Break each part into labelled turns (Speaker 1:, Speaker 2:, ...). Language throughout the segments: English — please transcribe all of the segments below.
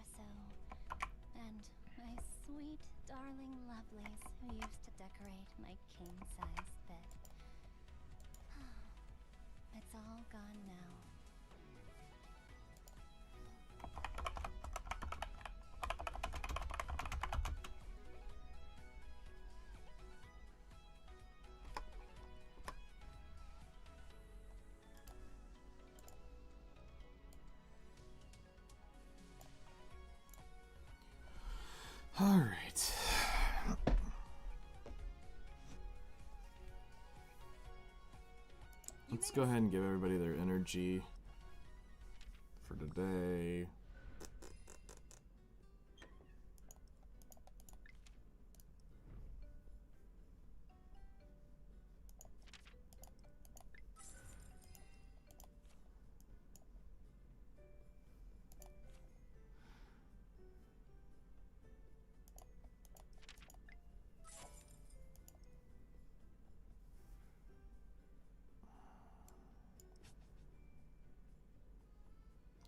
Speaker 1: espresso. And my sweet, darling lovelies who used to decorate my king-size bed. It's all gone now.
Speaker 2: All right. Let's go ahead and give everybody their energy for today.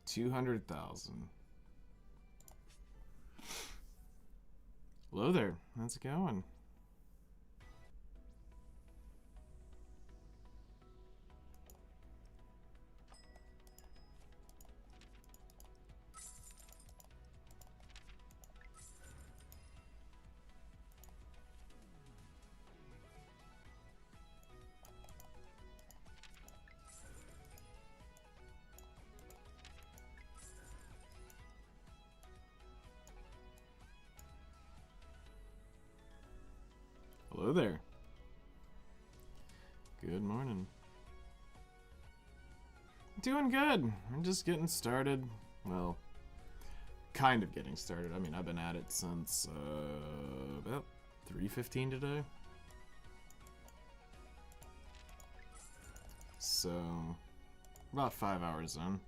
Speaker 2: $200,000. Hello there. How's it going? Hello there. Good morning. Doing good. I'm just getting started. Well, kind of getting started. I mean, I've been at it since about 3:15 today. So, about 5 hours in.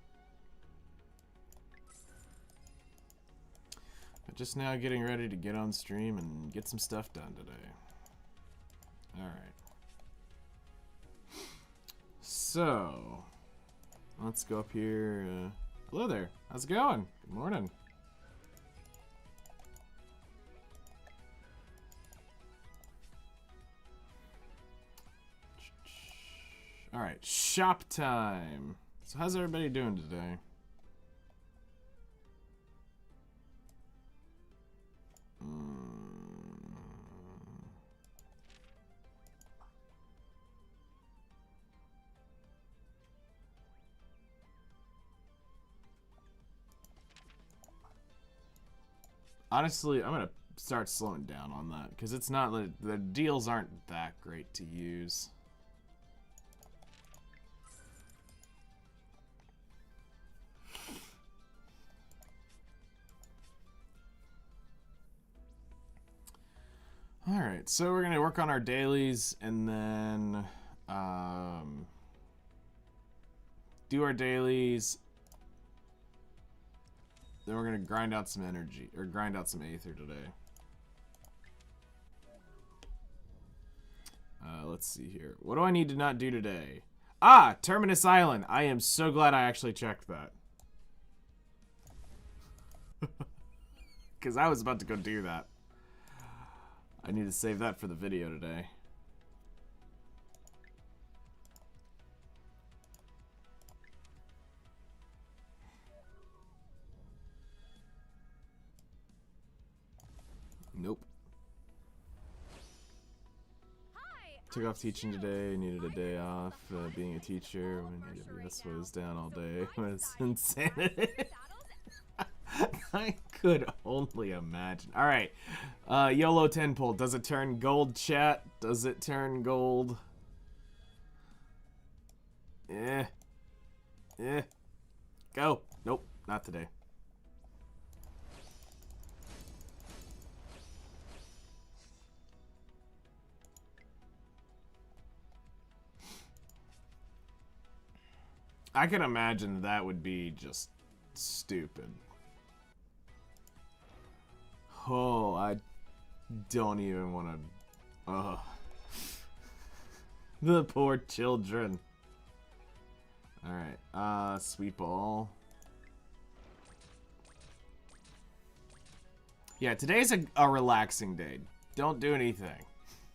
Speaker 2: But just now getting ready to get on stream and get some stuff done today. Alright. So, let's go up here. Hello there. How's it going? Good morning. Alright, shop time. So how's everybody doing today? Honestly, I'm gonna start slowing down on that because it's not like the deals aren't that great to use. All right, so we're gonna work on our dailies and then do our dailies. Then we're gonna grind out some energy, or grind out some aether today. Let's see here. What do I need to not do today? Ah, Terminus Island. I am so glad I actually checked that. Because I was about to go do that. I need to save that for the video today. Nope. Took off teaching today, needed a day off. Being a teacher when AWS was down all day was insanity. I could only imagine. Alright. YOLO 10 pull. Does it turn gold, chat? Does it turn gold? Go. Nope, not today. I can imagine that would be just stupid. Oh, I don't even want to... Ugh. The poor children. Alright, sweep all. Yeah, today's a relaxing day. Don't do anything.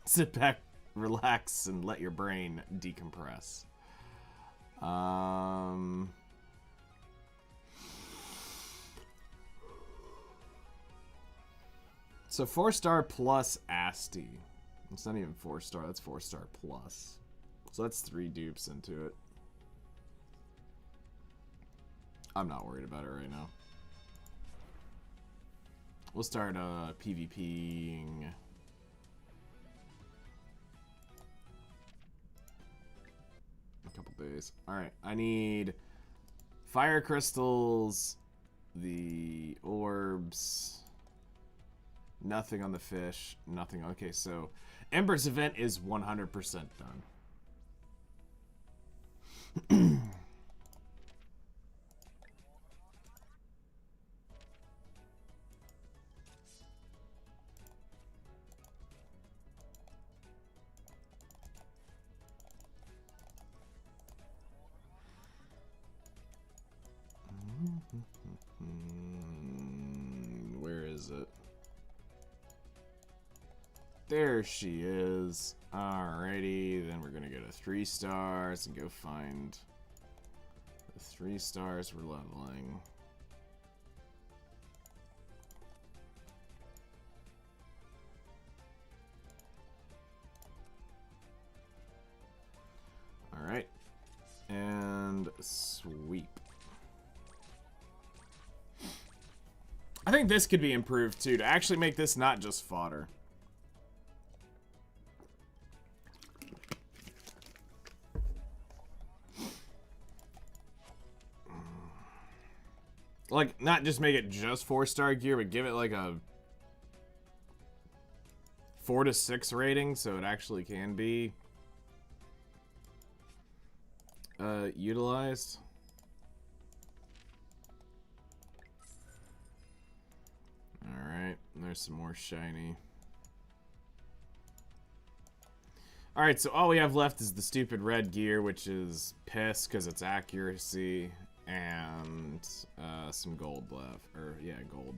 Speaker 2: Sit back, relax, and let your brain decompress. So 4-star plus Asti. It's not even 4-star, that's 4-star plus. So that's 3 dupes into it. I'm not worried about it right now. We'll start PvPing. A couple days. Alright, I need fire crystals, the orbs, nothing on the fish, nothing. Okay, so Ember's event is 100% done. Where is it? There she is. Alrighty, then we're gonna go to 3 stars and go find the 3 stars we're leveling. Alright. And sweep. I think this could be improved too, to actually make this not just fodder. Like, not just make it just 4-star gear, but give it like a 4 to 6 rating, so it actually can be utilized. Alright, there's some more shiny. Alright, so all we have left is the stupid red gear, which is piss because it's accuracy, and some gold left. Or, yeah, gold.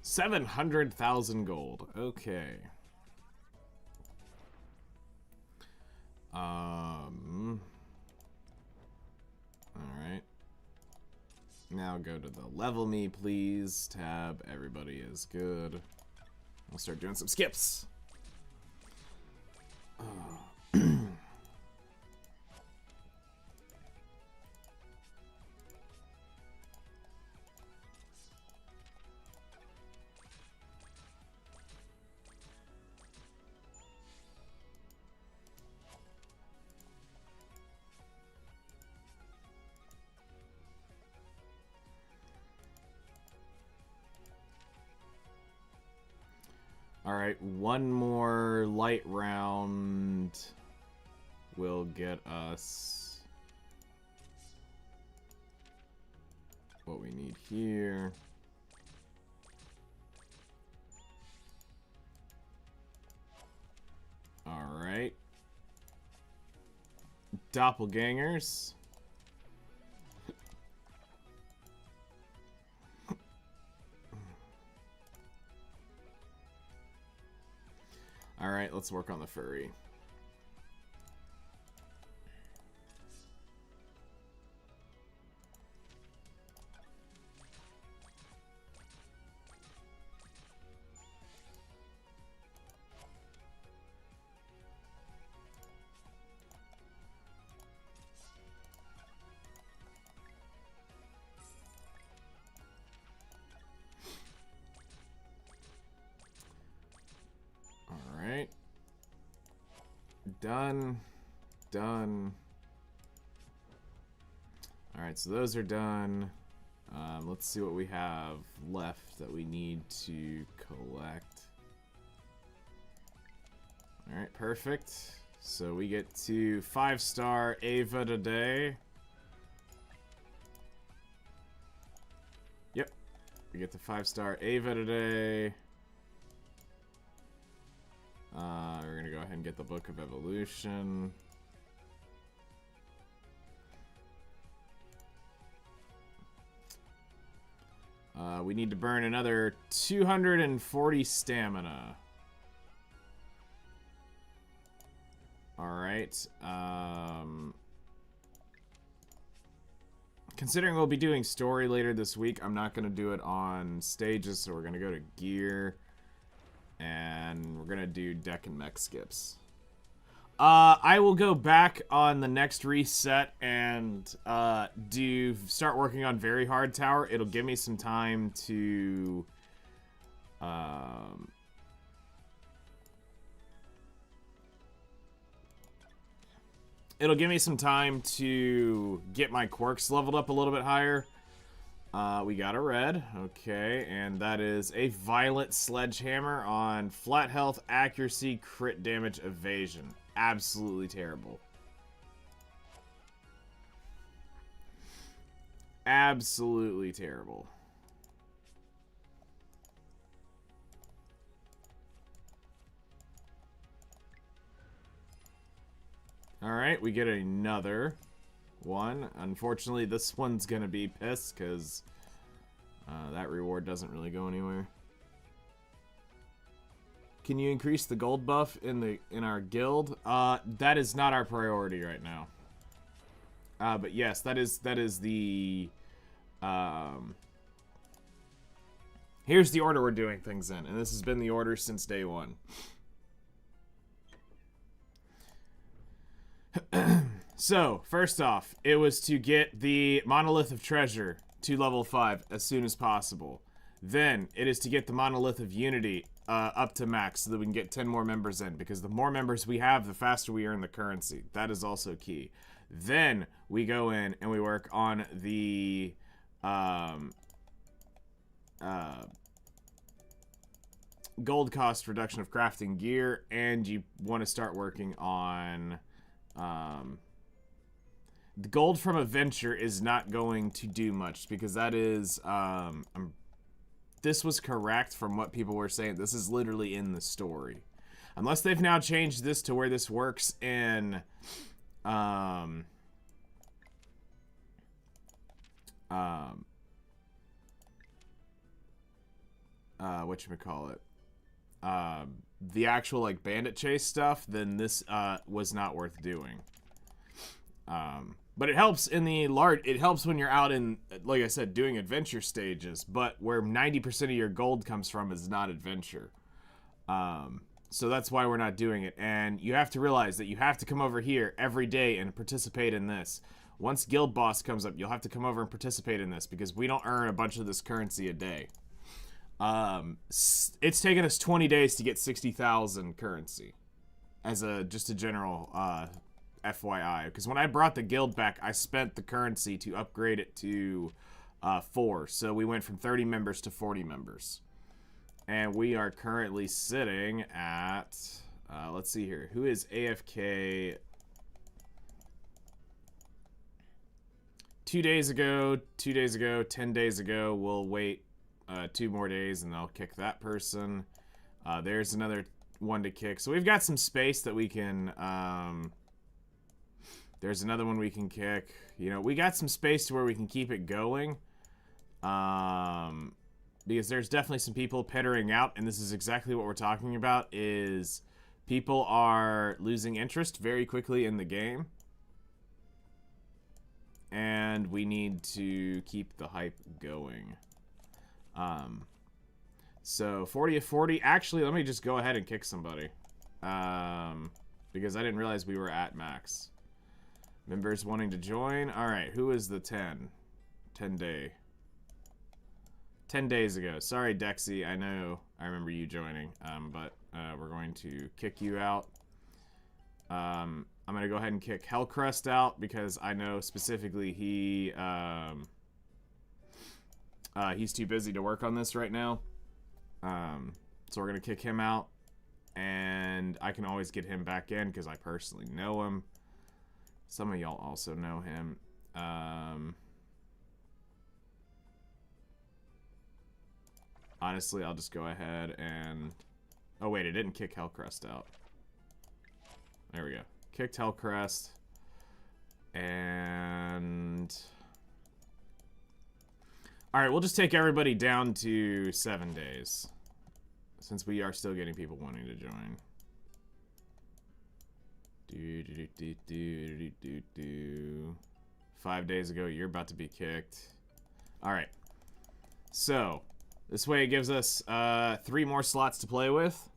Speaker 2: 700,000 gold. Okay. Alright. Now go to the level me, please tab. Everybody is good. We'll start doing some skips. Alright, one more light round will get us what we need here. Alright. Doppelgangers. Alright, let's work on the furry. Alright. Done. Done. Alright, so those are done. Let's see what we have left that we need to collect. Alright, perfect. So we get to 5-star Ava today. Yep. We get to 5-star Ava today. We're gonna go ahead and get the Book of Evolution. We need to burn another 240 stamina. Alright. Considering we'll be doing story later this week, I'm not going to do it on stages, so we're going to go to gear. And we're going to do deck and mech skips. I will go back on the next reset and start working on Very Hard Tower. It'll give me some time to get my quirks leveled up a little bit higher. We got a red, okay, and that is a Violent Sledgehammer on flat health, accuracy, crit damage, evasion. Absolutely terrible. Absolutely terrible. Alright, we get another one. Unfortunately, this one's gonna be pissed because that reward doesn't really go anywhere. Can you increase the gold buff in our guild? That is not our priority right now. But yes, that is the here's the order we're doing things in, and this has been the order since day one. So, first off, it was to get the Monolith of Treasure to level 5 as soon as possible. Then, it is to get the Monolith of Unity up to max so that we can get 10 more members in, because the more members we have, the faster we earn the currency. That is also key. Then, we go in and we work on the gold cost reduction of crafting gear, and you want to start working on the gold from a venture is not going to do much, because that is this was correct from what people were saying. This is literally in the story, unless they've now changed this to where this works in whatchamacallit, the actual like bandit chase stuff, then this was not worth doing. But it helps in the it helps when you're out in, like I said, doing adventure stages, but where 90% of your gold comes from is not adventure. So that's why we're not doing it. And you have to realize that you have to come over here every day and participate in this. Once Guild Boss comes up, you'll have to come over and participate in this, because we don't earn a bunch of this currency a day. It's taken us 20 days to get 60,000 currency, as just a general FYI, because when I brought the guild back, I spent the currency to upgrade it to 4, so we went from 30 members to 40 members, and we are currently sitting at let's see here, who is AFK 2 days ago, 10 days ago. We'll wait 2 more days and I'll kick that person. There's another one to kick, so we've got some space that we can there's another one we can kick. You know, we got some space to where we can keep it going. Because there's definitely some people pettering out, and this is exactly what we're talking about, is people are losing interest very quickly in the game. And we need to keep the hype going. So 40 of 40. Actually, let me just go ahead and kick somebody. Because I didn't realize we were at max. Members wanting to join. Alright, who is the 10? 10 day. 10 days ago. Sorry, Dexy. I know I remember you joining. But we're going to kick you out. I'm going to go ahead and kick Hellcrest out, because I know specifically he's too busy to work on this right now. So we're going to kick him out. And I can always get him back in, because I personally know him. Some of y'all also know him. Honestly, I'll just go ahead and... Oh, wait, it didn't kick Hellcrest out. There we go. Kicked Hellcrest. And... Alright, we'll just take everybody down to 7 days. Since we are still getting people wanting to join. 5 days ago, you're about to be kicked. Alright. So, this way it gives us 3 more slots to play with.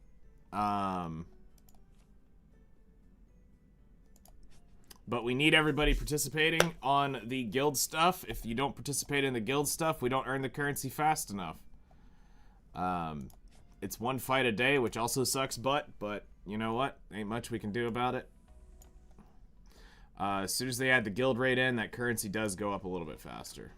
Speaker 2: But we need everybody participating on the guild stuff. If you don't participate in the guild stuff, we don't earn the currency fast enough. It's 1 fight a day, which also sucks butt, but you know what? Ain't much we can do about it. As soon as they add the guild rate in, that currency does go up a little bit faster.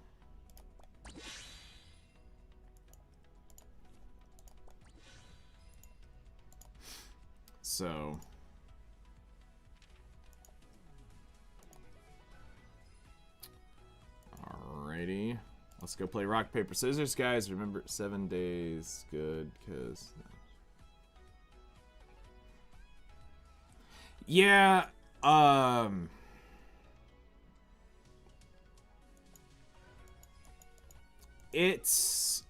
Speaker 2: So... Alrighty. Let's go play rock, paper, scissors, guys. Remember, 7 days. Good, because... Yeah, It's...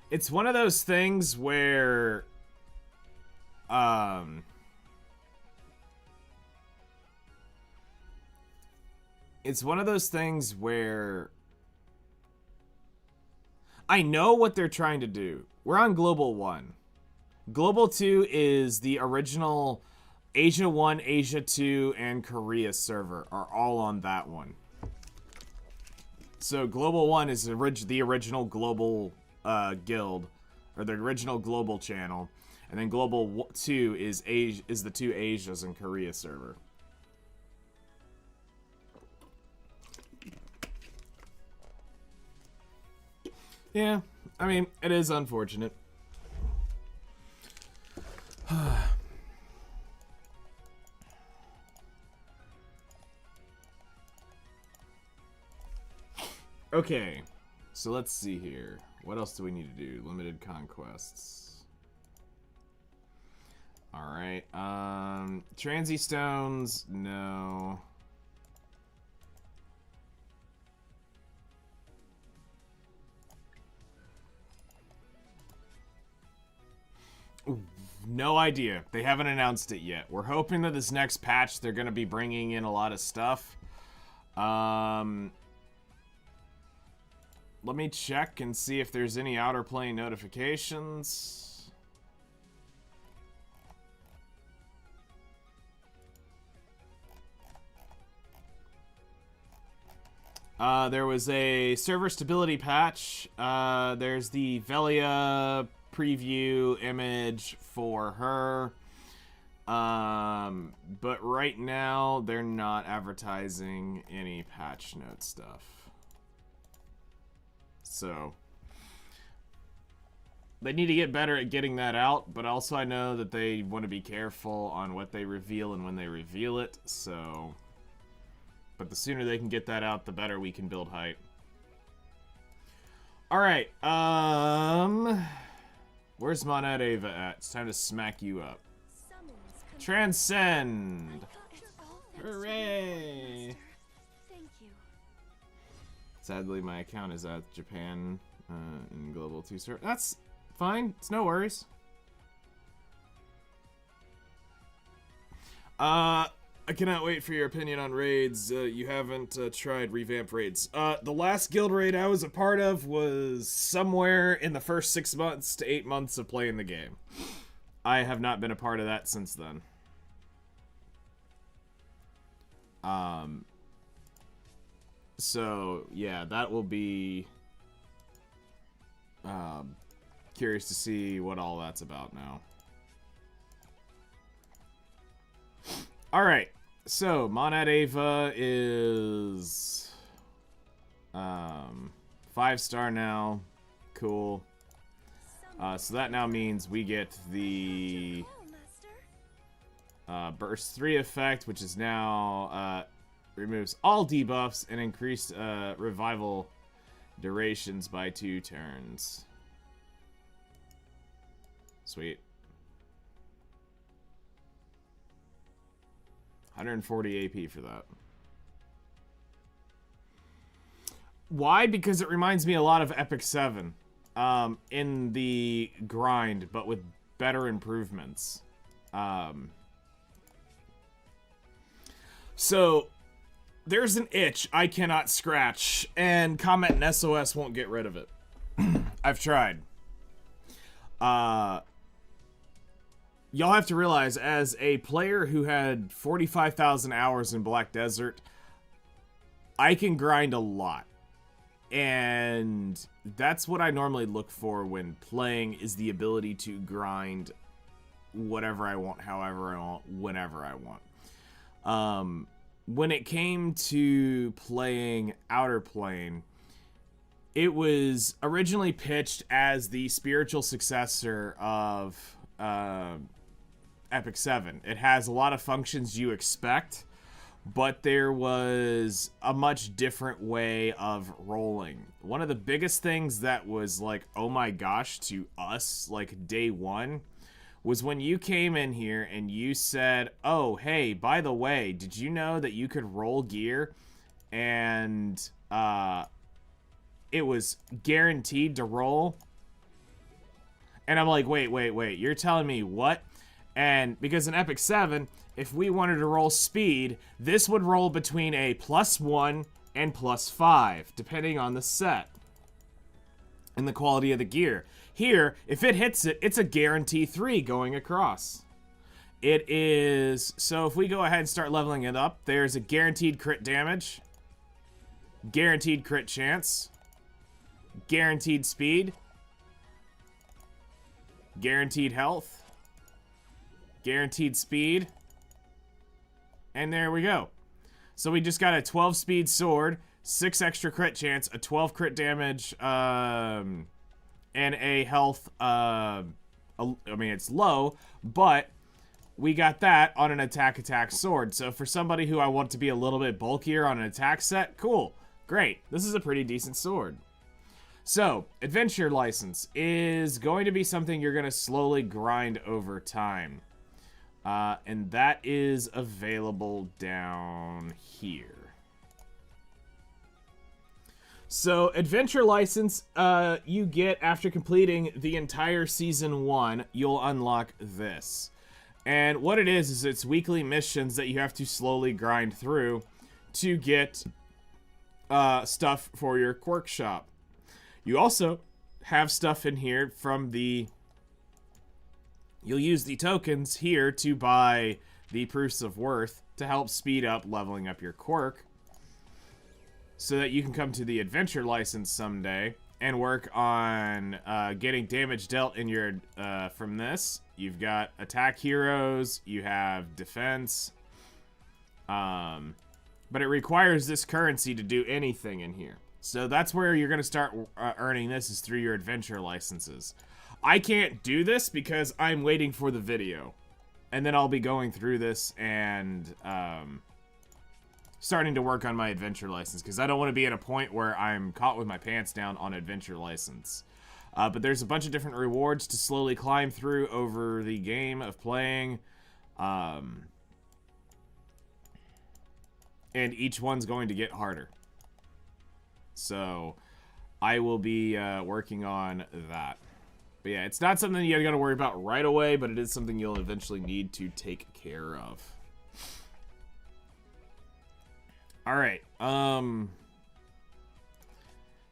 Speaker 2: It's one of those things where... It's one of those things where I know what they're trying to do. We're on Global 1. Global 2 is the original Asia 1, Asia 2, and Korea server are all on that one. So Global 1 is the original global guild, or the original global channel, and then Global 2 is the 2 Asias and Korea server. Yeah, I mean, it is unfortunate. Okay, so let's see here. What else do we need to do? Limited conquests. Alright, Transy Stones, no. No idea. They haven't announced it yet. We're hoping that this next patch they're going to be bringing in a lot of stuff. Let me check and see if there's any Outerplane notifications. There was a server stability patch. There's the Velia preview image for her. But right now, they're not advertising any patch note stuff. So, they need to get better at getting that out, but also I know that they want to be careful on what they reveal and when they reveal it, so... But the sooner they can get that out, the better we can build height. Alright, where's Monad Ava at? It's time to smack you up. Transcend! Hooray!
Speaker 1: Thank you.
Speaker 2: Sadly, my account is at Japan in Global 2 server. That's fine. It's no worries. I cannot wait for your opinion on raids. You haven't tried revamped raids. The last guild raid I was a part of was somewhere in the first 6 months to 8 months of playing the game. I have not been a part of that since then. So, yeah, that will be curious to see what all that's about now. Alright, so Monad Ava is 5-star now. Cool. So that now means we get the Burst 3 effect, which is now removes all debuffs and increased revival durations by 2 turns. Sweet. 140 AP for that. Why? Because it reminds me a lot of Epic 7 in the grind, but with better improvements. So, there's an itch I cannot scratch, and comment and SOS won't get rid of it. I've tried. Y'all have to realize, as a player who had 45,000 hours in Black Desert, I can grind a lot. And that's what I normally look for when playing, is the ability to grind whatever I want, however I want, whenever I want. When it came to playing Outerplane, it was originally pitched as the spiritual successor of Epic 7. It has a lot of functions you expect, but there was a much different way of rolling. One of the biggest things that was like, oh my gosh, to us, like day one, was when you came in here and you said, oh, hey, by the way, did you know that you could roll gear and it was guaranteed to roll? And I'm like, wait, you're telling me what? And because in Epic 7, if we wanted to roll speed, this would roll between a +1 and +5, depending on the set and the quality of the gear. Here, if it hits it, it's a guarantee 3 going across. It is, so if we go ahead and start leveling it up, there's a guaranteed crit damage, guaranteed crit chance, guaranteed speed, guaranteed health, guaranteed speed, and there we go. So we just got a 12 speed sword, 6 extra crit chance, a 12 crit damage, and a health, I mean, it's low, but we got that on an attack sword. So for somebody who I want to be a little bit bulkier on an attack set, cool, great. This is a pretty decent sword. So, Adventure License is going to be something you're going to slowly grind over time. And that is available down here. So, Adventure License, you get after completing the entire Season 1, you'll unlock this. And what it is it's weekly missions that you have to slowly grind through to get stuff for your quirk shop. You also have stuff in here from the... You'll use the tokens here to buy the proofs of worth to help speed up leveling up your quirk, so that you can come to the Adventure License someday and work on getting damage dealt in your from this. You've got attack heroes, you have defense, but it requires this currency to do anything in here. So that's where you're going to start earning this, is through your Adventure Licenses. I can't do this because I'm waiting for the video. And then I'll be going through this and starting to work on my Adventure License, because I don't want to be at a point where I'm caught with my pants down on Adventure License. But there's a bunch of different rewards to slowly climb through over the game of playing. And each one's going to get harder. So I will be working on that. But yeah, it's not something you gotta worry about right away, but it is something you'll eventually need to take care of. Alright,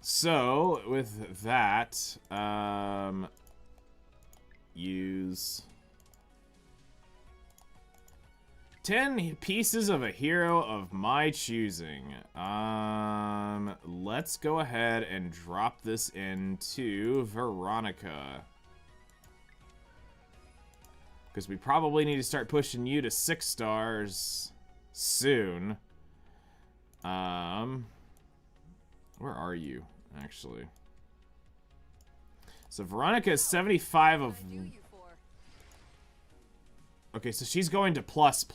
Speaker 2: so with that, use 10 pieces of a hero of my choosing. Let's go ahead and drop this into Veronica, because we probably need to start pushing you to 6 stars soon. Where are you, actually? So Veronica is 75 of... Okay, so she's going to ++.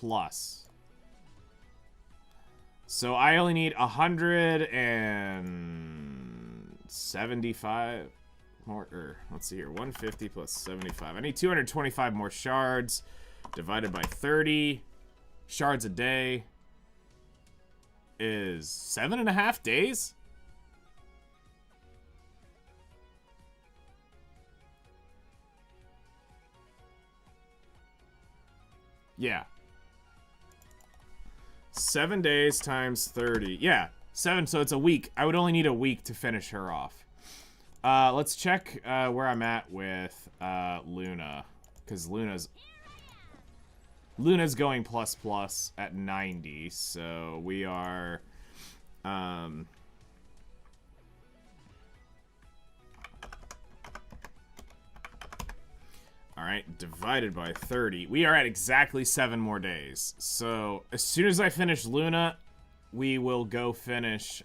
Speaker 2: So I only need 175 more, let's see here, 150 plus 75. I need 225 more shards, divided by 30. Shards a day is 7.5 days? Yeah. 7 days times 30. Yeah, 7, so it's a week. I would only need a week to finish her off. Let's check where I'm at with Luna. Because Luna's going ++ at 90, so we are... Alright, divided by 30. We are at exactly 7 more days. So, as soon as I finish Luna, we will go finish,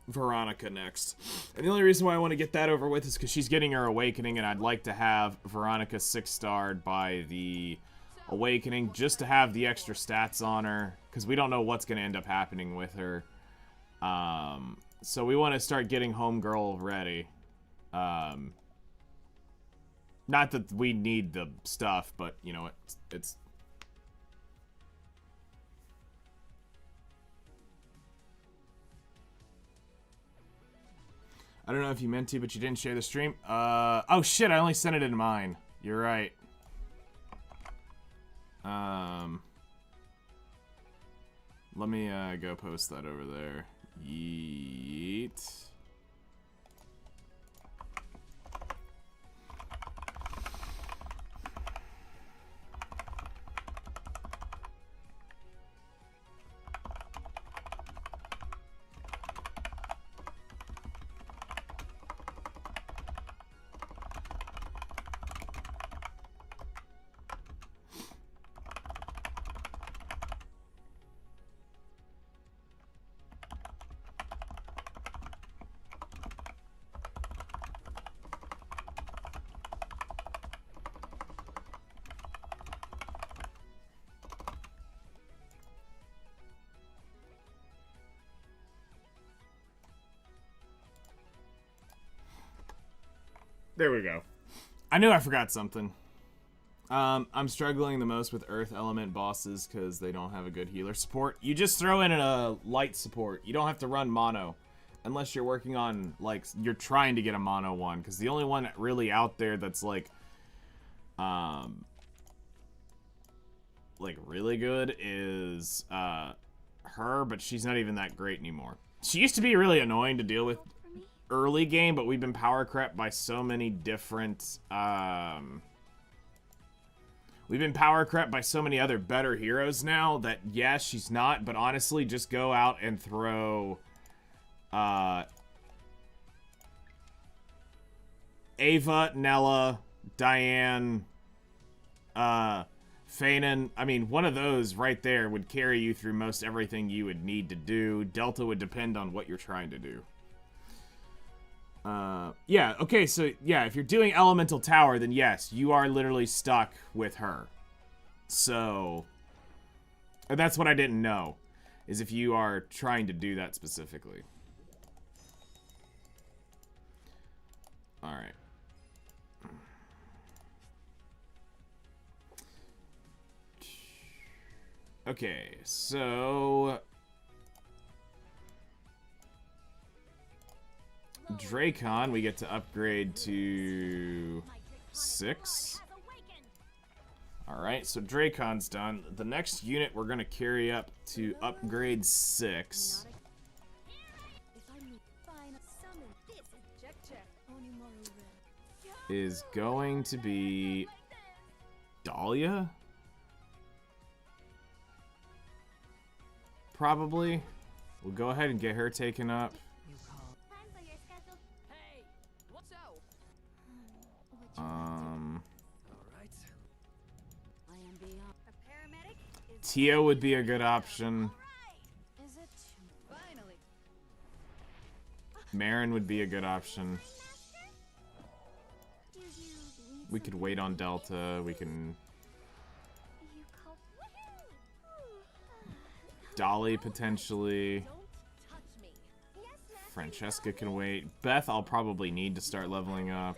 Speaker 2: Veronica next. And the only reason why I want to get that over with is because she's getting her Awakening, and I'd like to have Veronica 6-starred by the Awakening, just to have the extra stats on her, because we don't know what's going to end up happening with her. So we want to start getting Homegirl ready. Not that we need the stuff, but, you know, it's... I don't know if you meant to, but you didn't share the stream. Oh shit, I only sent it in mine. You're right. Let me, go post that over there. Yeet. There we go. I knew I forgot something. I'm struggling the most with Earth Element bosses because they don't have a good healer support. You just throw in a light support. You don't have to run mono. Unless you're working on, like, you're trying to get a mono one. Because the only one really out there that's, like really good is, her. But she's not even that great anymore. She used to be really annoying to deal with early game, but we've been power crept by so many different, we've been power crept by so many other better heroes now that, yes, she's not, but honestly, just go out and throw, Ava, Nella, Diane, Fanon. I mean, one of those right there would carry you through most everything you would need to do. Delta would depend on what you're trying to do. Yeah, okay, so, yeah, if you're doing Elemental Tower, then yes, you are literally stuck with her. So, that's what I didn't know, is if you are trying to do that specifically. Alright. Okay, so... Dracon, we get to upgrade to 6. Alright, so Dracon's done. The next unit we're going to carry up to upgrade 6 is going to be Dahlia? Probably. We'll go ahead and get her taken up. Tio would be a good option. Marin would be a good option. We could wait on Delta. We can... Dolly, potentially. Francesca can wait. Beth, I'll probably need to start leveling up.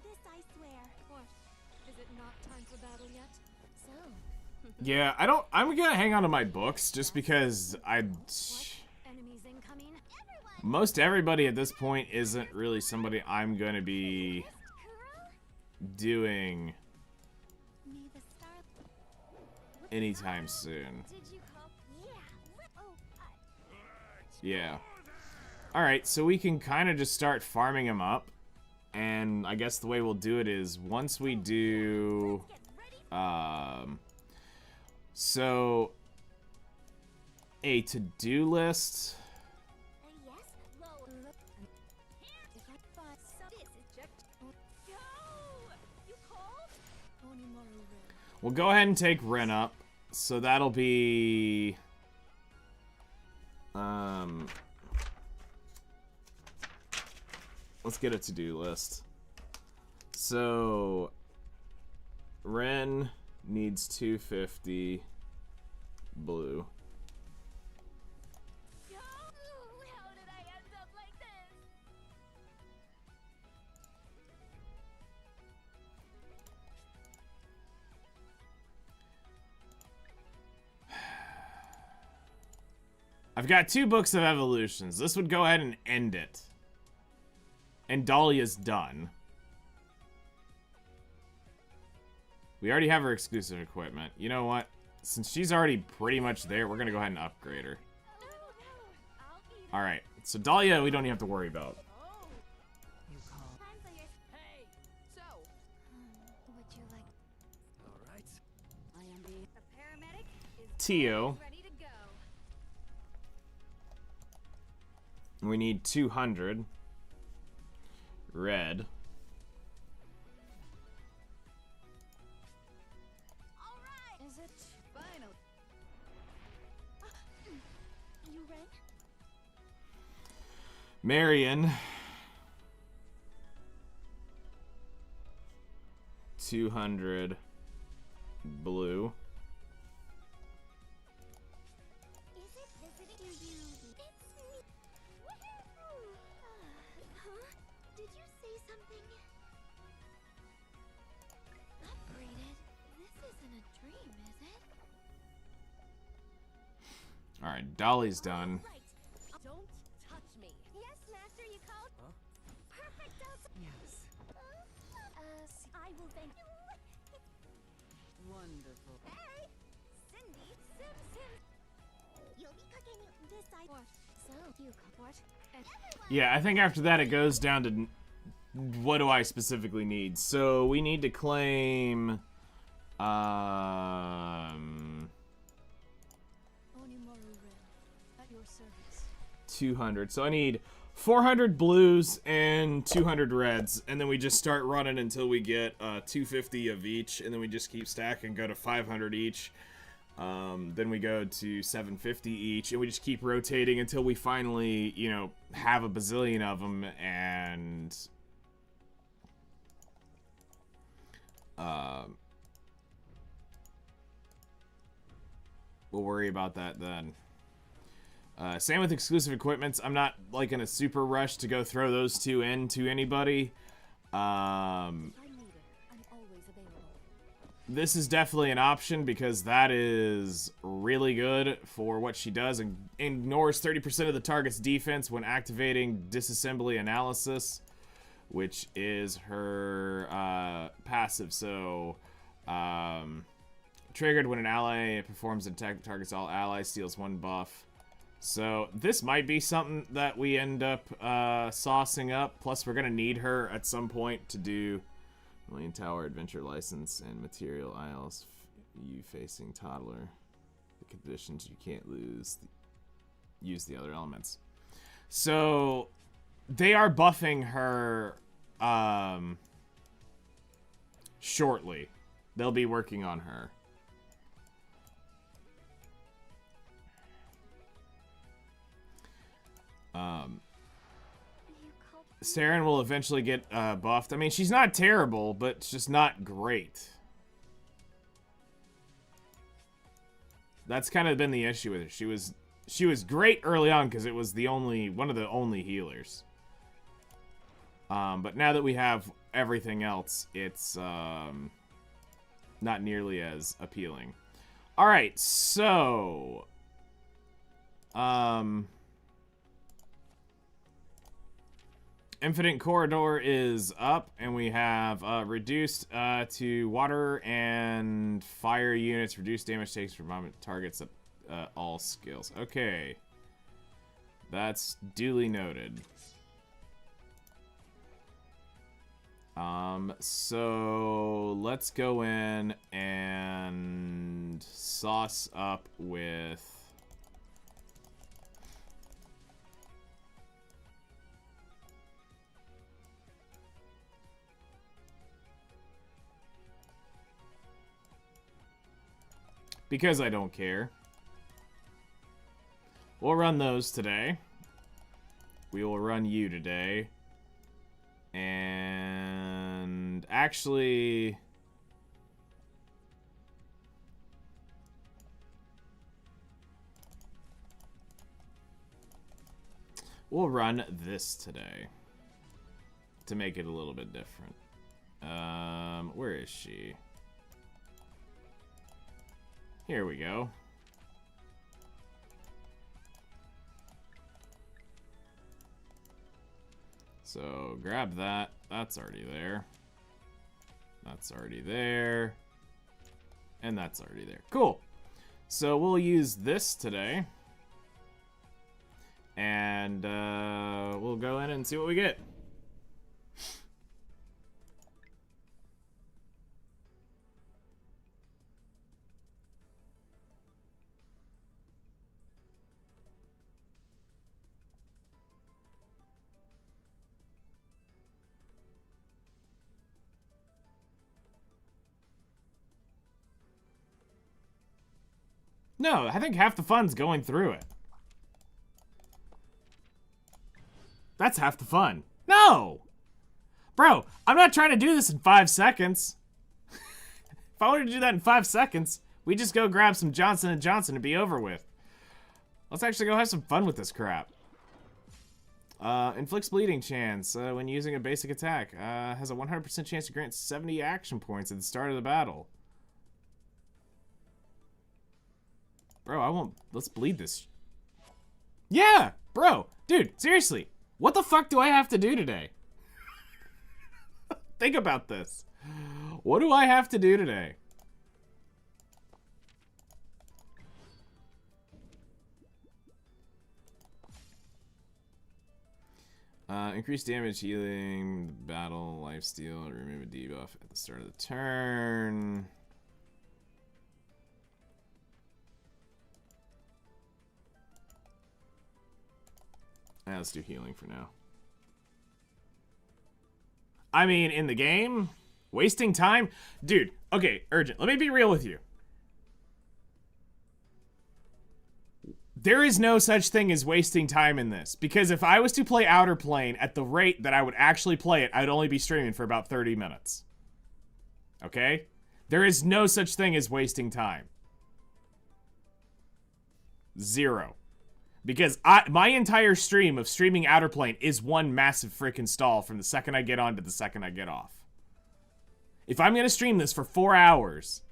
Speaker 1: This I swear.
Speaker 3: What? Is it not time for battle yet?
Speaker 1: So,
Speaker 2: Yeah, I'm gonna hang on to my books just because
Speaker 3: Enemies incoming.
Speaker 2: most everybody at this point isn't really somebody I'm gonna be doing
Speaker 1: may the star.
Speaker 2: anytime soon.
Speaker 1: Did you call? Yeah. Oh,
Speaker 2: Yeah. Alright, so we can kind of just start farming them up. And I guess the way we'll do it is once we do... So... a to-do list.
Speaker 1: yes. Low. If I find so this is checked. Go. You called?
Speaker 2: We'll go ahead and take Ren up. So that'll be... let's get a to-do list. So... Ren needs 250 blue.
Speaker 1: Go. How did I end up like this?
Speaker 2: I've got 2 books of evolutions. This would go ahead and end it. And Dahlia's done. We already have her exclusive equipment. You know what? Since she's already pretty much there, we're going to go ahead and upgrade her. Alright, so Dahlia we don't even have to worry about.
Speaker 3: Hey, so.
Speaker 1: Would you like?
Speaker 3: All right. I am the paramedic is
Speaker 2: Tio.
Speaker 3: ready to go.
Speaker 2: We need 200. Red.
Speaker 1: All right.
Speaker 3: Is it final?
Speaker 1: You read?
Speaker 2: Marion. 200 blue.
Speaker 1: Is it visiting you? It's me. Woohoo! Huh? Did you say something? Upgraded? This isn't a dream, is it?
Speaker 2: Alright, Dolly's done.
Speaker 1: Right.
Speaker 3: Don't touch me.
Speaker 1: Yes, Master, you called?
Speaker 3: Huh?
Speaker 1: Perfect.
Speaker 3: Yes.
Speaker 1: I will thank you.
Speaker 3: Wonderful.
Speaker 1: Hey, Cindy, Sim. You'll be cooking this I.
Speaker 3: What?
Speaker 1: So you cook what?
Speaker 2: Yeah, I think after that it goes down to what do I specifically need. So we need to claim
Speaker 3: Onimaru Ren, at your service.
Speaker 2: 200. So I need 400 blues and 200 reds, and then we just start running until we get 250 of each, and then we just keep stacking, go to 500 each. Then we go to 750 each, and we just keep rotating until we finally, you know, have a bazillion of them, and we'll worry about that then. Same with exclusive equipments. I'm not like in a super rush to go throw those 2 in to anybody.
Speaker 3: If I need it, I'm always available.
Speaker 2: This is definitely an option because that is really good for what she does and ignores 30% of the target's defense when activating disassembly analysis, which is her passive. So, triggered when an ally performs an attack that targets all allies, steals 1 buff. So this might be something that we end up saucing up. Plus, we're gonna need her at some point to do Million Tower Adventure License and Material Isles. You facing Toddler. The conditions you can't use the other elements. So they are buffing her shortly. They'll be working on her. Saren will eventually get buffed. I mean, she's not terrible, but it's just not great. That's kind of been the issue with her. She was great early on because it was one of the only healers. But now that we have everything else, it's not nearly as appealing. All right, so Infinite Corridor is up, and we have reduced to water and fire units. Reduced damage takes from moment targets at all skills. Okay. That's duly noted. So let's go in and sauce up with... Because I don't care. We'll run those today. We will run you today. And actually... we'll run this today. To make it a little bit different. Where is she? Here we go. So grab that. That's already there. That's already there. And that's already there. Cool. So we'll use this today. And we'll go in and see what we get. No, I think half the fun's going through it. That's half the fun. No! Bro, I'm not trying to do this in 5 seconds. If I wanted to do that in 5 seconds, we just go grab some Johnson & Johnson and be over with. Let's actually go have some fun with this crap. Inflicts bleeding chance when using a basic attack. Has a 100% chance to grant 70 action points at the start of the battle. Bro, I won't... let's bleed this. Yeah! Bro! Dude, seriously. What the fuck do I have to do today? Think about this. What do I have to do today? Increase damage, healing, battle, lifesteal, remove a debuff at the start of the turn. Let's do healing for now. I mean, in the game, wasting time? Dude, okay, urgent. Let me be real with you. There is no such thing as wasting time in this. Because if I was to play Outerplane at the rate that I would actually play it, I'd only be streaming for about 30 minutes. Okay? There is no such thing as wasting time. Zero. Because my entire stream of streaming Outerplane is one massive freaking stall from the second I get on to the second I get off. If I'm going to stream this for 4 hours,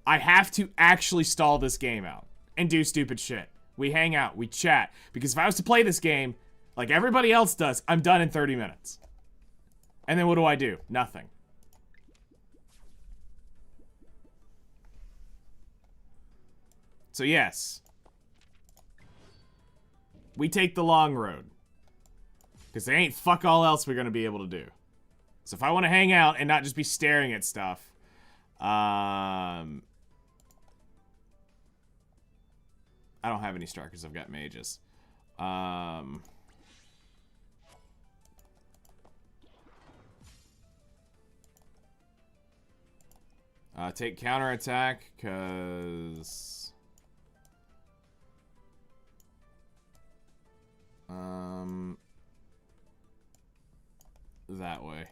Speaker 2: I have to actually stall this game out and do stupid shit. We hang out, we chat. Because if I was to play this game like everybody else does, I'm done in 30 minutes. And then what do? Nothing. So yes. We take the long road. Because there ain't fuck all else we're going to be able to do. So if I want to hang out and not just be staring at stuff, I don't have any Starkers. I've got mages. Take counterattack, because... that way.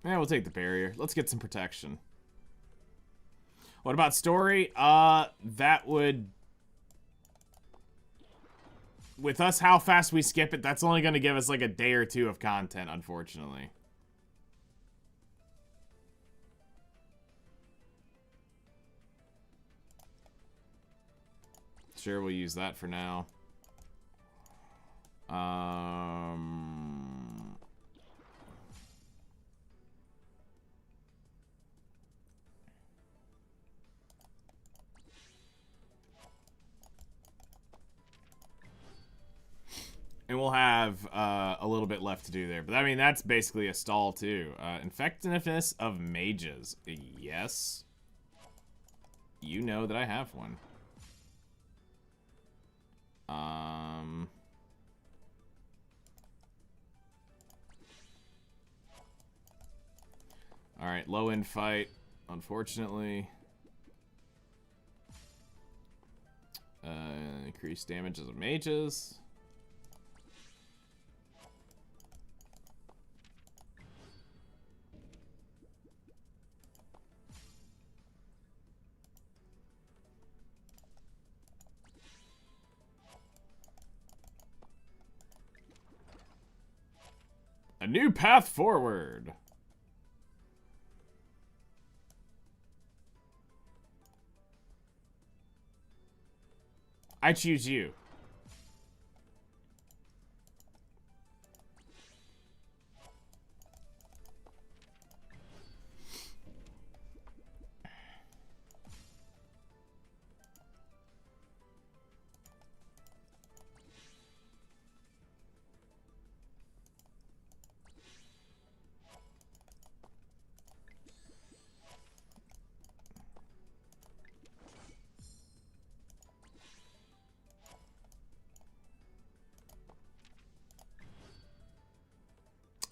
Speaker 2: Yeah, we'll take the barrier. Let's get some protection. What about story? That would... With us, how fast we skip it, that's only going to give us like a day or two of content, unfortunately. Sure, we'll use that for now. And we'll have a little bit left to do there. But I mean, that's basically a stall too. Effectiveness of mages. Yes. You know that I have one. Alright, low end fight, unfortunately. Increased damage as a mages. A new path forward. I choose you.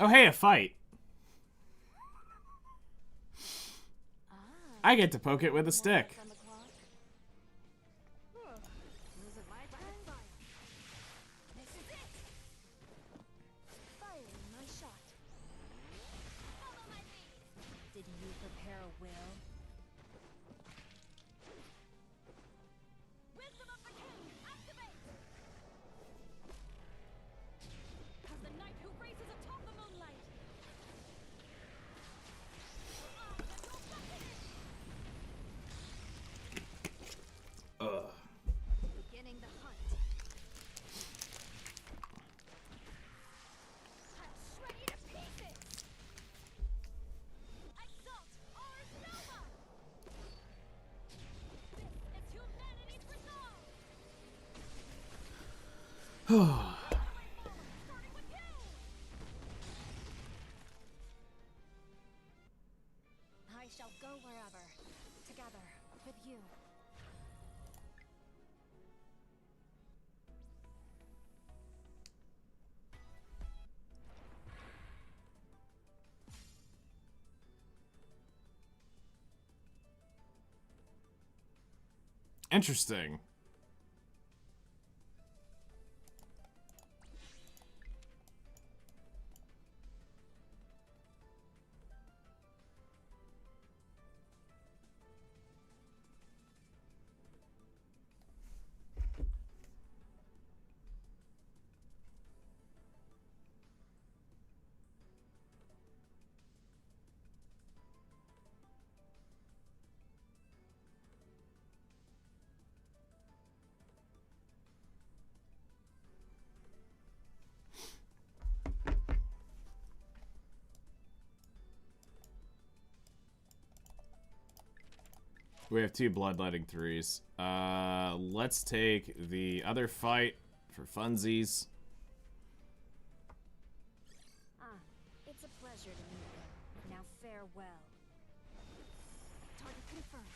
Speaker 2: Oh, hey, a fight. I get to poke it with a stick.
Speaker 3: Is it my turn? This is it. Firing my shot. Follow my lead. Did you prepare a will? Wisdom of the king, activate. As the knight who races atop the moonlight. Beginning the hunt. I'm ready to pieces. Exalt Ars Nova. This is humanity's resolve. Starting with you. I shall go wherever, together with you.
Speaker 2: Interesting. We have 2 bloodletting 3s. Let's take the other fight for funsies.
Speaker 3: It's a pleasure to meet you. Now farewell. Target confirmed.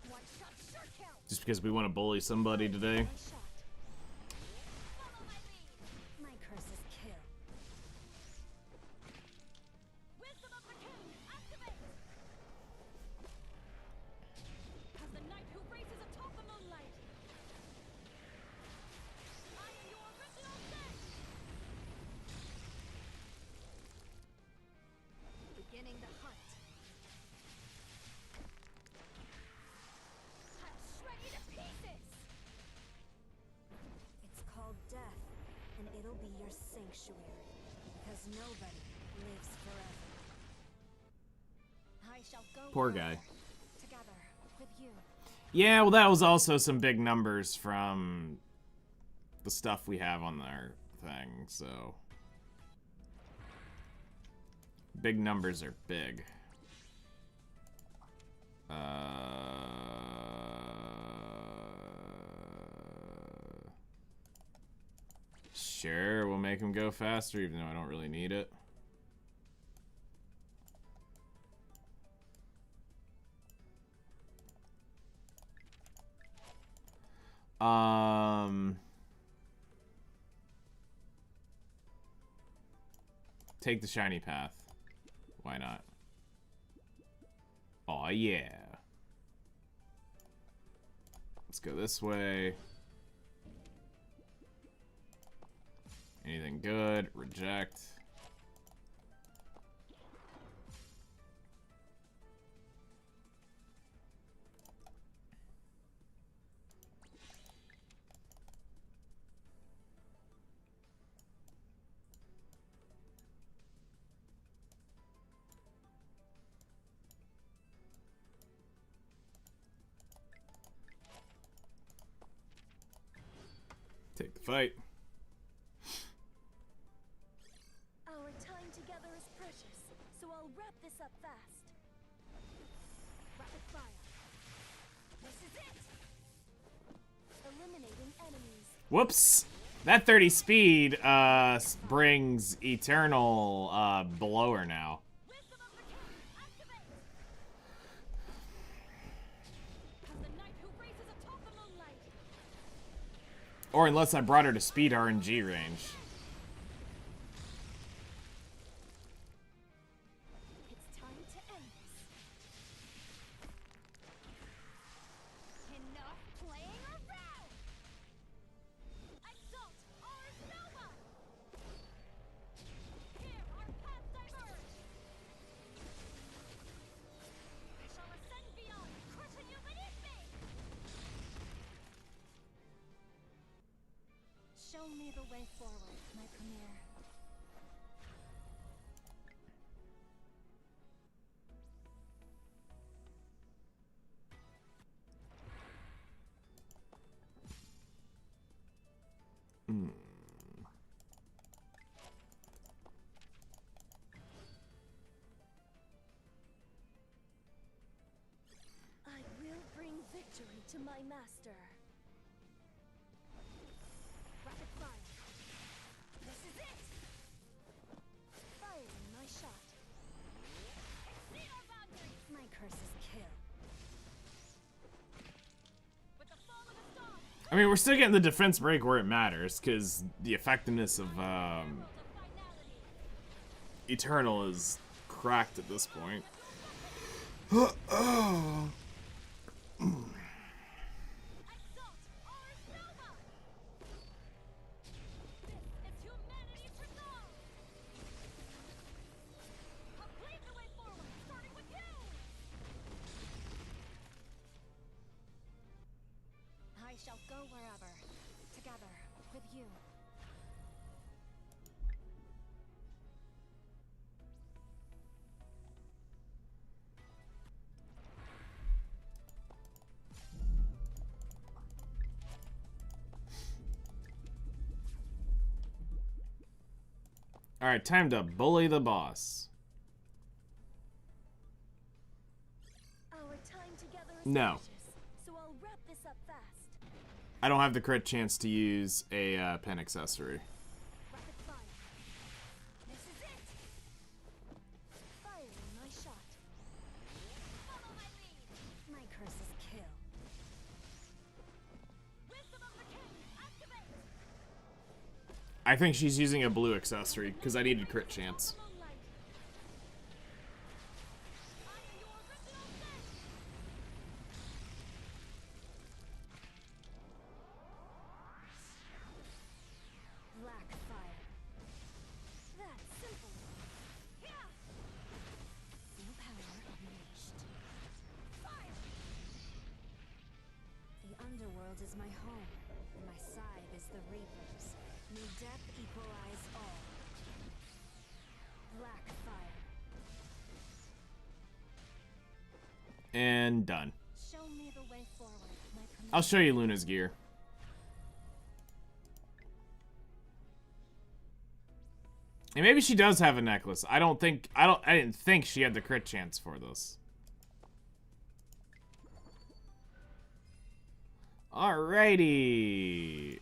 Speaker 3: One shot, sure kill.
Speaker 2: Just because we want to bully somebody today.
Speaker 3: One shot. Follow my lead. My curse is kill. Wisdom of the king, activate. As the knight who races atop the moonlight. I am your original sin. your sanctuary, because nobody lives forever.
Speaker 1: I shall go
Speaker 2: Poor
Speaker 1: wherever,
Speaker 2: guy.
Speaker 1: together with you.
Speaker 2: Yeah, well, that was also some big numbers from the stuff we have on our thing, so. Big numbers are big. Sure, we'll make him go faster, even though I don't really need it. Take the shiny path. Why not? Aw, yeah. Let's go this way. Anything good? Reject. Take the fight.
Speaker 3: Our time together is precious, so I'll wrap this up fast. Rapid fire. This is it! Eliminating enemies.
Speaker 2: Whoops. That 30 speed brings Eternal below her now.
Speaker 3: Wisdom of the King, activate! As the knight who races atop the moonlight.
Speaker 2: Or unless I brought her to speed RNG range.
Speaker 3: It's time to end this. Enough playing around! Exalt Ars Nova! Here our paths diverge! I shall ascend beyond, crushing you beneath me!
Speaker 1: Show me the way forward, my Premier.
Speaker 3: I will bring victory to my master. Rapid fire. This is it! Firing my shot. Exceed our boundaries!
Speaker 1: My curse is kill.
Speaker 3: With the fall of a star,
Speaker 2: I mean, we're still getting the defense break where it matters, because the effectiveness of
Speaker 3: world of finality.
Speaker 2: Eternal is cracked at this point.
Speaker 3: Exalt Ars Nova! This is humanity's resolve! Complete the way forward, starting with you!
Speaker 1: I shall go wherever, together with you.
Speaker 2: Alright, time to bully the boss.
Speaker 3: Our time together is
Speaker 2: No.
Speaker 3: precious, so I'll wrap this up fast.
Speaker 2: I don't have the crit chance to use a pen accessory.
Speaker 3: Rapid fire. This is it! Firing my shot. Follow my lead!
Speaker 1: My curse is kill.
Speaker 3: Wisdom of the King, activate!
Speaker 2: I think she's using a blue accessory, because I needed crit chance.
Speaker 3: Moonlight. I am your original sin!
Speaker 1: Black fire.
Speaker 3: That's simple. Yeah!
Speaker 1: Full power unleashed.
Speaker 3: Fire!
Speaker 1: The underworld is my home, and my side is the Reaper's. May death equalize
Speaker 2: and done.
Speaker 1: Show me the way forward, my
Speaker 2: I'll show you Luna's gear. And maybe she does have a necklace. I didn't think she had the crit chance for this. Alrighty.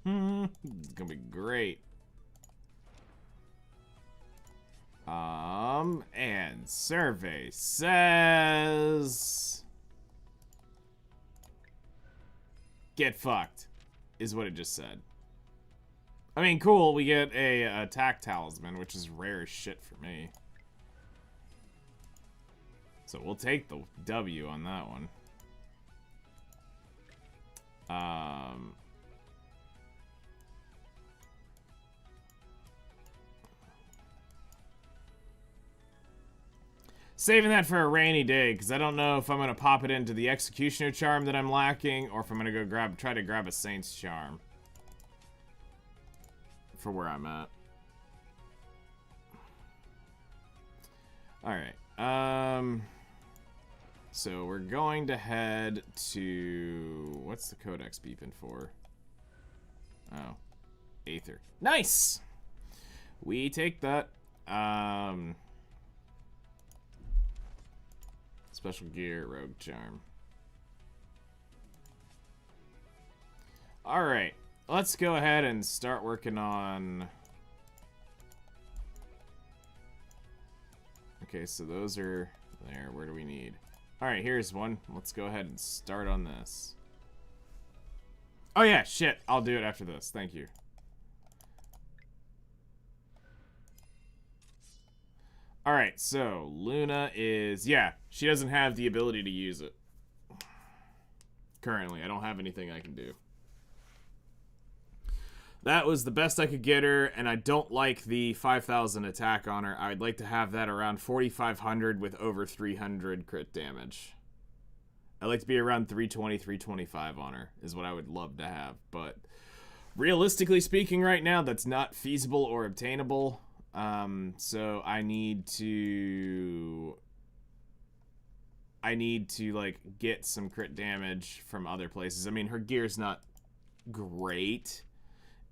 Speaker 2: It's gonna be great. And survey says get fucked is what it just said. I mean, cool, we get a attack talisman, which is rare as shit for me. So we'll take the W on that one. Saving that for a rainy day, because I don't know if I'm going to pop it into the Executioner Charm that I'm lacking, or if I'm going to go try to grab a Saint's Charm. For where I'm at. Alright, so we're going to head to... What's the Codex beeping for? Oh. Aether. Nice! We take that. Special gear, Rogue Charm. Alright. Let's go ahead and start working on... Okay, so those are there. Where do we need? Alright, here's one. Let's go ahead and start on this. Oh yeah, shit. I'll do it after this. Thank you. Alright, so Luna is... Yeah, she doesn't have the ability to use it. Currently, I don't have anything I can do. That was the best I could get her, and I don't like the 5,000 attack on her. I'd like to have that around 4,500 with over 300 crit damage. I'd like to be around 320, 325 on her, is what I would love to have. But realistically speaking right now, that's not feasible or obtainable. So I need to like get some crit damage from other places. I mean, her gear's not great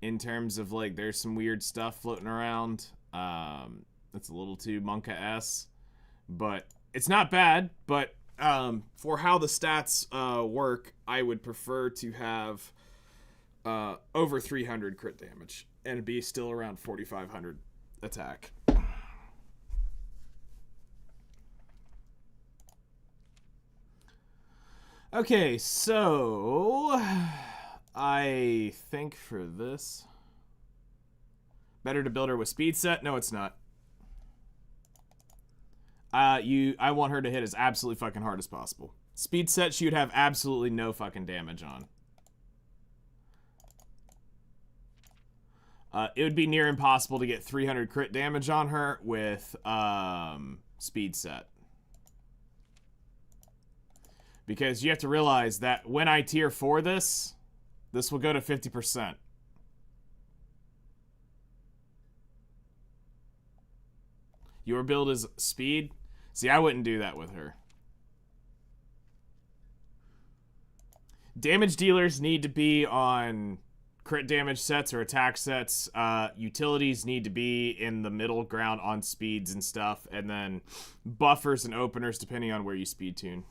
Speaker 2: in terms of like there's some weird stuff floating around. It's a little too Monka-esque, but it's not bad. But for how the stats work, I would prefer to have over 300 crit damage and be still around 4,500 attack. Okay, so I think for this, better to build her with speed set. No, it's not. I want her to hit as absolutely fucking hard as possible. Speed set, she would have absolutely no fucking damage on. It would be near impossible to get 300 crit damage on her with speed set. Because you have to realize that when I tier 4 this will go to 50%. Your build is speed? See, I wouldn't do that with her. Damage dealers need to be on crit damage sets or attack sets. Utilities need to be in the middle ground on speeds and stuff. And then buffers and openers depending on where you speed tune.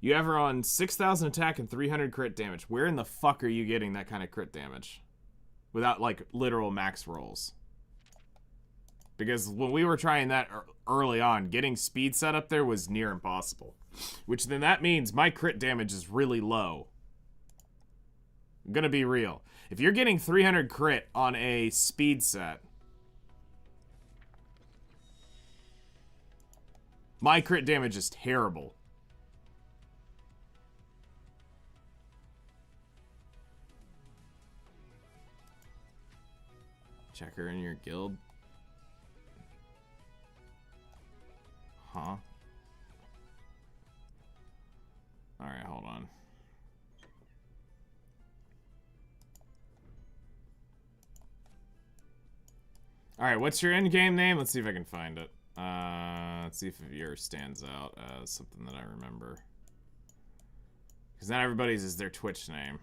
Speaker 2: You have her on 6,000 attack and 300 crit damage. Where in the fuck are you getting that kind of crit damage? Without, like, literal max rolls. Because when we were trying that early on, getting speed set up there was near impossible. Which then that means my crit damage is really low. I'm gonna be real. If you're getting 300 crit on a speed set, my crit damage is terrible. Check her in your guild. Huh? Alright, hold on. Alright, what's your in-game name? Let's see if I can find it. Let's see if yours stands out as something that I remember. Because not everybody's is their Twitch name.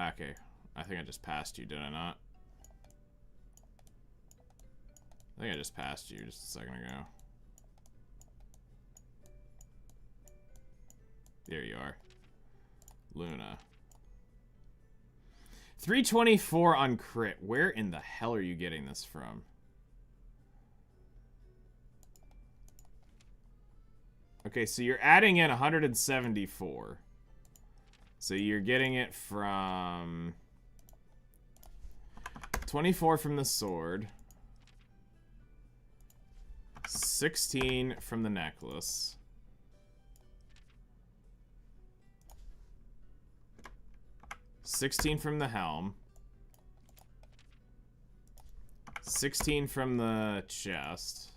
Speaker 2: Okay. I think I just passed you, did I not? I think I just passed you just a second ago. There you are. Luna. 324 on crit. Where in the hell are you getting this from? Okay, so you're adding in 174. So you're getting it from 24 from the sword, 16 from the necklace, 16 from the helm, 16 from the chest,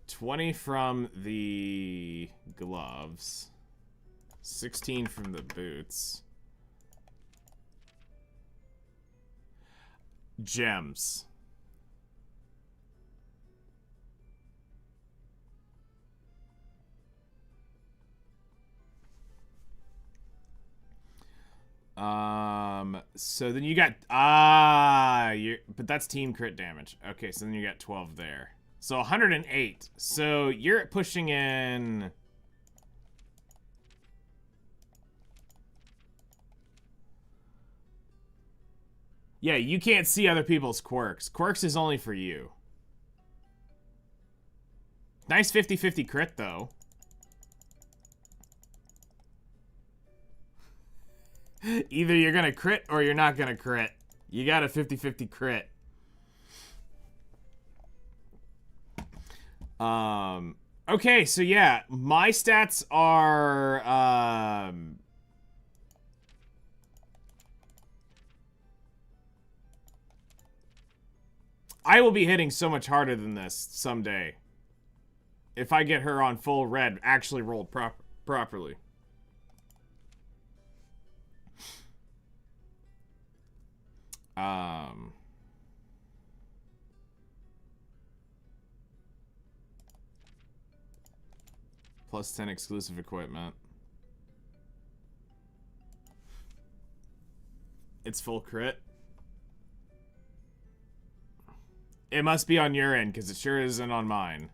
Speaker 2: 20 from the gloves, 16 from the boots, gems. So then you got, but that's team crit damage. Okay, so then you got 12 there. So 108. So you're pushing in... Yeah, you can't see other people's quirks. Quirks is only for you. Nice 50-50 crit, though. Either you're gonna crit or you're not gonna crit. You got a 50-50 crit. Okay, so yeah, my stats are, I will be hitting so much harder than this someday. If I get her on full red, actually rolled properly. Plus 10 exclusive equipment. It's full crit. It must be on your end, because it sure isn't on mine.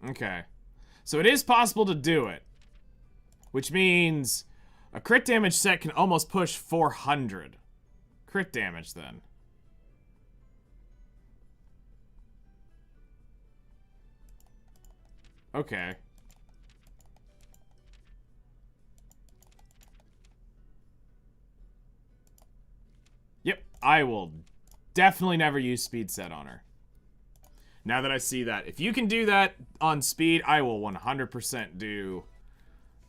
Speaker 2: Okay. So it is possible to do it. Which means a crit damage set can almost push 400. Crit damage, then. Okay. Yep, I will definitely never use speed set on her. Now that I see that. If you can do that on speed, I will 100% do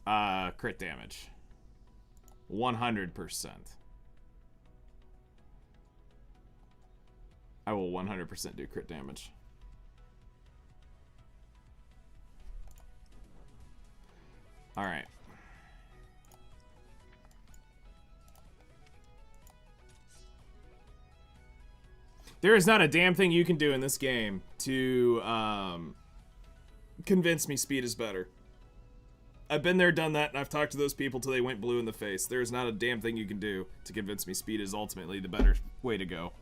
Speaker 2: crit damage. 100%. I will 100% do crit damage. Alright. There is not a damn thing you can do in this game to convince me speed is better. I've been there, done that, and I've talked to those people till they went blue in the face. There is not a damn thing you can do to convince me speed is ultimately the better way to go.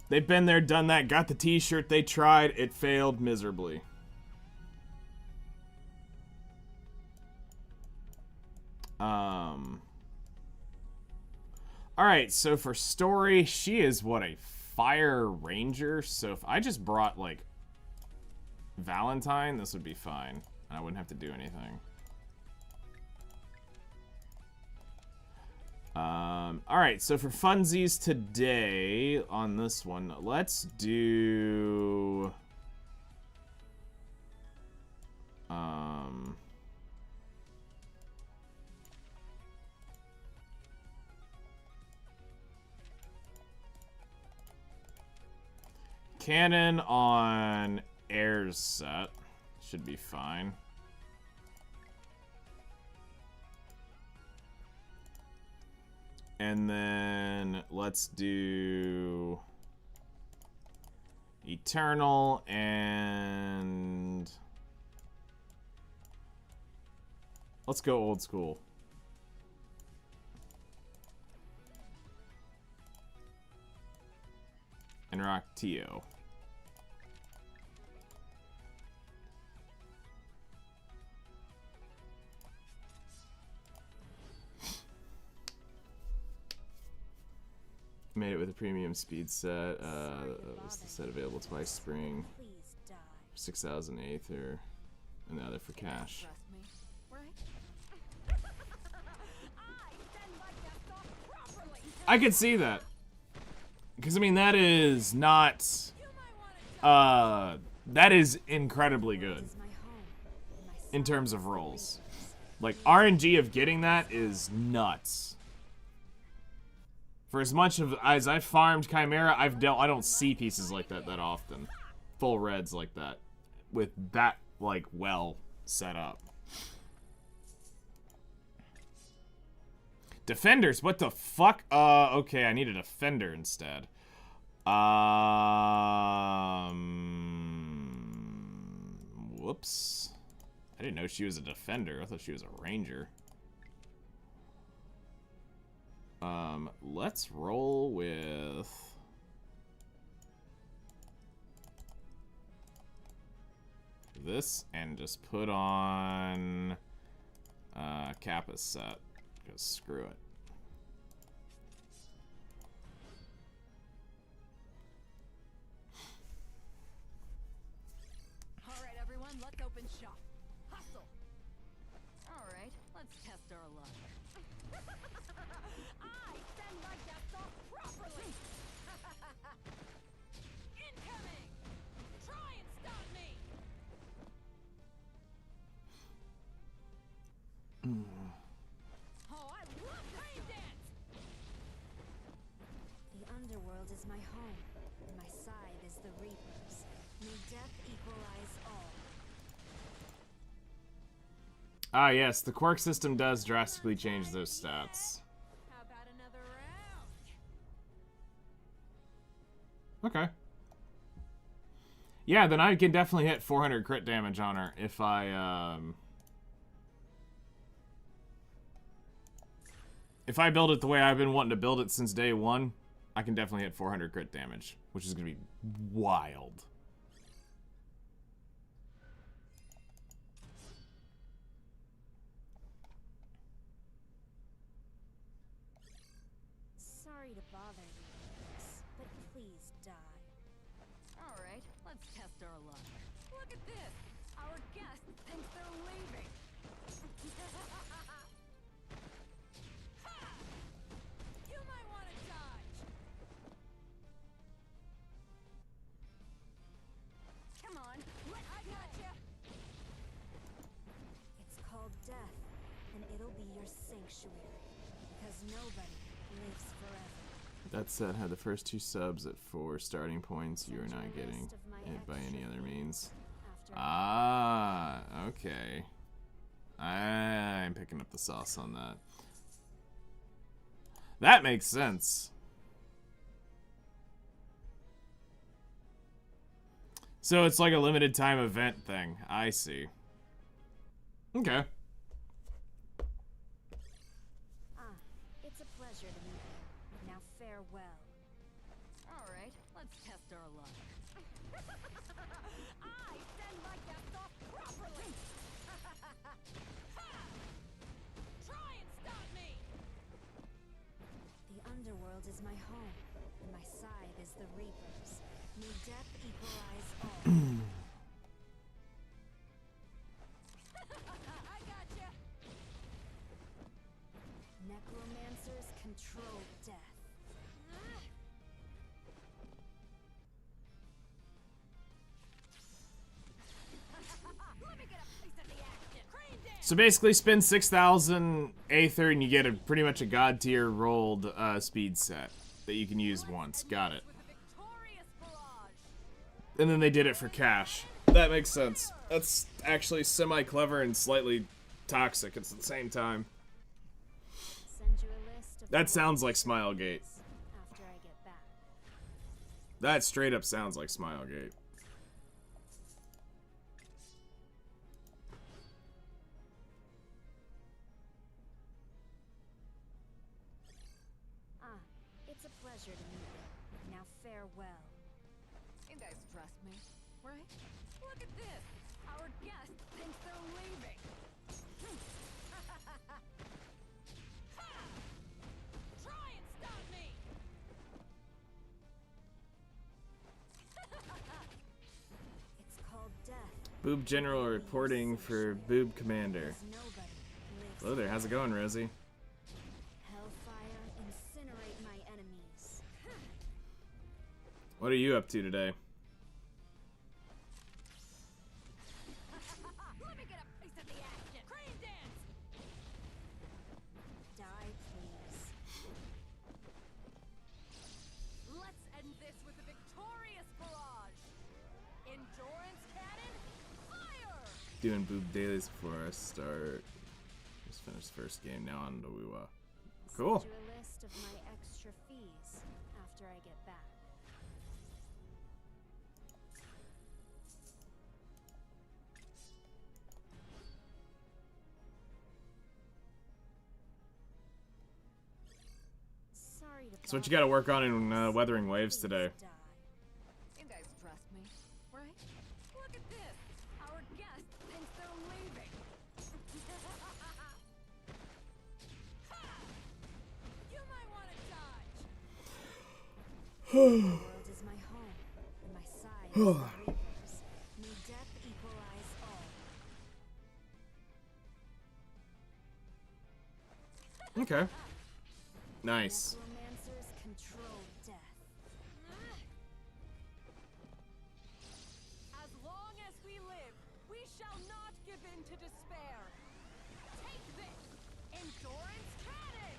Speaker 2: They've been there, done that, got the t-shirt they tried, it failed miserably. Alright, so for story, she is what, a fire ranger? So if I just brought, like, Valentine, this would be fine. I wouldn't have to do anything. Alright, so for funsies today, on this one, let's do... Cannon on air's set. Should be fine. And then let's do Eternal and let's go old school. And rock Tio. Made it with a premium speed set. That was the set available to buy spring. 6,000 Aether. And the other for cash. I could see that. Because, I mean, that is not... that is incredibly good. In terms of rolls. Like, RNG of getting that is nuts. For as much of as I've farmed Chimera, I don't see pieces like that often. Full reds like that. With that, like, well set up. Defenders? What the fuck? Okay, I need a defender instead. Whoops. I didn't know she was a defender. I thought she was a ranger. Let's roll with this and just put on Kappa's set. Because screw it.
Speaker 3: Alright, everyone, let's open shop. Hustle! Alright, let's test our luck. I send my guests off properly! Incoming! Try and stop me! Oh, I love rain dance! The underworld is my home, and my side is the Reapers. May death equalize all.
Speaker 2: Ah, yes, the quirk system does drastically change those stats.
Speaker 3: How about another round?
Speaker 2: Okay. Yeah, then I can definitely hit 400 crit damage on her if I build it the way I've been wanting to build it since day one. I can definitely hit 400 crit damage, which is going to be wild.
Speaker 3: Sorry to bother you, but please die. Alright, let's test our luck. Look at this! Our guest thinks they're leaving! Ha! You might want to dodge! Come on, I gotcha! It's called death, and it'll be your sanctuary. Because nobody lives forever.
Speaker 2: That set had the first 2 subs at 4 starting points. You are not getting it by any other means. Ah, okay. I'm picking up the sauce on that. That makes sense. So it's like a limited time event thing. I see. Okay.
Speaker 3: It's a pleasure to meet you. Now farewell. Alright, let's test our luck. I send my guests off properly! Ha! Try and stop me! The underworld is my home, and my side is the Reapers. May death equalize all. I gotcha! Necromancers control death. Let me get a piece of the action. Crane dance.
Speaker 2: So basically spend 6,000 Aether and you get pretty much a god tier rolled speed set that you can use once. Got it.
Speaker 3: With a victorious barrage.
Speaker 2: And then they did it for cash. That makes sense. That's actually semi-clever and slightly toxic at the same time.
Speaker 3: Send you a list of
Speaker 2: That sounds like Smilegate.
Speaker 3: after I get back.
Speaker 2: That straight up sounds like Smilegate.
Speaker 3: Ah, it's a pleasure to meet you. Now farewell.
Speaker 4: You guys trust me, right? Look at this! Our guest thinks they're leaving! Ha! Try and stop me!
Speaker 3: It's called death.
Speaker 2: Boob General reporting for Boob Commander.
Speaker 3: Nobody lives.
Speaker 2: Hello there, how's it going, Rosie?
Speaker 3: Hellfire, incinerate my enemies.
Speaker 2: What are you up to today?
Speaker 4: Let me get a piece of the action! Crane dance!
Speaker 3: Die, please.
Speaker 4: Let's end this with a victorious barrage! Endurance cannon, fire!
Speaker 2: Doing boob dailies before I start. Just finished the first game, now on to Woo-Wah. Cool.
Speaker 3: Send you a list of my extra fees after I get back. Sorry to
Speaker 2: So what you gotta work on in Weathering Waves today?
Speaker 3: die.
Speaker 4: You guys trust me, right? Look at this! Our guest thinks they're leaving! Ha! You might want to dodge!
Speaker 3: The world is my home, and my side is the reapers. May death equalize all.
Speaker 2: Okay. Nice.
Speaker 3: Necromancers control death.
Speaker 4: As long as we live, we shall not give in to despair. Take this! Endurance cannon!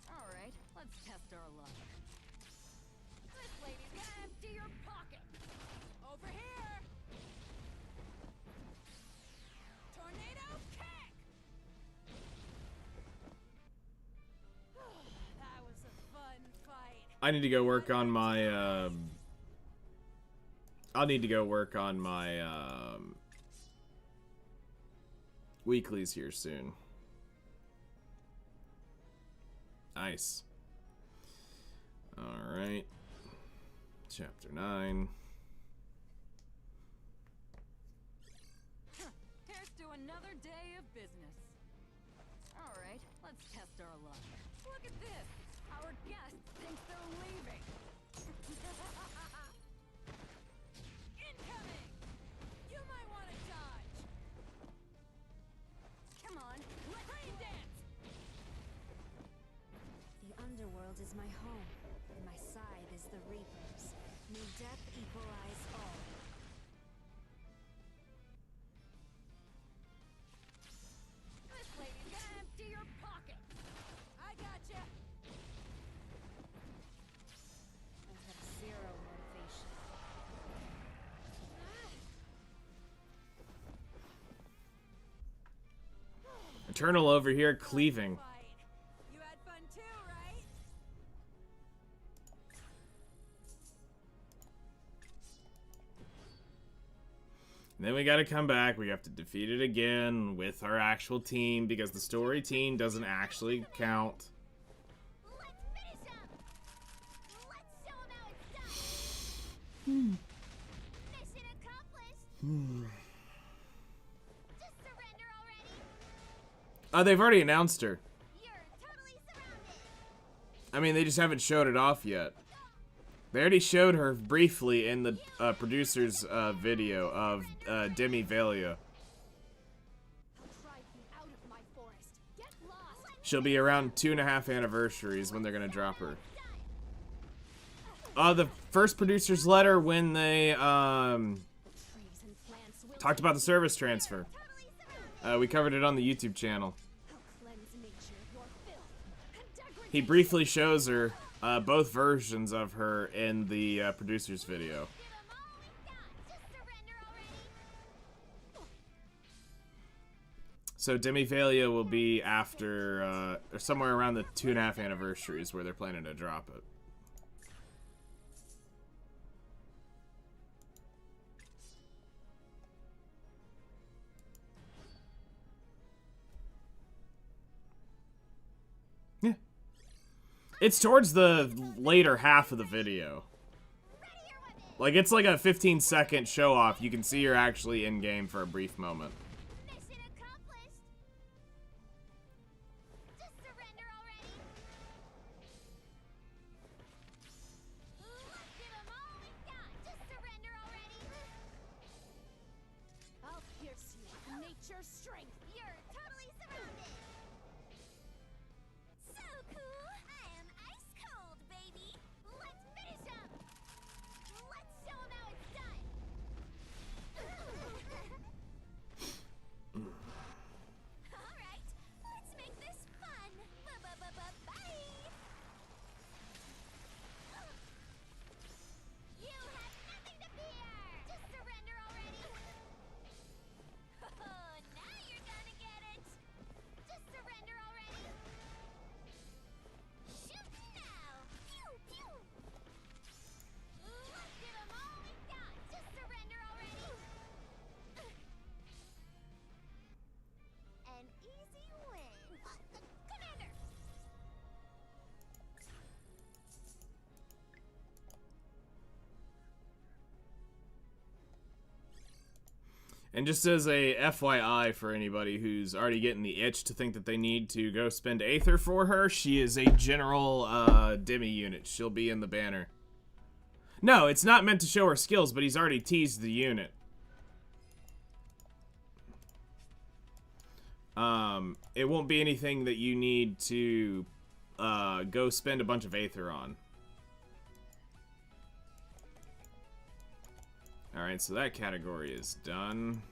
Speaker 4: Alright, let's test our luck. This lady's gonna empty your pocket! Over here! Tornado kick! That was a fun fight.
Speaker 2: I need to go work on my, I'll need to go work on my, weeklies here soon. Nice. Alright. Chapter 9.
Speaker 4: Here's to another day of business. Alright, let's test our luck. Look at this! Our guest thinks they're leaving! Incoming! You might want to dodge! Come on, let's rain dance!
Speaker 3: The underworld is my home, and my side is the reapers. May death equalize all.
Speaker 4: This lady's gonna empty your pocket! I gotcha!
Speaker 3: I have zero motivation.
Speaker 2: Eternal over here cleaving.
Speaker 4: Fight. You had fun too, right?
Speaker 2: And then we gotta come back. We have to defeat it again with our actual team because the story team doesn't actually count.
Speaker 1: Let's finish him! Let's show him how it's done! Mission accomplished! Just surrender already!
Speaker 2: They've already announced her.
Speaker 1: You're totally surrounded!
Speaker 2: I mean, they just haven't showed it off yet. They already showed her briefly in the producer's video of Demi Velia.
Speaker 3: Drive you out of my forest. Get lost.
Speaker 2: She'll be around 2.5 anniversaries when they're gonna drop her. The first producer's letter when they
Speaker 3: Trees and plants will
Speaker 2: talked about the service transfer.
Speaker 1: Totally surrounded!
Speaker 2: We covered it on the YouTube channel.
Speaker 3: I'll cleanse nature, your
Speaker 2: He briefly shows her both versions of her in the producer's video. So Demivalia will be after, or somewhere around the 2.5 anniversaries where they're planning to drop it. Yeah. It's towards the later half of the video. Like, it's like a 15-second show-off. You can see her actually in-game for a brief moment.
Speaker 3: Mission accomplished. Just surrender already. Let's give 'em all we've got. Just surrender already. I'll pierce you with nature's strength. You're totally surrounded. So cool. I am ice cold, baby. Let's finish 'em. Let's show 'em how it's done. All right, let's make this fun. Bye. You have nothing to fear. Just surrender already. Oh, now you're gonna get it. Just surrender already. Shoot now. Pew pew. Let's give 'em all we've got. Just surrender already. An easy win. Commander.
Speaker 2: And just as a FYI for anybody who's already getting the itch to think that they need to go spend Aether for her, she is a general Demi unit. She'll be in the banner. No, it's not meant to show her skills, but he's already teased the unit. It won't be anything that you need to go spend a bunch of Aether on. Alright, so that category is done.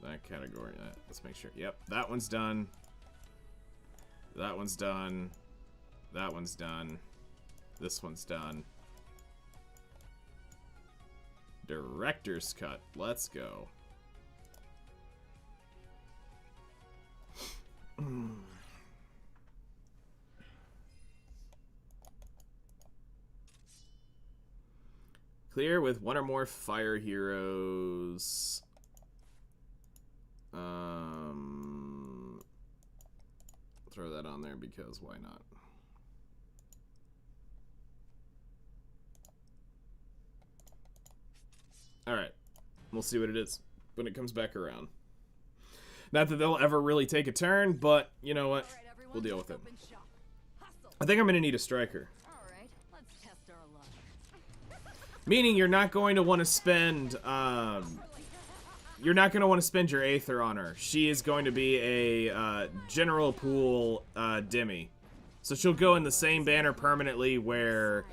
Speaker 2: That category, let's make sure. Yep, that one's done. That one's done. That one's done. This one's done. Director's cut. Let's go. Clear with one or more fire heroes. Throw that on there because why not? Alright. We'll see what it is when it comes back around. Not that they'll ever really take a turn, but you know what? We'll deal with it. I think I'm going to need a striker.
Speaker 4: Alright, let's test our luck.
Speaker 2: Meaning you're not going to want to spend, you're not going to want to spend your Aether on her. She is going to be a general pool Demi. So she'll go in the same banner permanently where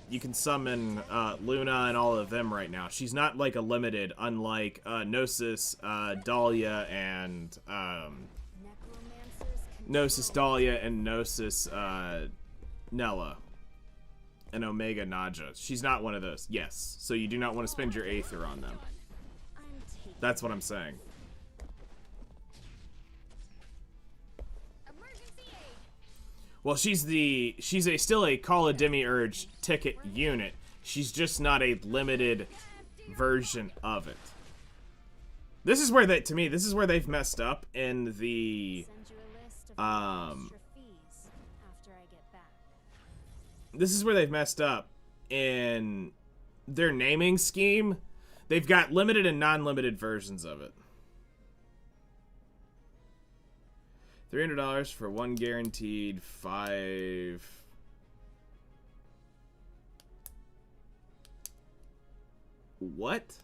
Speaker 2: you can summon Luna and all of them right now. She's not like a limited, unlike Gnosis, Dahlia, and Gnosis, Dahlia, and Gnosis Nella. And Omega Naja. She's not one of those. Yes. So you do not want to spend your Aether on them. That's what I'm saying. Well, she's still a Call of Demiurge ticket unit. She's just not a limited version of it. This is where to me, this is where they've messed up in the this is where they've messed up in their naming scheme. They've got limited and non-limited versions of it. $300 for one guaranteed 5. What?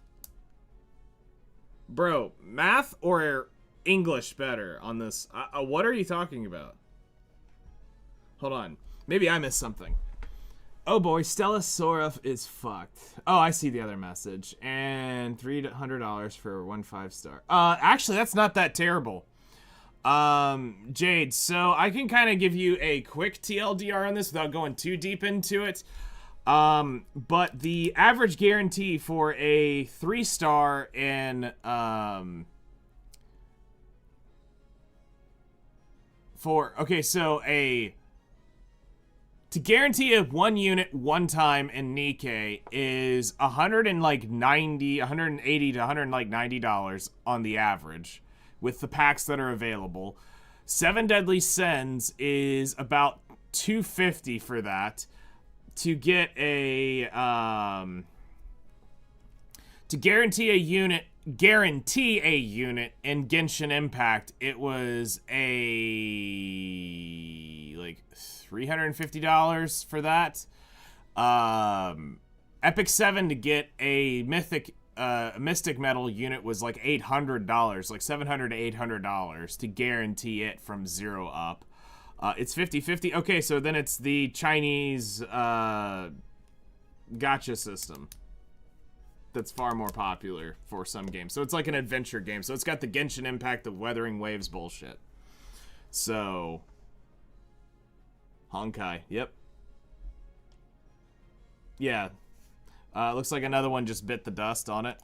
Speaker 2: Bro, math or English better on this? What are you talking about? Hold on. Maybe I missed something. Oh boy, Stella Soruf is fucked. Oh, I see the other message. And $300 for one 5-star. Actually, that's not that terrible. Jade, so I can kind of give you a quick TLDR on this without going too deep into it. But the average guarantee for a 3-star in, to guarantee a 1 unit 1 time in Nikkei is $180 to $190 on the average with the packs that are available. 7 Deadly Sins is about $250 for that. To get a to guarantee a unit in Genshin Impact, it was like $350 for that. Epic 7 to get a Mystic Metal unit was like $800, like $700 to $800 to guarantee it from 0 up. It's 50-50. Okay, so then it's the Chinese gacha system that's far more popular for some games. So it's like an adventure game. So it's got the Genshin Impact, the Weathering Waves bullshit. So Honkai, yep. Yeah. Looks like another one just bit the dust on it.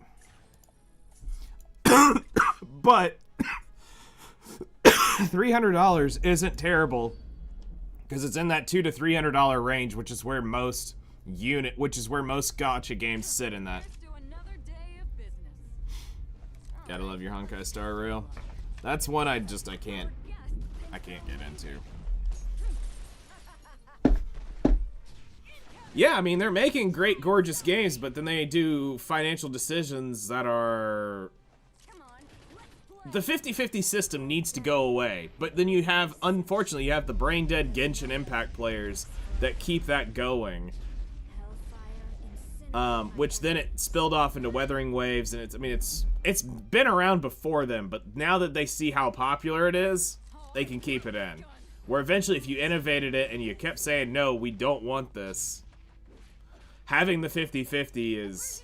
Speaker 2: But $300 isn't terrible because it's in that $200 to $300 range, which is where most gacha games sit in that. Gotta love your Honkai Star Rail. That's one I can't get into. Yeah, I mean, they're making great, gorgeous games, but then they do financial decisions that are... The 50-50 system needs to go away, but then you have, unfortunately, you have the brain-dead Genshin Impact players that keep that going. Which then it spilled off into Weathering Waves, and it's been around before them, but now that they see how popular it is, they can keep it in. Where eventually, if you innovated it and you kept saying, no, we don't want this, having the 50-50 is...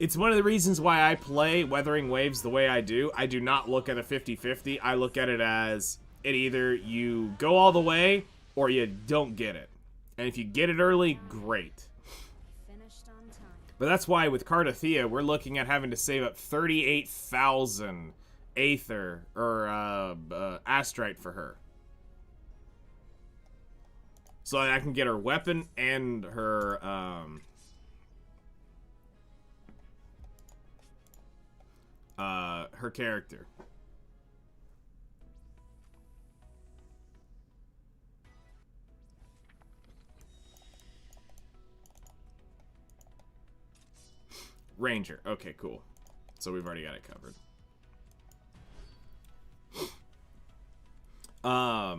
Speaker 2: It's one of the reasons why I play Weathering Waves the way I do. I do not look at a 50-50. I look at it as either you go all the way or you don't get it. And if you get it early, great. But that's why with Cardathea, we're looking at having to save up 38,000 Aether or Astrite for her. So I can get her weapon and her her character. Ranger. Okay, cool. So we've already got it covered. I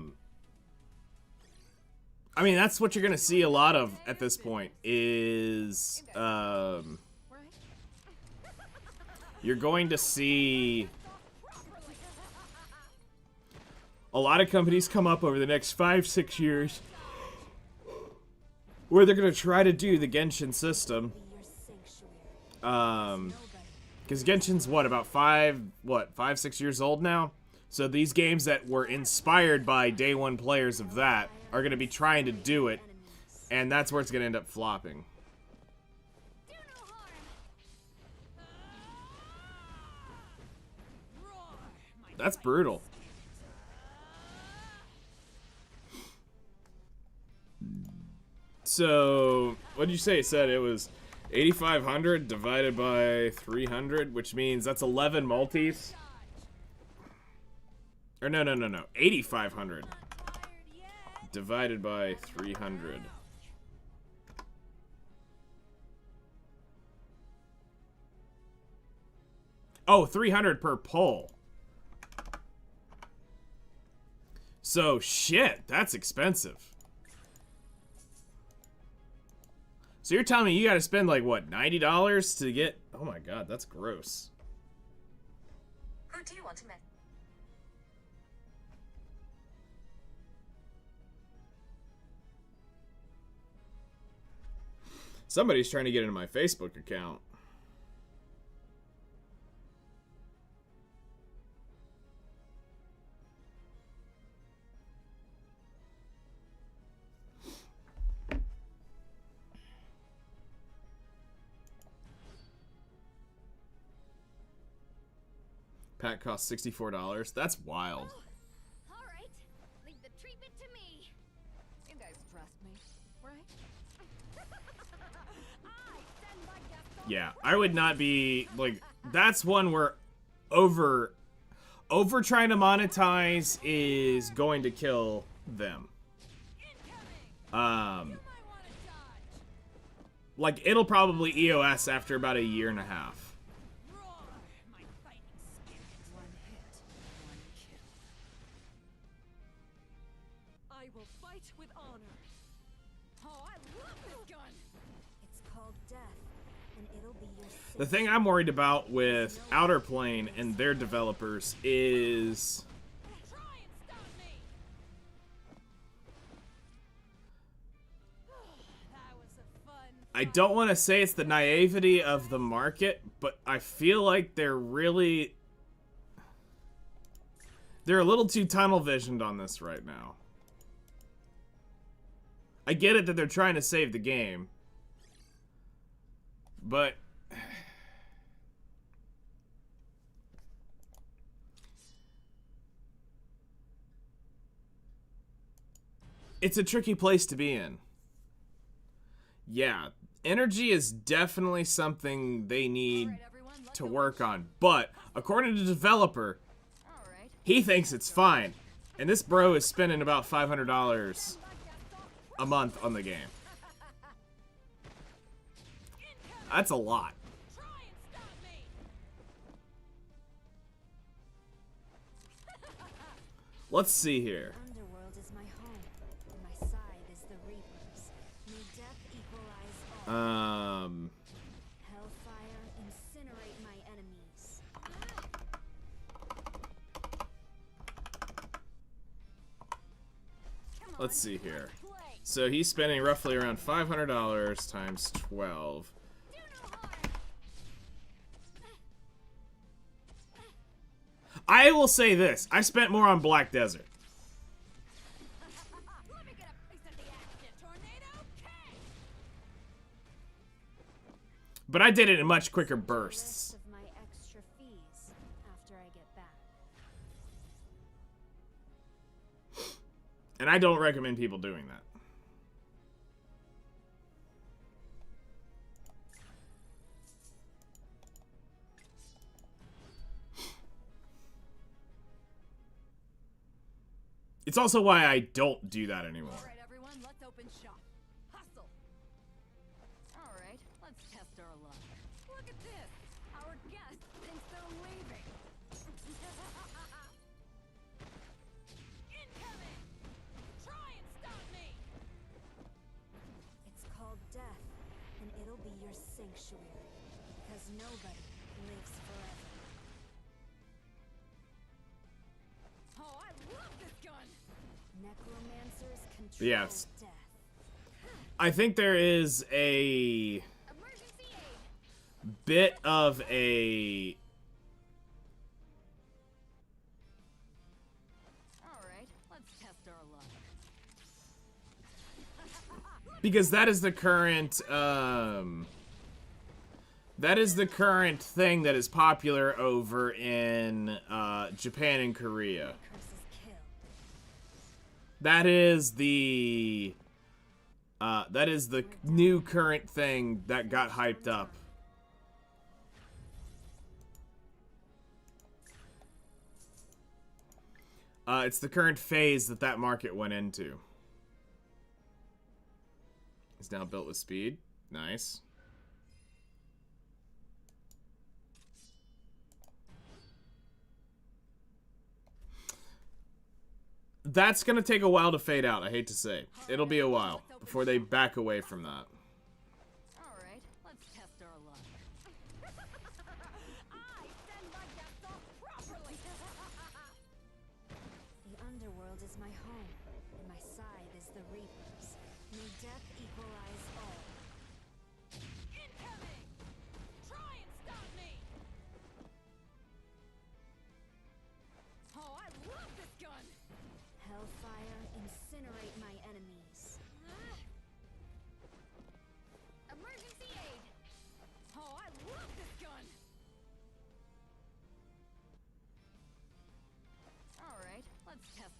Speaker 2: mean, that's what you're gonna see a lot of at this point is you're going to see a lot of companies come up over the next 5-6 years where they're going to try to do the Genshin system. Because Genshin's about 5-6 years old now? So these games that were inspired by day one players of that are going to be trying to do it, and that's where it's going to end up flopping. That's brutal. So, what did you say? It said it was 8,500 divided by 300, which means that's 11 multis. Or no. 8,500 divided by 300. Oh, 300 per pull. So, shit, that's expensive. So you're telling me you gotta spend, like, what, $90 to get... Oh my god, that's gross.
Speaker 3: Who do you want to meet?
Speaker 2: Somebody's trying to get into my Facebook account. pack costs $64. That's wild.
Speaker 3: All right, leave the treatment to me.
Speaker 4: You guys trust me, right?
Speaker 3: I send my guests on
Speaker 2: Yeah, I would not be like. That's one where over trying to monetize is going to kill them.
Speaker 4: might want to dodge.
Speaker 2: Like it'll probably EOS after about a year and a half.
Speaker 4: Roar, my fighting spirit. One hit, one kill. I will fight with honor. Oh, I love this gun.
Speaker 3: It's called death, and it'll be your
Speaker 2: The thing I'm worried about with Outerplane and their developers is
Speaker 4: Try and stop me. That was a fun.
Speaker 2: I don't want to say it's the naivety of the market, but I feel like they're a little too tunnel visioned on this right now. I get it that they're trying to save the game, but it's a tricky place to be in. Yeah, energy is definitely something they need
Speaker 4: Alright, everyone, let's
Speaker 2: to
Speaker 4: open
Speaker 2: work
Speaker 4: shop.
Speaker 2: on, but according to the developer,
Speaker 4: Alright.
Speaker 2: he thinks it's fine. And this bro is spending about $500 a month on the game. That's a lot.
Speaker 4: Try and stop me.
Speaker 2: Let's see here.
Speaker 3: underworld is my home, and my side is the Reapers. May death equalize all. Hellfire, incinerate my enemies.
Speaker 4: Come
Speaker 2: Let's
Speaker 4: on,
Speaker 2: see here.
Speaker 4: play.
Speaker 2: So he's spending roughly around $500 times 12.
Speaker 3: Do no harm.
Speaker 2: I will say this. I spent more on Black Desert.
Speaker 4: Let me get a piece of the action, tornado. Okay.
Speaker 2: But I did it in much quicker bursts.
Speaker 3: List of my extra fees after I get back.
Speaker 2: And I don't recommend people doing that. It's also why I don't do that anymore.
Speaker 4: Alright, everyone, let's open shop. Hustle. Alright, let's test our luck. Look at this. Our guest thinks they're leaving. Incoming! Try and stop me!
Speaker 3: It's called death, and it'll be your sanctuary. Because nobody lives forever.
Speaker 4: Oh, I love this gun!
Speaker 3: Necromancers control
Speaker 2: Yes.
Speaker 3: death.
Speaker 2: I think there is a
Speaker 3: Emergency aid!
Speaker 2: bit of a
Speaker 4: Alright, let's test our luck.
Speaker 2: because that is the current thing that is popular over in Japan and Korea.
Speaker 3: Curses kill.
Speaker 2: That is the new current thing that got hyped up. It's the current phase that market went into. It's now built with speed. Nice. That's gonna take a while to fade out, I hate to say. It'll be a while before they back away from that.
Speaker 4: Alright, let's test our luck.
Speaker 3: I send my guests off properly! The underworld is my home, and my side is the Reapers. May death equalize all.
Speaker 4: Incoming! Try and stop me! Oh, I love this gun!
Speaker 3: Hellfire, incinerate my enemies.
Speaker 4: Emergency aid! Oh, I love this gun!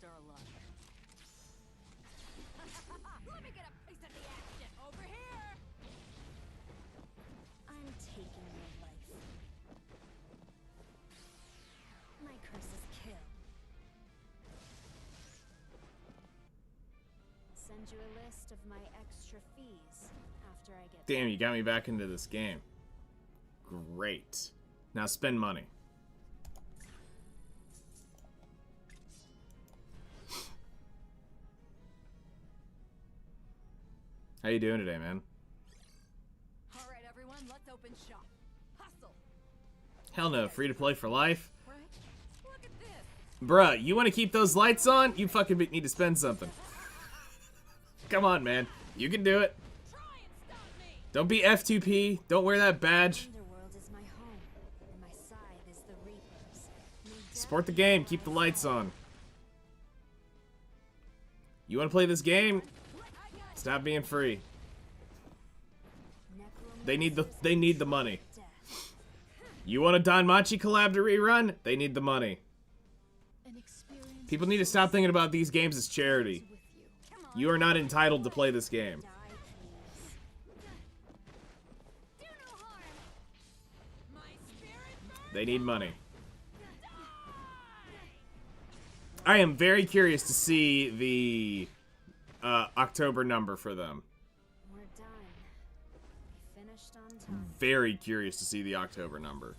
Speaker 4: our luck. Let me get a piece of the action over here.
Speaker 3: I'm taking your life. My curse is kill. I'll send you a list of my extra fees after I get
Speaker 2: Damn, you got me back into this game. Great. Now spend money. How you doing today, man?
Speaker 4: All right, everyone, let's open shop. Hustle.
Speaker 2: Hell no, free to play for life?
Speaker 4: Right? Look at this.
Speaker 2: Bruh, you want to keep those lights on? You fucking need to spend something. Come on, man. You can do it.
Speaker 4: Try and stop me.
Speaker 2: Don't be F2P. Don't wear that badge.
Speaker 3: Underworld is my home, and my side is the Reapers. May death
Speaker 2: Support the game. Keep the lights on. You want to play this game? Stop being free. They need the money.
Speaker 3: death.
Speaker 2: You want a Don Machi collab to rerun? They need the money. People need to stop thinking about these games as charity. You are not entitled to play this game.
Speaker 3: Die, please.
Speaker 4: Do no harm. My spirit burns.
Speaker 2: They need money. I am very curious to see the October number for them.
Speaker 3: We're done. We finished on time.
Speaker 2: Very curious to see the October number.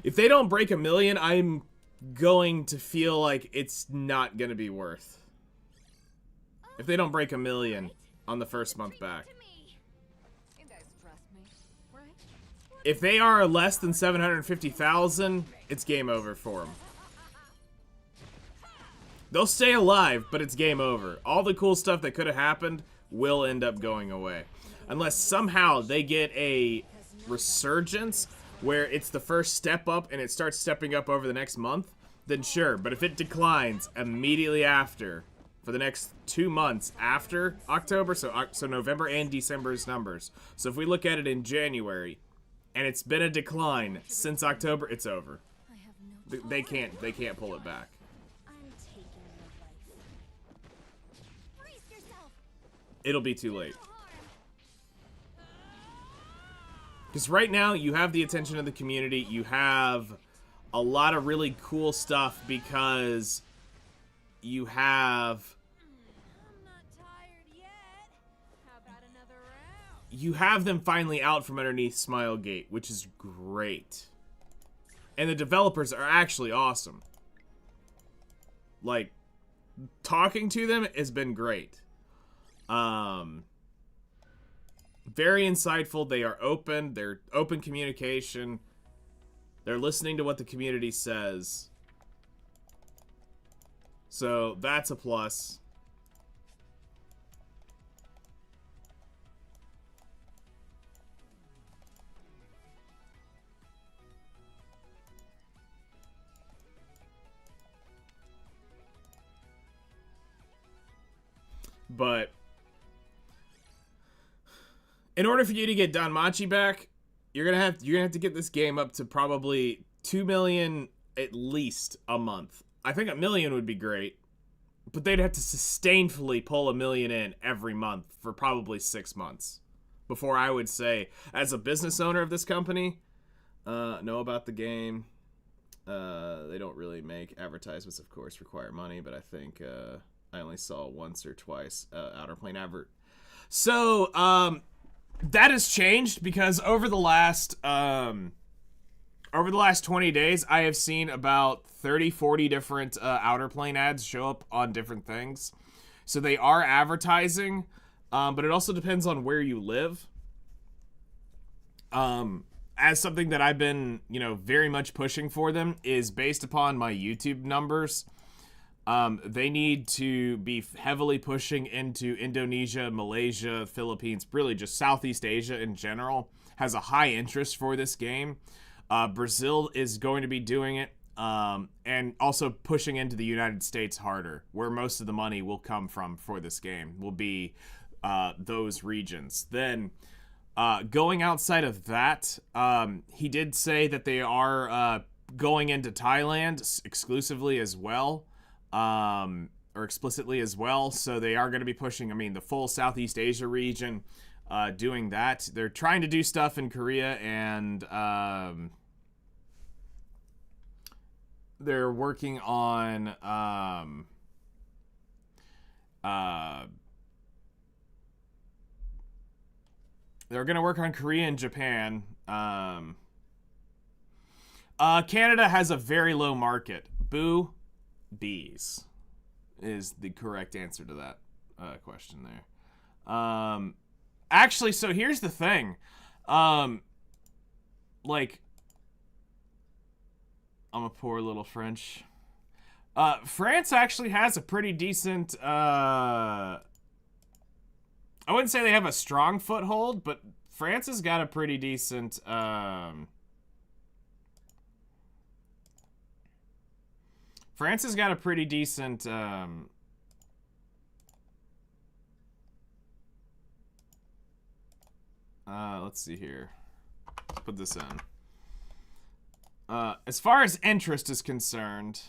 Speaker 2: If they don't break 1 million, I'm going to feel like it's not going to be worth. If they don't break 1 million on the first month back.
Speaker 4: To me. You guys trust me, right?
Speaker 2: If they are less than 750,000, it's game over for them. They'll stay alive, but it's game over. All the cool stuff that could have happened will end up going away. Unless somehow they get a resurgence where it's the first step up and it starts stepping up over the next month, then sure. But if it declines immediately after, for the next 2 months after October, so November and December's numbers. So if we look at it in January, and it's been a decline since October, it's over.
Speaker 1: I have no
Speaker 2: They can't pull it back.
Speaker 3: I'm taking your life.
Speaker 1: Brace yourself.
Speaker 2: It'll be too late.
Speaker 4: No harm.
Speaker 2: Because right now, you have the attention of the community. You have a lot of really cool stuff because you have...
Speaker 4: I'm not tired yet. How about another round?
Speaker 2: You have them finally out from underneath Smilegate, which is great. And the developers are actually awesome. Like, talking to them has been great. Very insightful. They are open. They're open communication. They're listening to what the community says. So that's a plus. But in order for you to get Don Machi back, you're gonna have to get this game up to probably 2 million at least a month. I think 1 million would be great, but they'd have to sustainfully pull 1 million in every month for probably 6 months before I would say, as a business owner of this company, know about the game. They don't really make advertisements, of course, require money, but I think I only saw once or twice Outerplane advert. So that has changed because over the last 20 days, I have seen about 30-40 different Outerplane ads show up on different things. So they are advertising, but it also depends on where you live. As something that I've been, very much pushing for them is based upon my YouTube numbers. They need to be heavily pushing into Indonesia, Malaysia, Philippines, really just Southeast Asia in general, has a high interest for this game. Brazil is going to be doing it, and also pushing into the United States harder, where most of the money will come from for this game, will be those regions. Then Going outside of that, he did say that they are going into Thailand exclusively as well, or explicitly as well. So they are going to be pushing, I mean, the full Southeast Asia region, doing that. They're trying to do stuff in Korea, and they're working on they're going to work on Korea and Japan. Canada has a very low market. Boo. Bees is the correct answer to that question there. Actually, so here's the thing. Like, I'm a poor little French. France actually has a pretty decent, I wouldn't say they have a strong foothold, but France has got a pretty decent, France has got a pretty decent, let's see here. Let's put this in. As far as interest is concerned,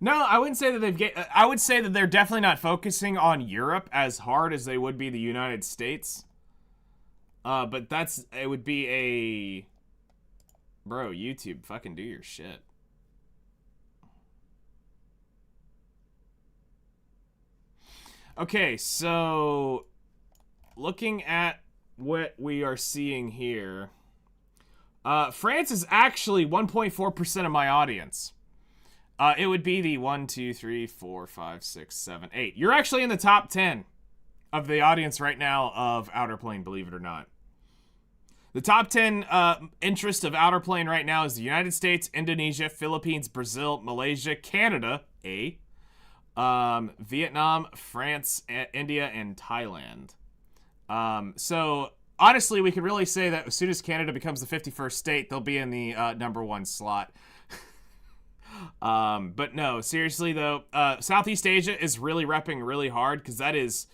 Speaker 2: no, I wouldn't say that I would say that they're definitely not focusing on Europe as hard as they would be the United States. But it would be a... Bro, YouTube, fucking do your shit. Okay, so looking at what we are seeing here, France is actually 1.4% of my audience. It would be the 1, 2, 3, 4, 5, 6, 7, 8. You're actually in the top 10 of the audience right now of Outerplane, believe it or not. The top 10 interest of Outerplane right now is the United States, Indonesia, Philippines, Brazil, Malaysia, Canada, Vietnam, France, India, and Thailand. So honestly, we could really say that as soon as Canada becomes the 51st state, they'll be in the #1 slot. But no, seriously though, Southeast Asia is really repping really hard, because that is,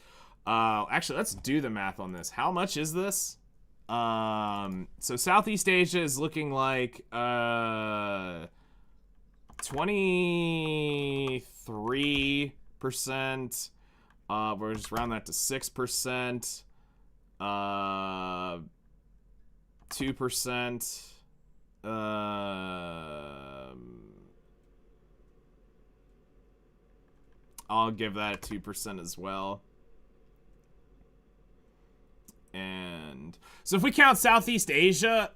Speaker 2: actually, let's do the math on this. How much is this? So Southeast Asia is looking like, 23%. We'll just round that to 6%. 2%. I'll give that 2% as well. And so if we count Southeast Asia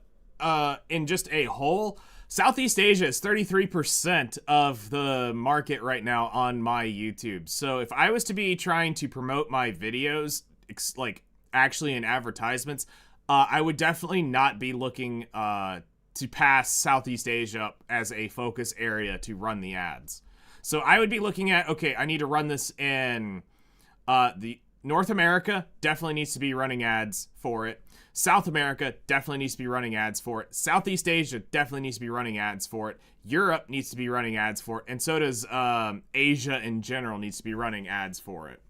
Speaker 2: in just a whole, Southeast Asia is 33% of the market right now on my YouTube. So if I was to be trying to promote my videos, like actually in advertisements, I would definitely not be looking to pass Southeast Asia as a focus area to run the ads. So I would be looking at, okay, I need to run this in the North America, definitely needs to be running ads for it. South America definitely needs to be running ads for it. Southeast Asia definitely needs to be running ads for it. Europe needs to be running ads for it. And so does Asia in general needs to be running ads for it.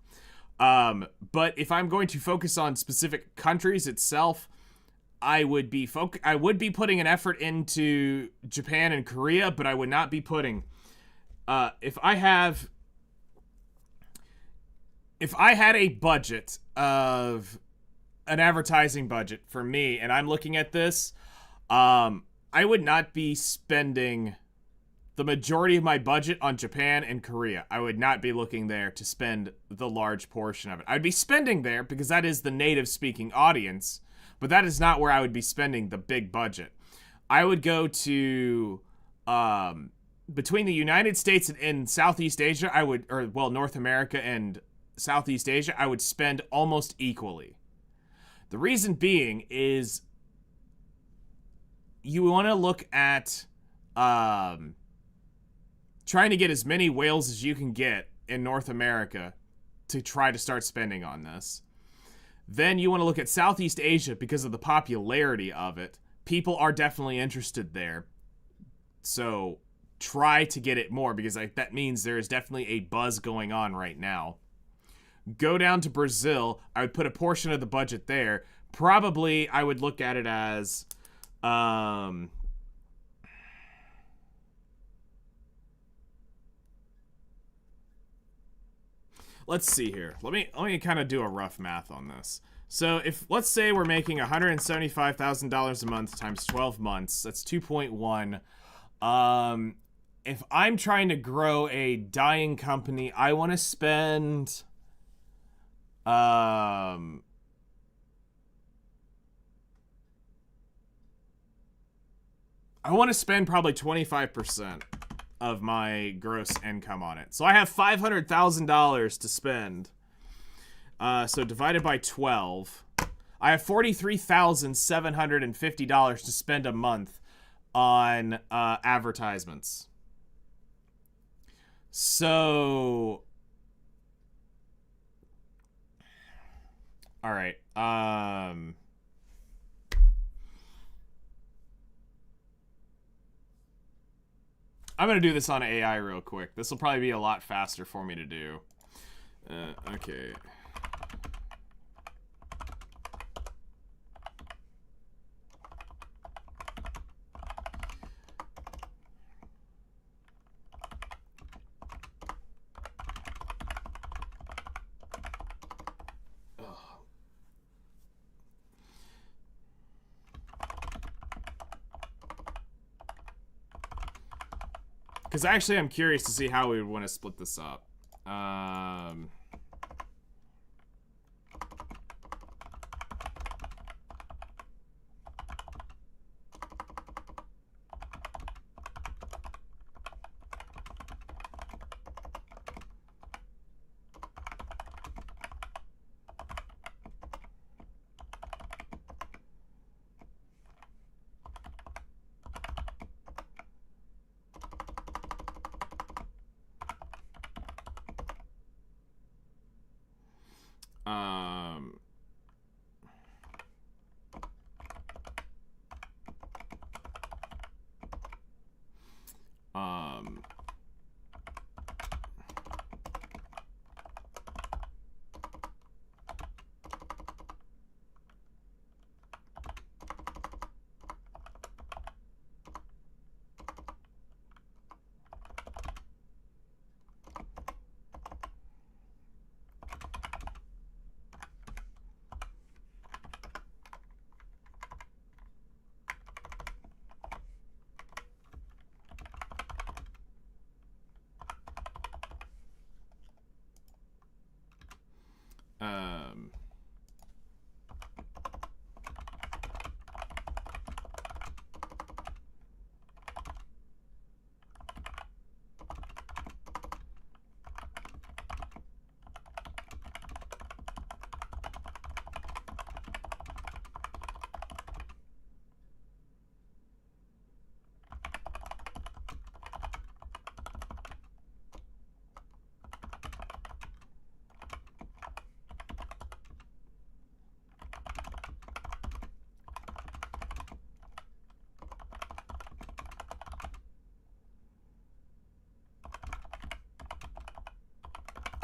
Speaker 2: But if I'm going to focus on specific countries itself, I would be putting an effort into Japan and Korea, but I would not be putting... If I had a budget of an advertising budget for me, and I'm looking at this, I would not be spending the majority of my budget on Japan and Korea. I would not be looking there to spend the large portion of it. I'd be spending there because that is the native speaking audience, but that is not where I would be spending the big budget. I would go to, between the United States and Southeast Asia, North America and Southeast Asia, I would spend almost equally. The reason being is you want to look at trying to get as many whales as you can get in North America to try to start spending on this. Then you want to look at Southeast Asia because of the popularity of it. People are definitely interested there. So try to get it more, because like that means there is definitely a buzz going on right now. Go down to Brazil. I would put a portion of the budget there. Probably I would look at it as let's see here. Let me kind of do a rough math on this. So if, let's say we're making $175,000 a month times 12 months, that's 2.1. If I'm trying to grow a dyeing company, I want to spend I want to spend probably 25% of my gross income on it. So I have $500,000 to spend. So divided by 12, I have $43,750 to spend a month on advertisements. So, all right. I'm going to do this on AI real quick. This will probably be a lot faster for me to do. Okay. Because actually, I'm curious to see how we would want to split this up.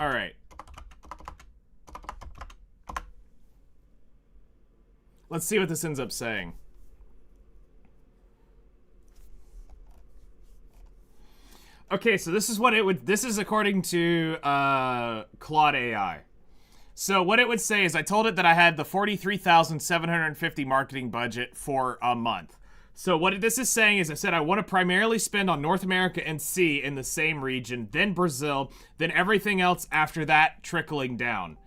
Speaker 2: All right. Let's see what this ends up saying. Okay, so this is what it would, this is according to Claude AI. So what it would say is I told it that I had the $43,750 marketing budget for a month. So what this is saying is I said I want to primarily spend on North America and C in the same region, then Brazil, then everything else after that trickling down.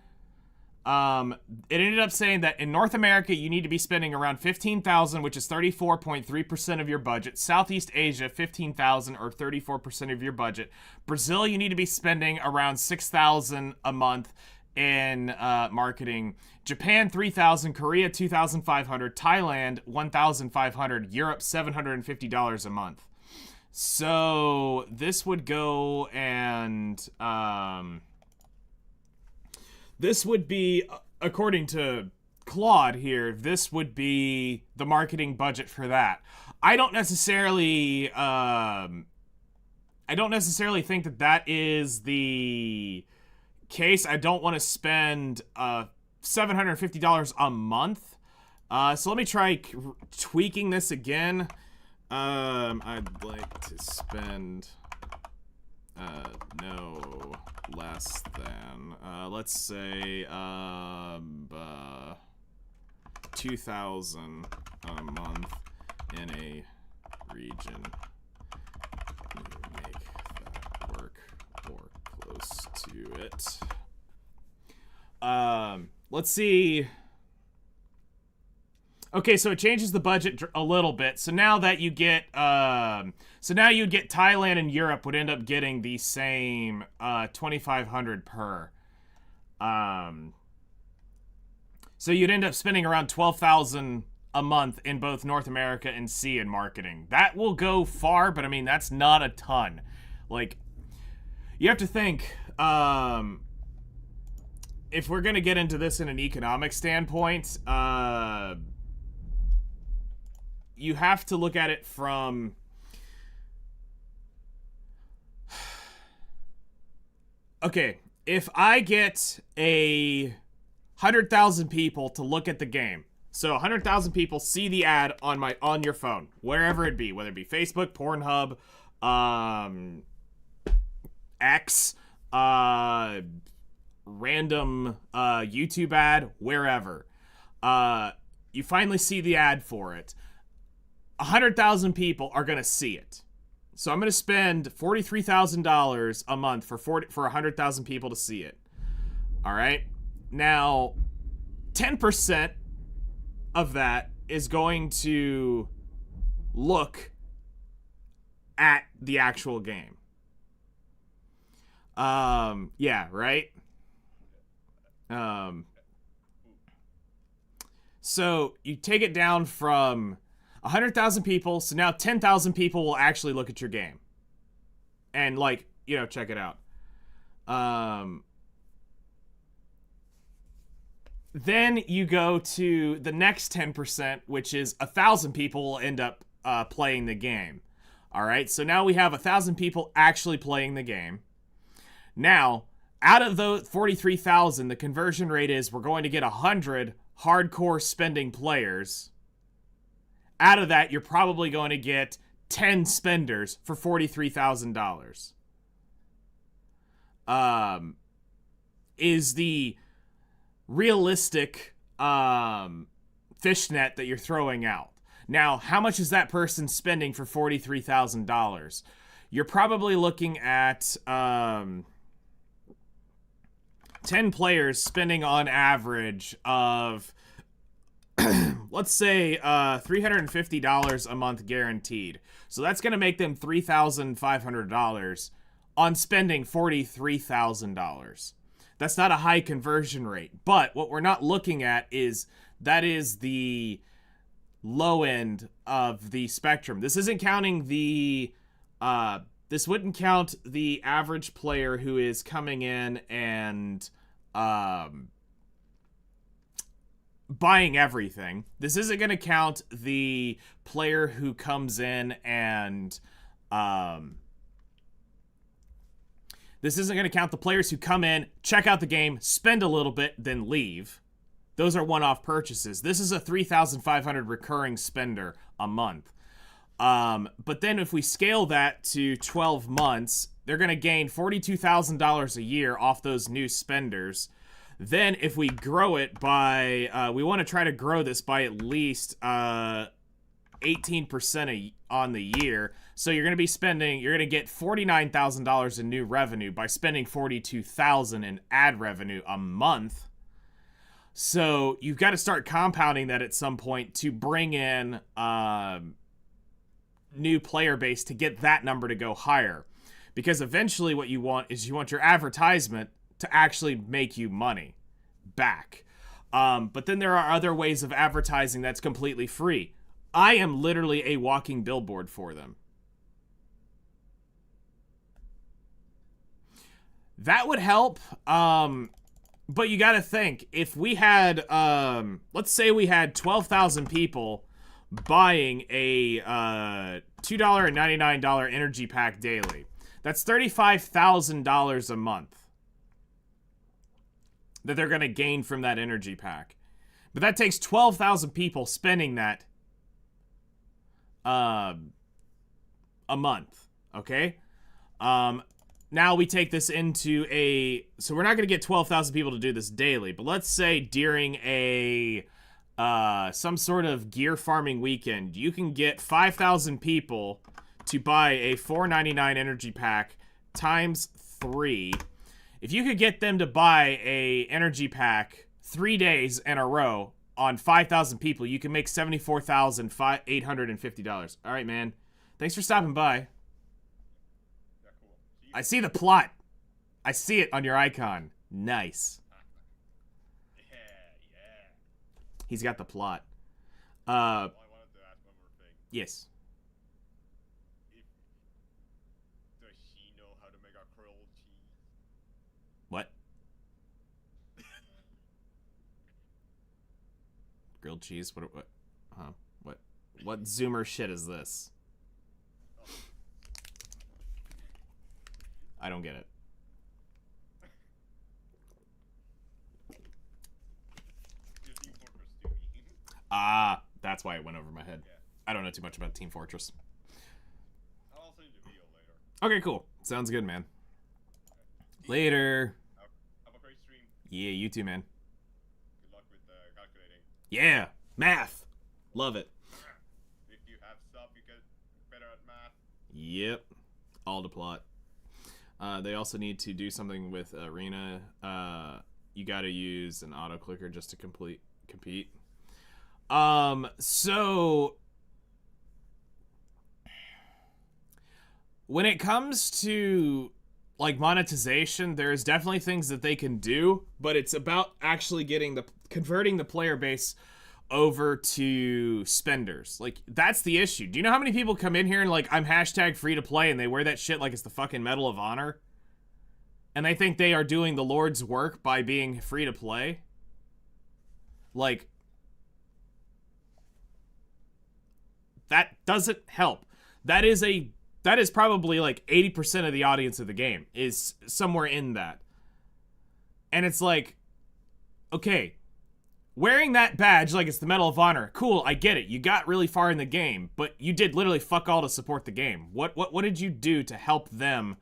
Speaker 2: It ended up saying that in North America, you need to be spending around $15,000, which is 34.3% of your budget. Southeast Asia, $15,000 or 34% of your budget. Brazil, you need to be spending around $6,000 a month in marketing. Japan, $3,000. Korea, $2,500. Thailand, $1,500. Europe, $750 a month. So this would go and this would be, according to Claude here, this would be the marketing budget for that. I don't necessarily I don't necessarily think that that is the case. I don't want to spend $750 a month. So let me try tweaking this again. I'd like to spend no less than let's say 2,000 a month in a region. Make that work or close to it. Let's see. Okay, so it changes the budget a little bit. So now that you get, you'd get Thailand and Europe would end up getting the same 2,500 per. So you'd end up spending around 12,000 a month in both North America and C in marketing. That will go far, but I mean that's not a ton. Like, you have to think, if we're gonna get into this in an economic standpoint, you have to look at it from okay, if I get 100,000 people to look at the game, so 100,000 people see the ad on your phone, wherever it be, whether it be Facebook, Pornhub, X, random YouTube ad, wherever. You finally see the ad for it. 100,000 people are going to see it. So I'm going to spend $43,000 a month for 100,000 people to see it. All right? Now, 10% of that is going to look at the actual game. Yeah, right? So you take it down from 100,000 people, so now 10,000 people will actually look at your game. And, like, you know, check it out. Then you go to the next 10%, which is 1,000 people will end up playing the game. All right, so now we have 1,000 people actually playing the game. Now, out of those 43,000, the conversion rate is we're going to get 100 hardcore spending players. Out of that, you're probably going to get 10 spenders for $43,000. Is the realistic fishnet that you're throwing out. Now, how much is that person spending for $43,000? You're probably looking at 10 players spending on average of let's say $350 a month guaranteed. So that's going to make them $3,500 on spending $43,000. That's not a high conversion rate. But what we're not looking at is that is the low end of the spectrum. This isn't counting the this wouldn't count the average player who is coming in and buying everything. This isn't going to count the player who comes in and this isn't going to count the players who come in, check out the game, spend a little bit, then leave. Those are one-off purchases. This is a $3,500 recurring spender a month. But then if we scale that to 12 months, they're going to gain $42,000 a year off those new spenders. Then if we grow it by, we want to try to grow this by at least 18% on the year. So you're going to be spending, you're going to get $49,000 in new revenue by spending $42,000 in ad revenue a month. So you've got to start compounding that at some point to bring in new player base to get that number to go higher. Because eventually what you want is you want your advertisement to actually make you money back. But then there are other ways of advertising that's completely free. I am literally a walking billboard for them. That would help. But you got to think, if we had, let's say we had 12,000 people buying a $2.99 energy pack daily. That's $35,000 a month that they're going to gain from that energy pack. But that takes 12,000 people spending that a month, okay? Now we take this into a... So we're not going to get 12,000 people to do this daily, but let's say during a... some sort of gear farming weekend, you can get 5,000 people to buy a $4.99 energy pack times 3. If you could get them to buy a energy pack 3 days in a row on 5,000 people, you can make $74,850. All right, man. Thanks for stopping by.
Speaker 5: Yeah, cool.
Speaker 2: I see the plot. I see it on your icon. Nice.
Speaker 5: Yeah.
Speaker 2: He's got the plot.
Speaker 5: Well, I wanted to ask one more thing.
Speaker 2: Yes.
Speaker 5: Does she know how to make a grilled cheese?
Speaker 2: What? Grilled cheese? What? Huh? What Zoomer shit is this? I don't get it.
Speaker 5: Your Team Fortress 2 me.
Speaker 2: Ah, that's why it went over my head.
Speaker 5: Yeah.
Speaker 2: I don't know too much about Team Fortress.
Speaker 5: I'll send you the video later.
Speaker 2: Okay, cool. Sounds good, man. Later.
Speaker 5: Have a great stream.
Speaker 2: Yeah, you too, man.
Speaker 5: Good luck with calculating.
Speaker 2: Yeah, math. Love it.
Speaker 5: If you have sub, you get better at math.
Speaker 2: Yep. All the plot. They also need to do something with Arena. You gotta use an auto clicker just to compete. So when it comes to like monetization, there's definitely things that they can do, but it's about actually converting the player base over to spenders. Like, that's the issue. Do you know how many people come in here and like, I'm hashtag free to play, and they wear that shit like it's the fucking Medal of Honor? And they think they are doing the Lord's work by being free to play? Like, that doesn't help. That is probably like 80% of the audience of the game is somewhere in that. And it's like, okay, wearing that badge like it's the Medal of Honor, cool, I get it. You got really far in the game, but you did literally fuck all to support the game. What did you do to help them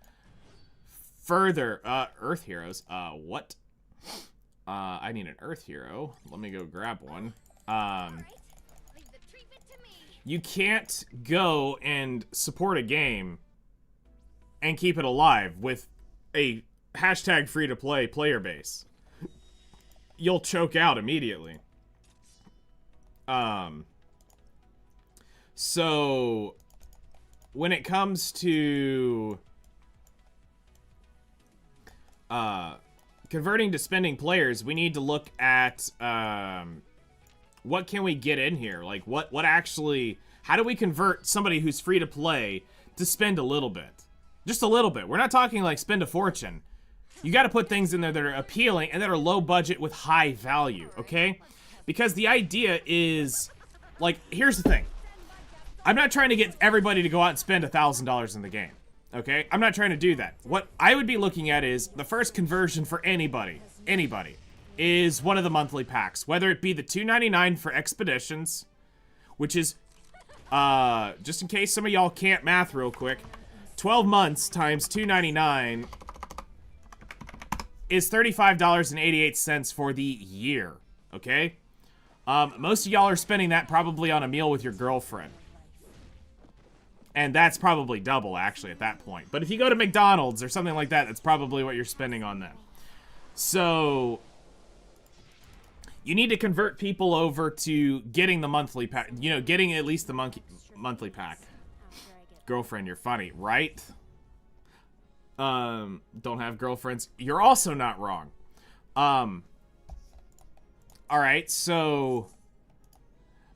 Speaker 2: further? Earth Heroes. What? I need an Earth Hero. Let me go grab one. You can't go and support a game and keep it alive with a hashtag free-to-play player base. You'll choke out immediately. So when it comes to converting to spending players, we need to look at what can we get in here? Like, what actually... How do we convert somebody who's free to play to spend a little bit? Just a little bit. We're not talking like spend a fortune. You got to put things in there that are appealing and that are low budget with high value, okay? Because the idea is... Like, here's the thing. I'm not trying to get everybody to go out and spend $1,000 in the game, okay? I'm not trying to do that. What I would be looking at is the first conversion for anybody, is one of the monthly packs. Whether it be the $2.99 for Expeditions, which is, just in case some of y'all can't math real quick, 12 months times $2.99 is $35.88 for the year, okay? Most of y'all are spending that probably on a meal with your girlfriend. And that's probably double, actually, at that point. But if you go to McDonald's or something like that, that's probably what you're spending on them. So... you need to convert people over to getting the monthly pack. You know, getting at least the monthly pack. Girlfriend, you're funny, right? Don't have girlfriends. You're also not wrong. Alright, so...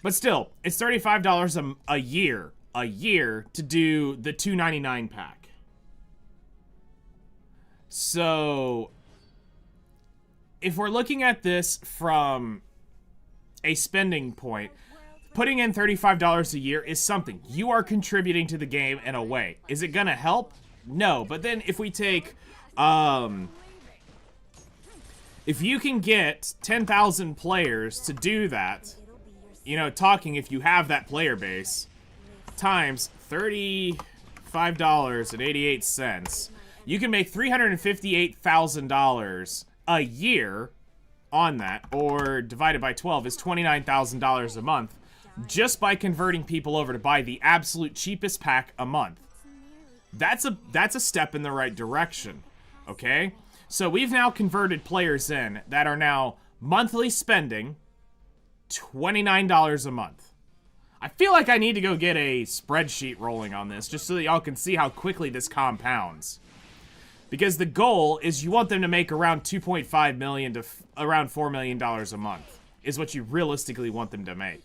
Speaker 2: But still, it's $35 a year to do the $2.99 pack. So... if we're looking at this from a spending point, putting in $35 a year is something. You are contributing to the game in a way. Is it gonna help? No, but then if we take, if you can get 10,000 players to do that, you know, talking if you have that player base, times $35.88, you can make $358,000 a year on that, or divided by 12 is $29,000 a month, just by converting people over to buy the absolute cheapest pack a month. That's a step in the right direction, okay? So we've now converted players in that are now monthly spending $29 a month. I feel like I need to go get a spreadsheet rolling on this, just so that y'all can see how quickly this compounds. Because the goal is you want them to make around $2.5 million to around $4 million a month, is what you realistically want them to make.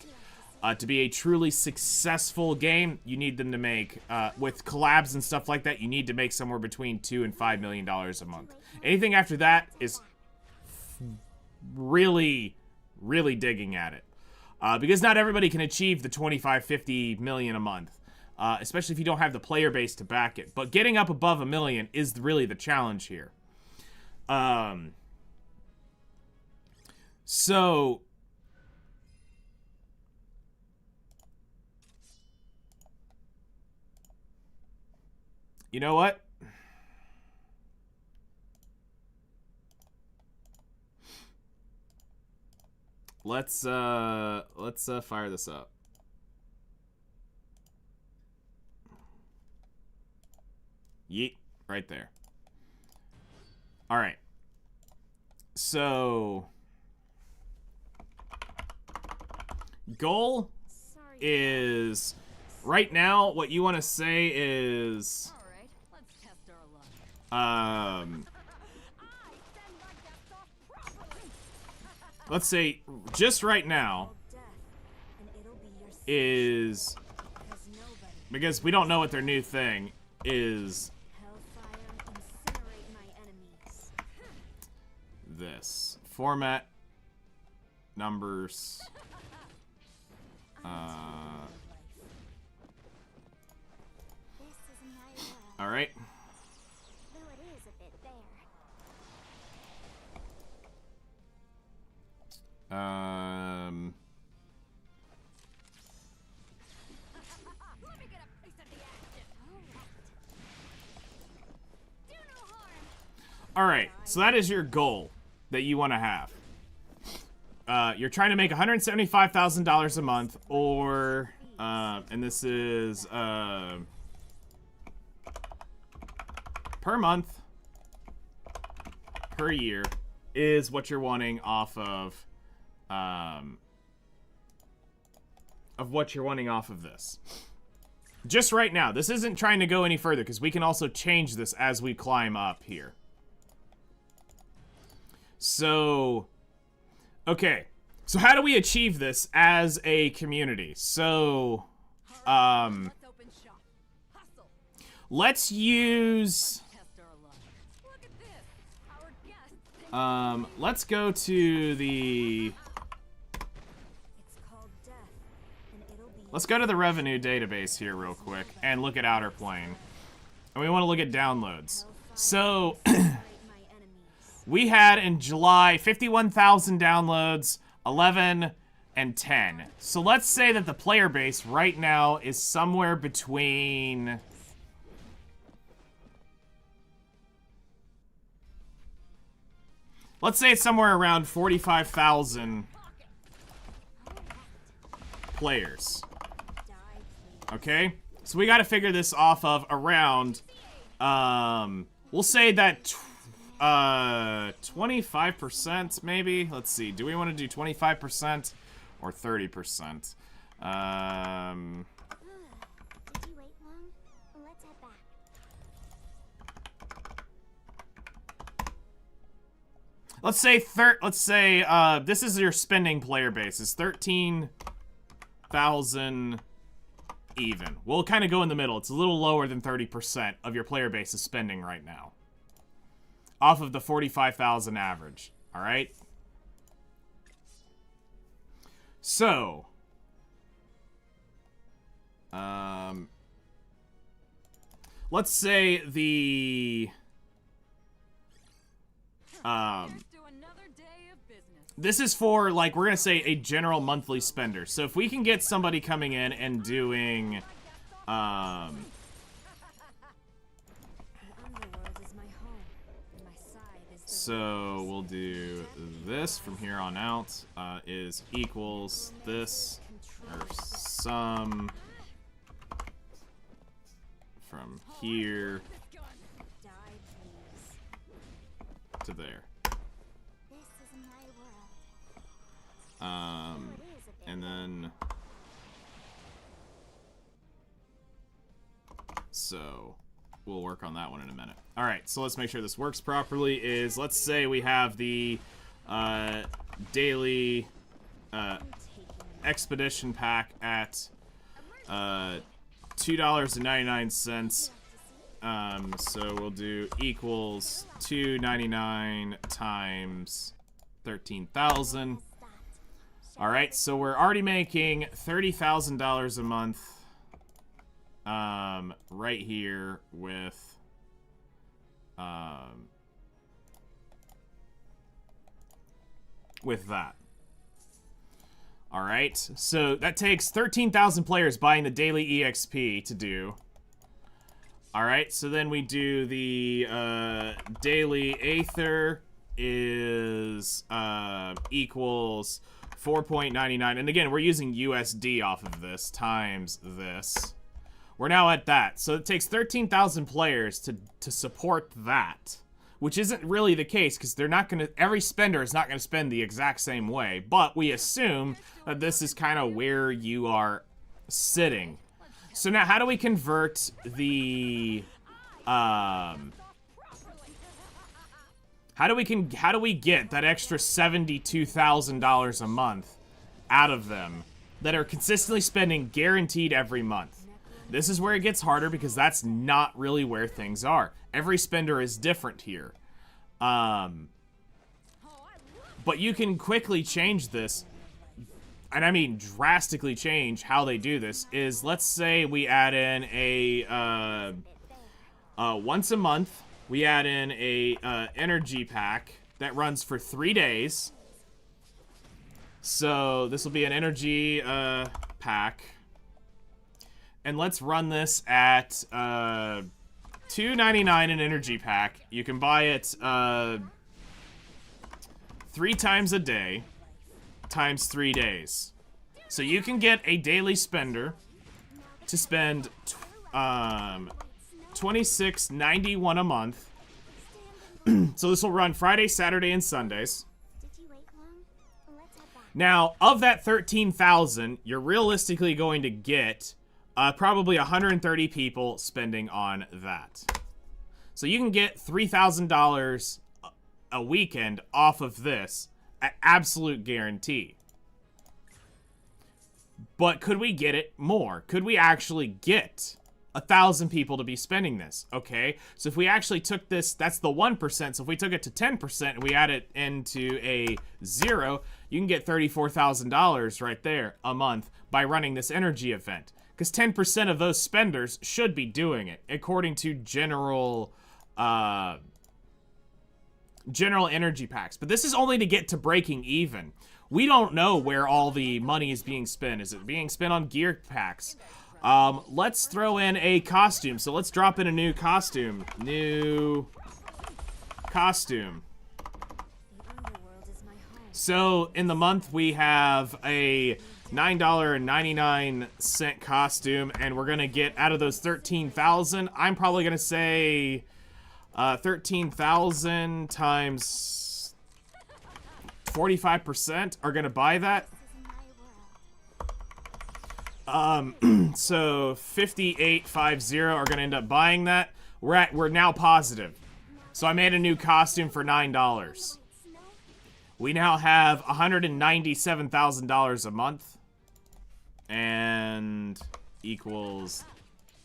Speaker 2: To be a truly successful game, you need them to make, with collabs and stuff like that, you need to make somewhere between $2 and $5 million a month. Anything after that is really, really digging at it. Because not everybody can achieve the 25, 50 million a month. Especially if you don't have the player base to back it. But getting up above $1 million is really the challenge here. So... You know what? Let's fire this up. Yeet, right there. All right. So, goal is right now. What you want to say is, let's say just right now is, because we don't know what their new thing is. This format numbers all right, all right, so that is your goal that you want to have. You're trying to make $175,000 a month, or and this is per month, per year, is what you're wanting off of what you're wanting off of this. Just right now. This isn't trying to go any further, because we can also change this as we climb up here. So, okay. So how do we achieve this as a community? So, let's use, let's go to the, let's go to the revenue database here real quick and look at Outerplane. And we want to look at downloads. So, we had in July 51,000 downloads, 11 and 10. So let's say that the player base right now is somewhere between, let's say it's somewhere around 45,000 players. Okay? So we got to figure this off of around, we'll say that 25% maybe. Let's see. Do we want to do 25% or 30%?
Speaker 1: Did you wait long? Let's head back.
Speaker 2: Let's say this is your spending player base. It's 13,000 even. We'll kind of go in the middle. It's a little lower than 30% of your player base is spending right now, off of the 45,000 average, all right? So, let's say the
Speaker 4: Here's to another day of business.
Speaker 2: this is for, like, we're gonna say a general monthly spender. So if we can get somebody coming in and doing
Speaker 3: The underworld is my home, and my side is the
Speaker 2: so we'll do this from here on out, is equals this, or sum from here
Speaker 3: die, please.
Speaker 2: to there.
Speaker 1: This is my world.
Speaker 2: Um, and then, so we'll work on that one in a minute. All right, so let's make sure this works properly. Let's say we have the daily expedition pack at $2.99. So we'll do equals $2.99 times 13,000. All right, so we're already making $30,000 a month. Right here with that. All right, so that takes 13,000 players buying the daily EXP to do. All right, so then we do the daily Aether is equals 4.99, and again, we're using USD off of this times this. We're now at that, so it takes 13,000 players to support that, which isn't really the case because they're not gonna. Every spender is not gonna spend the exact same way, but we assume that this is kind of where you are sitting. So now, how do we convert the how do we get that extra $72,000 a month out of them that are consistently spending guaranteed every month? This is where it gets harder because that's not really where things are. Every spender is different here. But you can quickly change this, and I mean drastically change how they do this, is let's say we add in a, once a month, we add in a energy pack that runs for 3 days. So this will be an energy pack. And let's run this at $2.99 an energy pack. You can buy it 3 times a day times 3 days. So you can get a daily spender to spend $26.91 a month. So this will run Friday, Saturday, and Sundays.
Speaker 1: Did you wait long? Let's head back.
Speaker 2: Now, of that 13,000, you're realistically going to get probably 130 people spending on that. So you can get $3,000 a weekend off of this at absolute guarantee. But could we get it more? Could we actually get 1,000 people to be spending this? Okay, so if we actually took this, that's the 1%. So if we took it to 10% and we add it into a 0, you can get $34,000 right there a month by running this energy event. Because 10% of those spenders should be doing it, according to general energy packs. But this is only to get to breaking even. We don't know where all the money is being spent. Is it being spent on gear packs? Let's throw in a costume. So let's drop in a new costume. New costume.
Speaker 3: The underworld is my home.
Speaker 2: So in the month we have a $9.99 costume, and we're gonna get out of those 13,000. I'm probably gonna say 13,000 times 45% are gonna buy that.
Speaker 1: This is my world.
Speaker 2: So 5850 are gonna end up buying that. We're now positive. So I made a new costume for $9. We now have $197,000 a month. And equals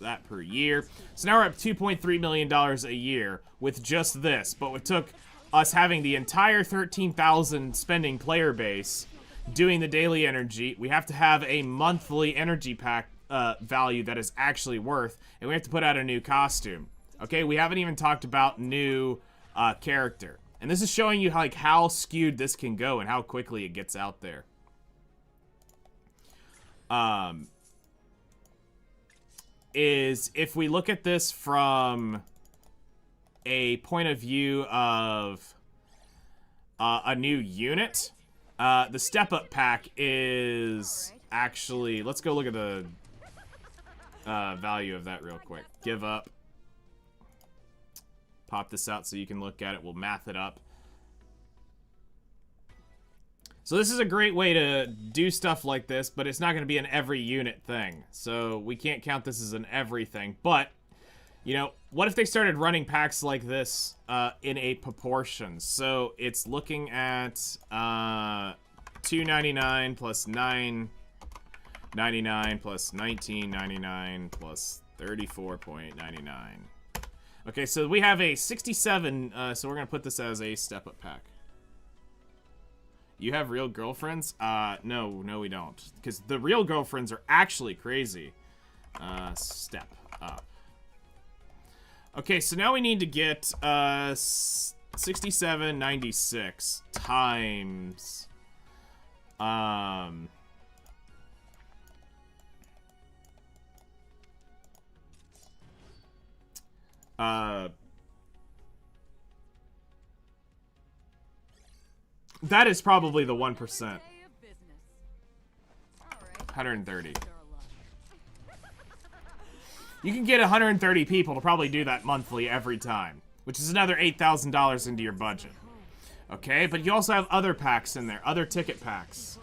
Speaker 2: that per year. So now we're at $2.3 million a year with just this. But it took us having the entire 13,000 spending player base doing the daily energy. We have to have a monthly energy pack value that is actually worth, and we have to put out a new costume. Okay, we haven't even talked about new character. And this is showing you like how skewed this can go and how quickly it gets out there. Is if we look at this from a point of view of a new unit, the step up pack is actually, let's go look at the value of that real quick. Give up. Pop this out so you can look at it. We'll math it up. So this is a great way to do stuff like this, but it's not going to be an every unit thing. So we can't count this as an everything. But, you know, what if they started running packs like this in a proportion? So it's looking at $2.99 plus $9.99 plus $19.99 plus $34.99. Okay, so we have a 67, so we're going to put this as a step-up pack. You have real girlfriends? No, we don't. Because the real girlfriends are actually crazy. Step up. Okay, so now we need to get 6796 times... that is probably the 1%. 130. You can get 130 people to probably do that monthly every time, which is another $8,000 into your budget. Okay, but you also have other packs in there, other ticket packs.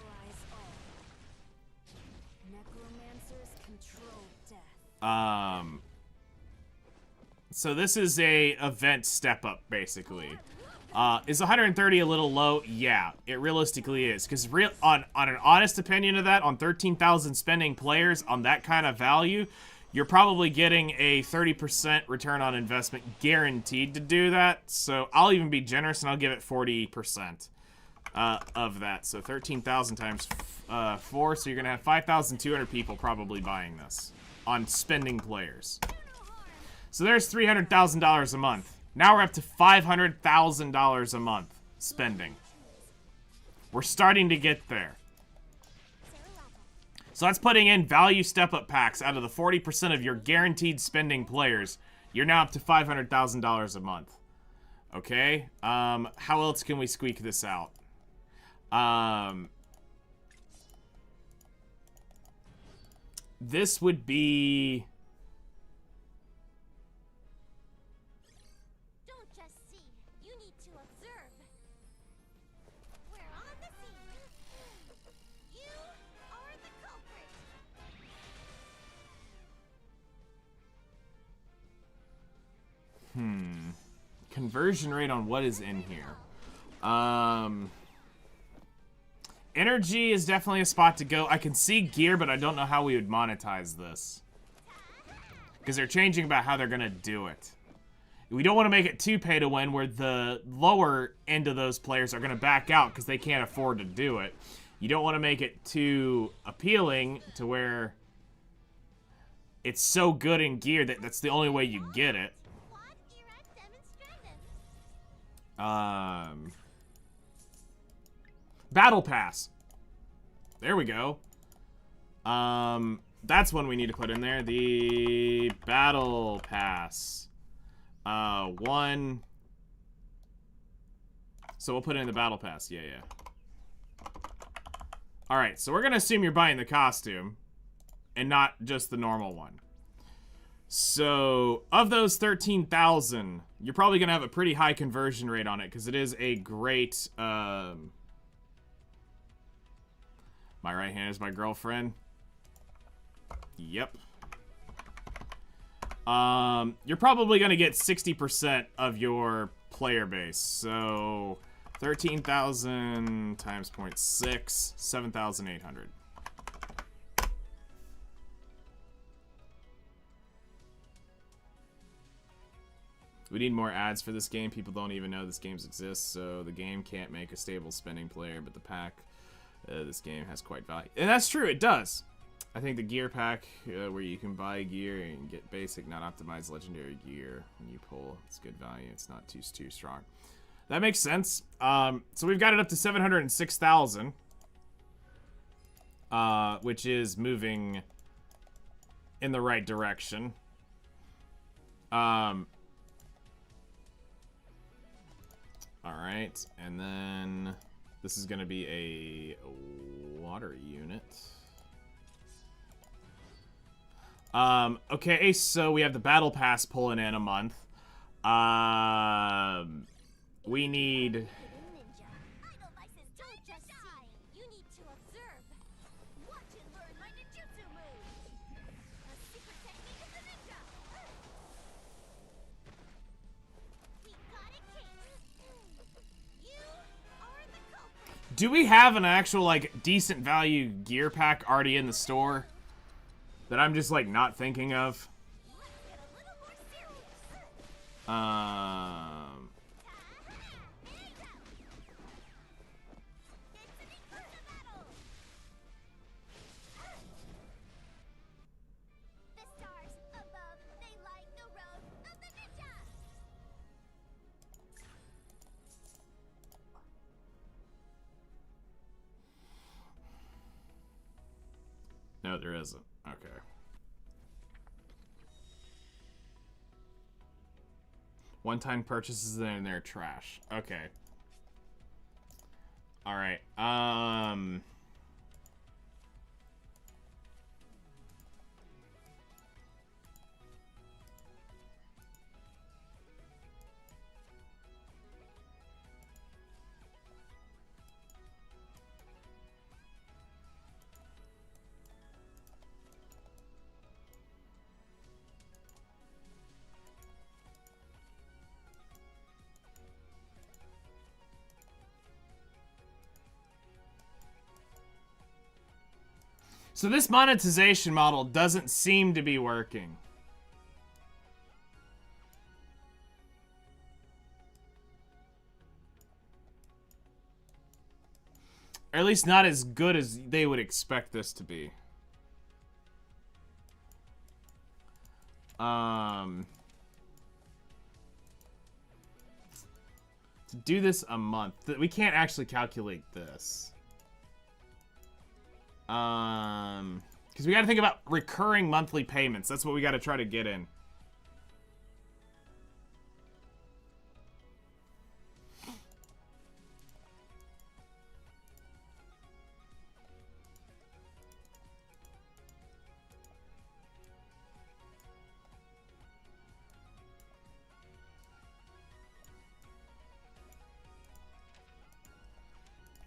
Speaker 2: So this is a event step up, basically. Is 130 a little low? Yeah, it realistically is. Because on an honest opinion of that, on 13,000 spending players on that kind of value, you're probably getting a 30% return on investment guaranteed to do that. So I'll even be generous and I'll give it 40% of that. So 13,000 times 4, so you're going to have 5,200 people probably buying this on spending players. So there's $300,000 a month. Now we're up to $500,000 a month spending. We're starting to get there. So that's putting in value step-up packs out of the 40% of your guaranteed spending players. You're now up to $500,000 a month. Okay? How else can we squeak this out? This would be... Conversion rate on what is in here. Energy is definitely a spot to go. I can see gear, but I don't know how we would monetize this. Because they're changing about how they're going to do it. We don't want to make it too pay to win where the lower end of those players are going to back out because they can't afford to do it. You don't want to make it too appealing to where it's so good in gear that that's the only way you get it. Battle Pass. There we go. That's one we need to put in there. The Battle Pass. 1. So we'll put it in the Battle Pass. Yeah. Alright, so we're gonna assume you're buying the costume and not just the normal one. So, of those 13,000, you're probably going to have a pretty high conversion rate on it, because it is a great, my right hand is my girlfriend. Yep. You're probably going to get 60% of your player base, so 13,000 times 0.6, 7,800. We need more ads for this game. People don't even know this game exists, so the game can't make a stable spending player, but the pack, this game has quite value. And that's true, it does. I think the gear pack, where you can buy gear and get basic, not optimized legendary gear when you pull, it's good value. It's not too strong. That makes sense. So we've got it up to 706,000, which is moving in the right direction. All right, and then this is going to be a water unit. Okay, so we have the battle pass pulling in a month. We need...
Speaker 3: Ninja. Idle vices don't just shine. You need to observe. Watch and learn my ninjutsu moves. A secret technique of the ninja. We got it, Kate. You are the culprit.
Speaker 2: Do we have an actual, like, decent value gear pack already in the store that I'm just, like, not thinking of?
Speaker 3: Let's get a little more serious. The stars above, they light the road of the ninja.
Speaker 2: No, there isn't. Okay. One-time purchases and they're trash. Okay. All right. So this monetization model doesn't seem to be working. Or at least not as good as they would expect this to be. To do this a month, we can't actually calculate this. Because we got to think about recurring monthly payments. That's what we got to try to get in.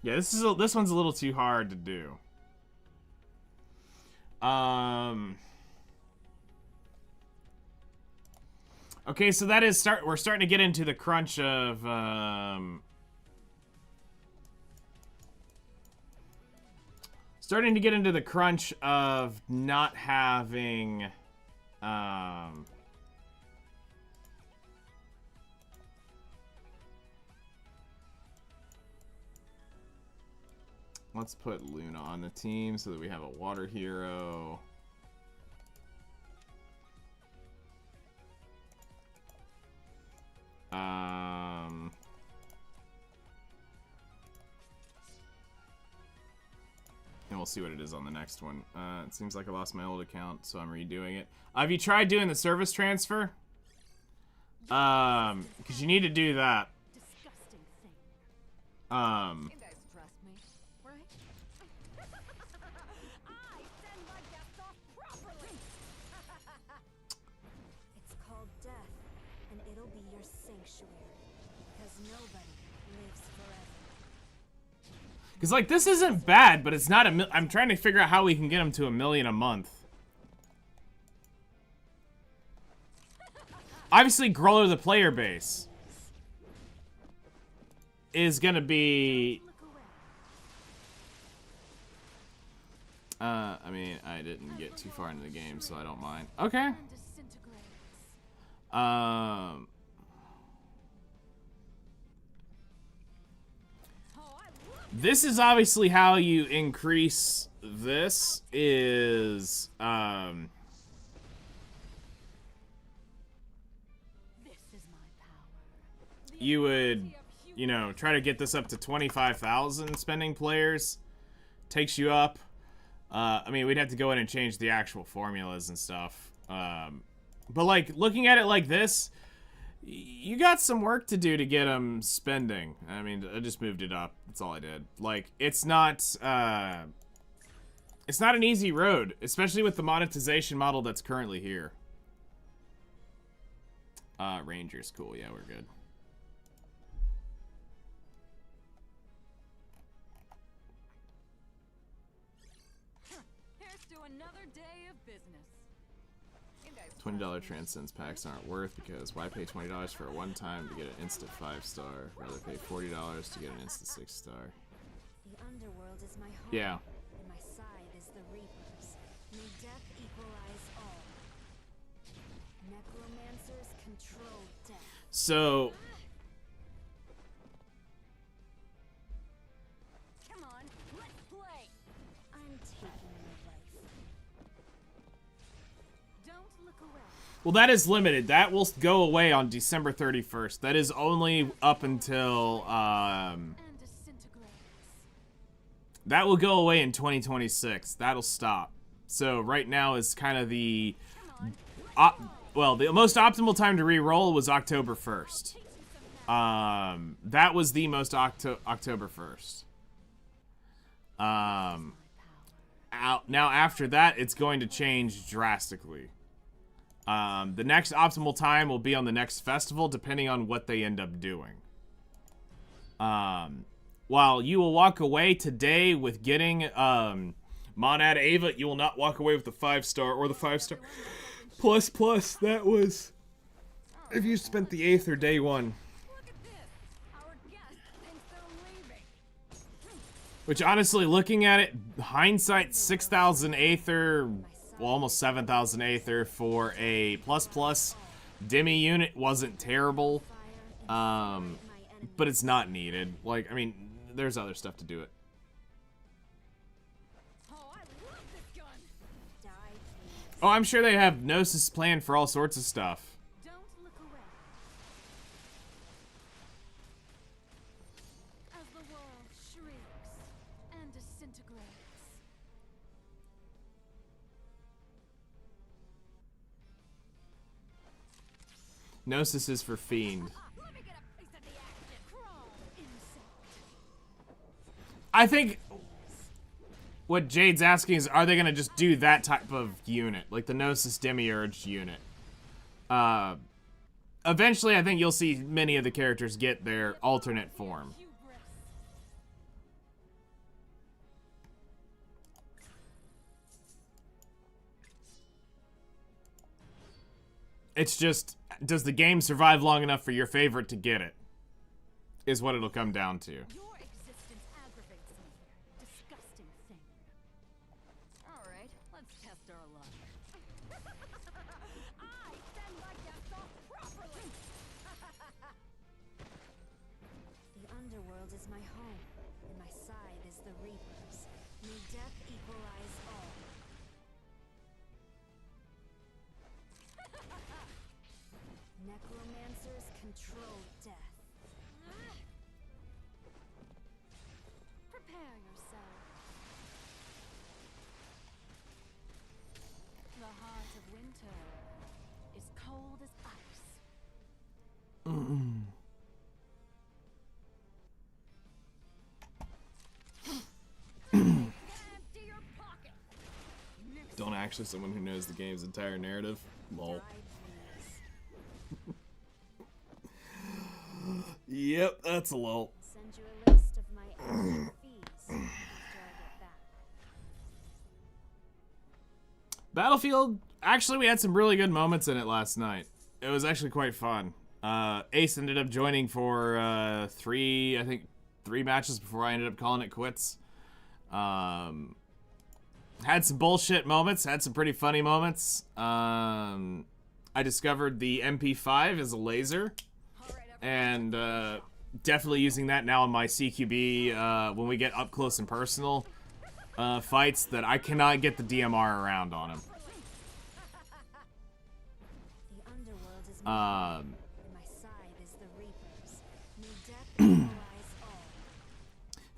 Speaker 2: Yeah, this one's a little too hard to do. Okay, so that is we're starting to get into the crunch of not having let's put Luna on the team so that we have a water hero. And we'll see what it is on the next one. It seems like I lost my old account, so I'm redoing it. Have you tried doing the service transfer? Because you need to do that.
Speaker 4: Disgusting thing.
Speaker 3: You guys trust me, right? I send my guests off properly. It's called death, and it'll be your sanctuary, because nobody lives forever.
Speaker 2: Because, like, this isn't bad, but it's not I'm trying to figure out how we can get them to 1 million a month. Obviously, grow the player base is gonna be... I mean, I didn't get too far into the game, so I don't mind. Okay. This is obviously how you increase this is,
Speaker 4: This is my power.
Speaker 2: you would, you know, try to get this up to 25,000 spending players. Takes you up. I mean, we'd have to go in and change the actual formulas and stuff. But, like, looking at it like this, you got some work to do to get them spending. I mean, I just moved it up. That's all I did. Like, it's not an easy road, especially with the monetization model that's currently here. Ranger's cool. Yeah, we're good.
Speaker 4: Here's to another day of business. You guys
Speaker 2: $20 transcends packs aren't worth because why pay $20 for a one-time to get an instant 5-star? Rather pay $40 to get an instant 6-star.
Speaker 3: The underworld is my home.
Speaker 2: Yeah.
Speaker 3: And my side is the reapers. May death equalize all. Necromancers control death.
Speaker 2: So,
Speaker 4: Come on, let's play.
Speaker 3: I'm taking your life.
Speaker 4: Don't look away.
Speaker 2: well, that is limited. That will go away on December 31st. That is only up until,
Speaker 4: And disintegrates.
Speaker 2: that will go away in 2026. That'll stop. So right now is kind of the, well, the most optimal time to re-roll was October 1st. That was the most October 1st. Now after that, it's going to change drastically. The next optimal time will be on the next festival, depending on what they end up doing. While you will walk away today with getting Monad Ava, you will not walk away with the 5-star or the 5-star plus. That was if you spent the 8th or day 1.
Speaker 4: Look at this. Our guest thinks they're leaving.
Speaker 2: Which honestly, looking at it, hindsight 6,000 Aether, well, almost 7,000 Aether for a plus Demi unit wasn't terrible. But it's not needed. Like, I mean, there's other stuff to do it.
Speaker 4: Oh, I love this gun.
Speaker 3: Die, please.
Speaker 2: Oh, I'm sure they have Gnosis planned for all sorts of stuff.
Speaker 4: Don't look away. As the world shrieks and disintegrates.
Speaker 2: Gnosis is for Fiend.
Speaker 4: Let me get a piece of the action. Crawl, insect.
Speaker 2: I think what Jade's asking is, are they going to just do that type of unit? Like the Gnosis Demiurge unit. Eventually, I think you'll see many of the characters get their alternate form.
Speaker 4: Hubris.
Speaker 2: It's just, does the game survive long enough for your favorite to get it? Is what it'll come down to.
Speaker 4: Your existence aggravates me. Disgusting thing. Alright, let's test our luck. I send my guests off properly!
Speaker 3: The underworld is my home, and my side is the reapers. May death equalize all. Necromancers control death.
Speaker 4: Prepare yourself. The heart of winter is cold as ice. Empty your pocket.
Speaker 2: Don't actually someone who knows the game's entire narrative. Lol.
Speaker 3: Die, please.
Speaker 2: Yep, that's a lol.
Speaker 3: Send you a list of my extra fees after I get back.
Speaker 2: Battlefield, actually, we had some really good moments in it last night. It was actually quite fun. Ace ended up joining for 3 matches before I ended up calling it quits. Had some bullshit moments, had some pretty funny moments. I discovered the MP5 is a laser, and definitely using that now in my CQB when we get up close and personal fights that I cannot get the DMR around on him.
Speaker 3: The underworld is my
Speaker 2: Um,
Speaker 3: side is the reapers. May death equalize all.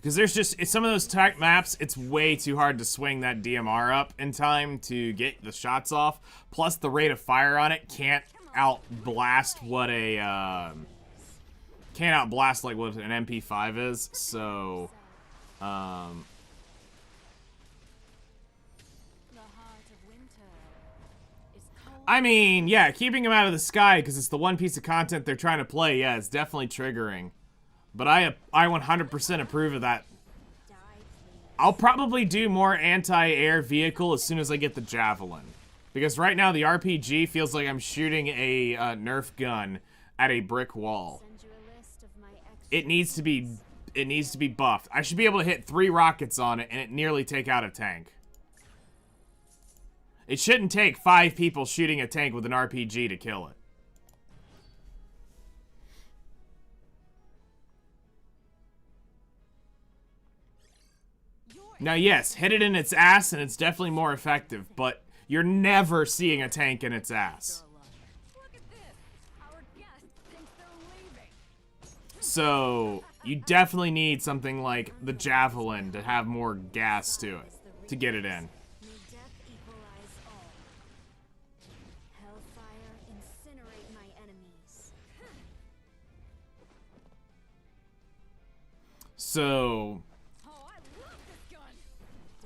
Speaker 2: Because there's just, some of those tech maps, it's way too hard to swing that DMR up in time to get the shots off. Plus, the rate of fire on it can't outblast what a, can't outblast like what an MP5 is. So,
Speaker 3: The heart of winter is cold.
Speaker 2: I mean, yeah, keeping them out of the sky because it's the one piece of content they're trying to play, yeah, it's definitely triggering. But I 100% approve of that.
Speaker 3: Die, please.
Speaker 2: I'll probably do more anti-air vehicle as soon as I get the Javelin. Because right now the RPG feels like I'm shooting a Nerf gun at a brick wall.
Speaker 3: Send you a list of my extras.
Speaker 2: It needs to be buffed. I should be able to hit 3 rockets on it and it nearly take out a tank. It shouldn't take 5 people shooting a tank with an RPG to kill it. Now, yes, hit it in its ass and it's definitely more effective, but you're never seeing a tank in its ass.
Speaker 4: Look at this. Our guest thinks they're leaving.
Speaker 2: So, you definitely need something like the Javelin to have more gas to it, to get it in.
Speaker 3: May death equalize all. Hellfire, incinerate my enemies.
Speaker 2: So,
Speaker 4: Oh, I love this gun.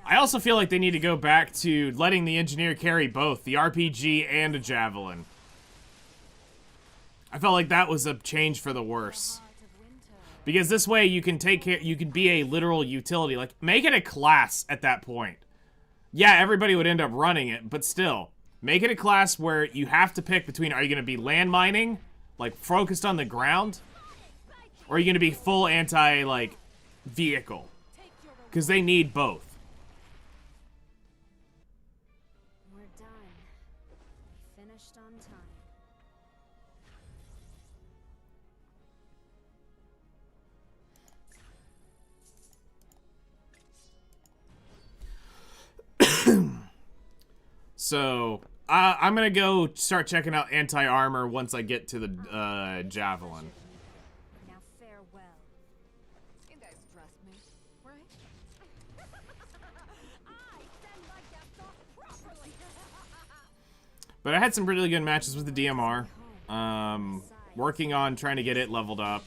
Speaker 2: I also feel like they need to go back to letting the engineer carry both, the RPG and a Javelin. I felt like that was a change for the worse.
Speaker 3: Heart of winter.
Speaker 2: Because this way you can take care, you can be a literal utility. Like, make it a class at that point. Yeah, everybody would end up running it, but still. Make it a class where you have to pick between, are you going to be land mining, like focused on the ground? Or are you going to be full anti, like, vehicle? Because they need both.
Speaker 3: We're done. We finished on time.
Speaker 2: So, I'm going to go start checking out anti-armor once I get to the Javelin.
Speaker 3: Now farewell.
Speaker 4: You guys trust me, right? I send my guests off properly.
Speaker 2: But I had some really good matches with the DMR. Working on trying to get it leveled up.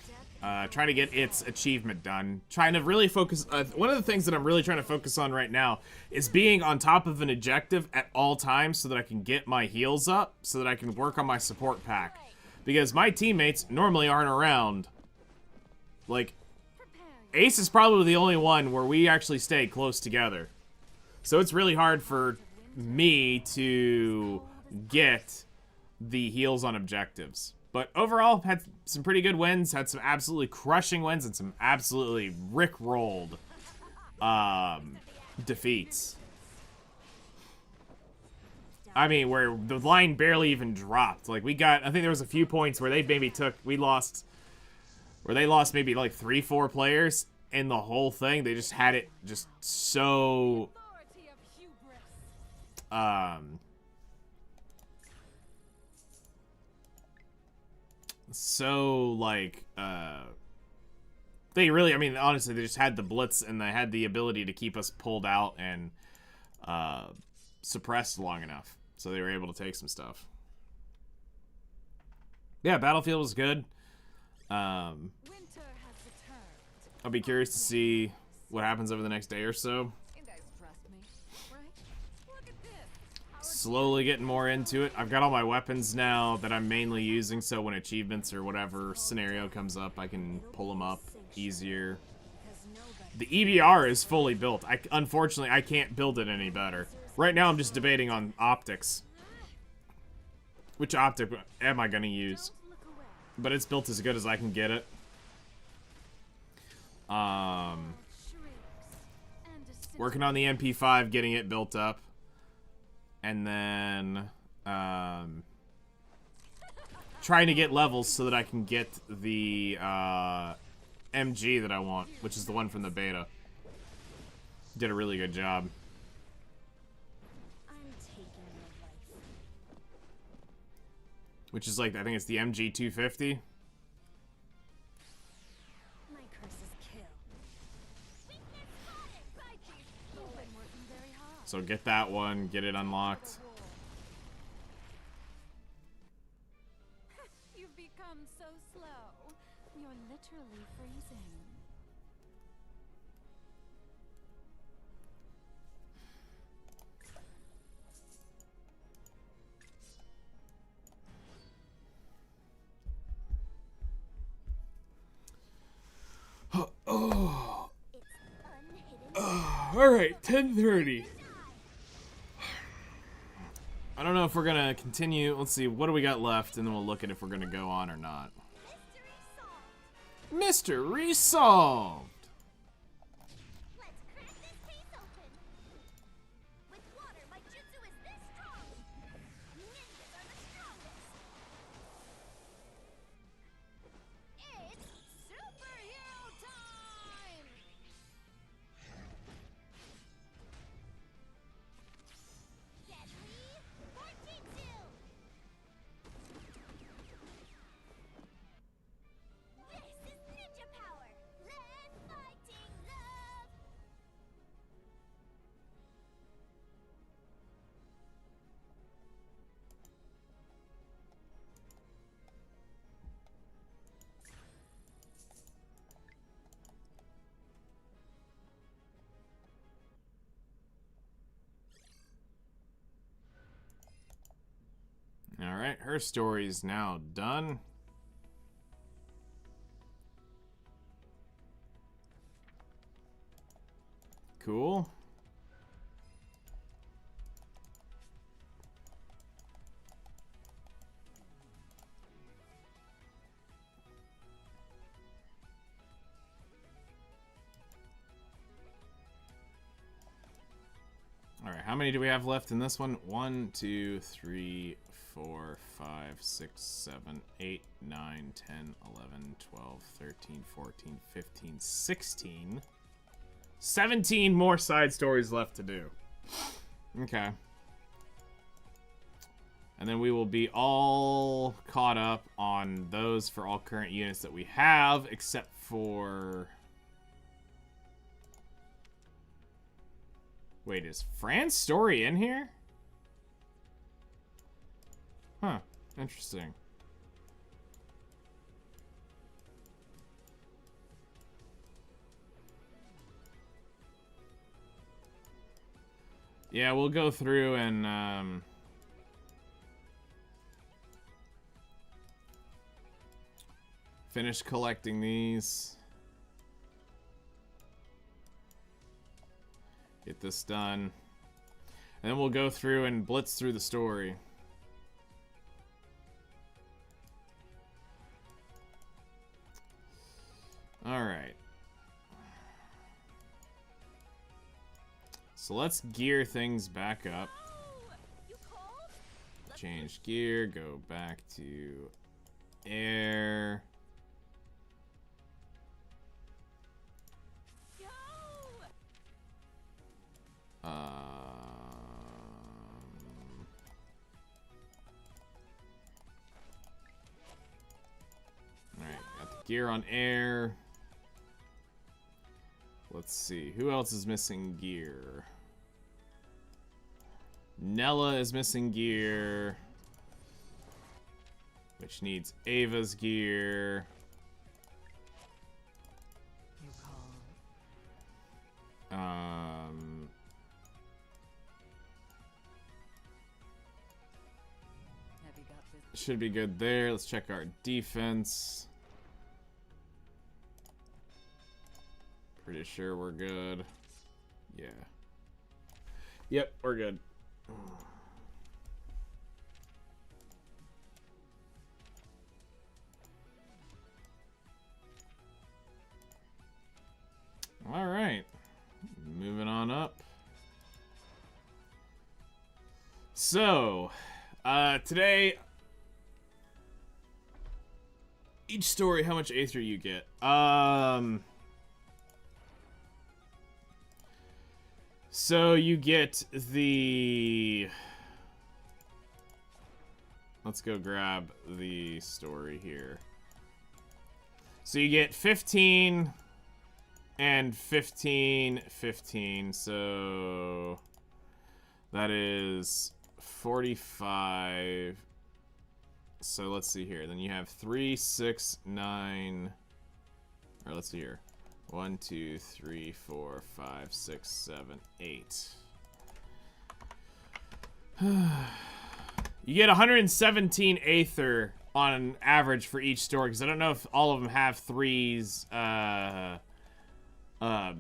Speaker 2: Trying to get its achievement done. Trying to really focus... one of the things that I'm really trying to focus on right now is being on top of an objective at all times so that I can get my heals up, so that I can work on my support pack. Because my teammates normally aren't around. Like, Ace is probably the only one where we actually stay close together. So it's really hard for me to get the heals on objectives. But overall, had some pretty good wins, had some absolutely crushing wins, and some absolutely rickrolled defeats. I mean, where the line barely even dropped. Like, we got, I think there was a few points where they maybe they lost maybe like 3-4 players in the whole thing. They just had it just so,
Speaker 4: Authority of hubris.
Speaker 2: so like they really, I mean, honestly, they just had the blitz and they had the ability to keep us pulled out and suppressed long enough, so they were able to take some stuff. Yeah, Battlefield was good.
Speaker 4: Winter has returned.
Speaker 2: I'll be curious to see what happens over the next day or so.
Speaker 4: You guys trust me, right? Look at this. Our
Speaker 2: Slowly getting more into it. I've got all my weapons now that I'm mainly using, so when achievements or whatever scenario comes up, I can pull them up easier.
Speaker 3: Because nobody
Speaker 2: The EBR is fully built. Unfortunately, I can't build it any better. Right now, I'm just debating on optics. Which optic am I going to use?
Speaker 3: look away.
Speaker 2: But it's built as good as I can get it.
Speaker 3: Shrieks and
Speaker 2: Working on the MP5, getting it built up. And then, trying to get levels so that I can get the, MG that I want, which is the one from the beta. Did a really good job.
Speaker 3: I'm taking your life.
Speaker 2: Which is like, I think it's the MG 250.
Speaker 3: My curse is kill.
Speaker 4: You've been working very hard.
Speaker 2: So get that one, get it unlocked.
Speaker 4: You've become so slow. You're literally freezing.
Speaker 2: Oh. All right, 10:30. I don't know if we're gonna continue. Let's see, what do we got left, and then we'll look at if we're gonna go on or not. Mystery solved.
Speaker 1: Let's crack this case open. With water, my jutsu is this strong. Ninjas are the strongest. It's superhero time! Deadly Fortitude! This is ninja power! Let fighting love!
Speaker 2: All right, her story's now done. Cool. All right, how many do we have left in this one? 1, 2, 3, 4, 5, 6, 7, 8, 9, 10, 11, 12, 13, 14, 15, 16. 17 more side stories left to do. Okay. And then we will be all caught up on those for all current units that we have, except for... Wait, is Fran's story in here? Huh, interesting. Yeah, we'll go through and finish collecting these. Get this done. And then we'll go through and blitz through the story. Alright. So let's gear things back up. Change gear, go back to air. Alright, got the gear on air. Let's see, who else is missing gear? Nella is missing gear, which needs Ava's gear. Should be good there. Let's check our defense. Pretty sure we're good. Yeah. Yep, we're good. All right. Moving on up. So, today Each story, how much Aether you get? So you get the... Let's go grab the story here. So you get 15 and 15, 15. So that is 45. So let's see here. Then you have 3, 6, 9. Or let's see here. 1, 2, 3, 4, 5, 6, 7, 8. You get 117 Aether on average for each story, because I don't know if all of them have 3s,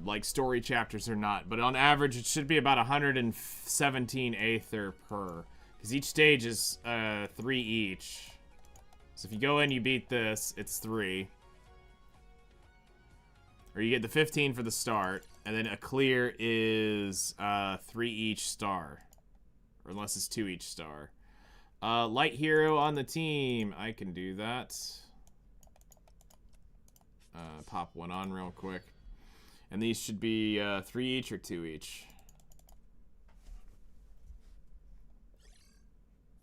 Speaker 2: like story chapters or not, but on average it should be about 117 Aether per, because each stage is 3 each. So if you go in, you beat this, it's 3. Or you get the 15 for the start, and then a clear is 3 each star. Or unless it's 2 each star. Light hero on the team. I can do that. Pop one on real quick. And these should be 3 each or 2 each.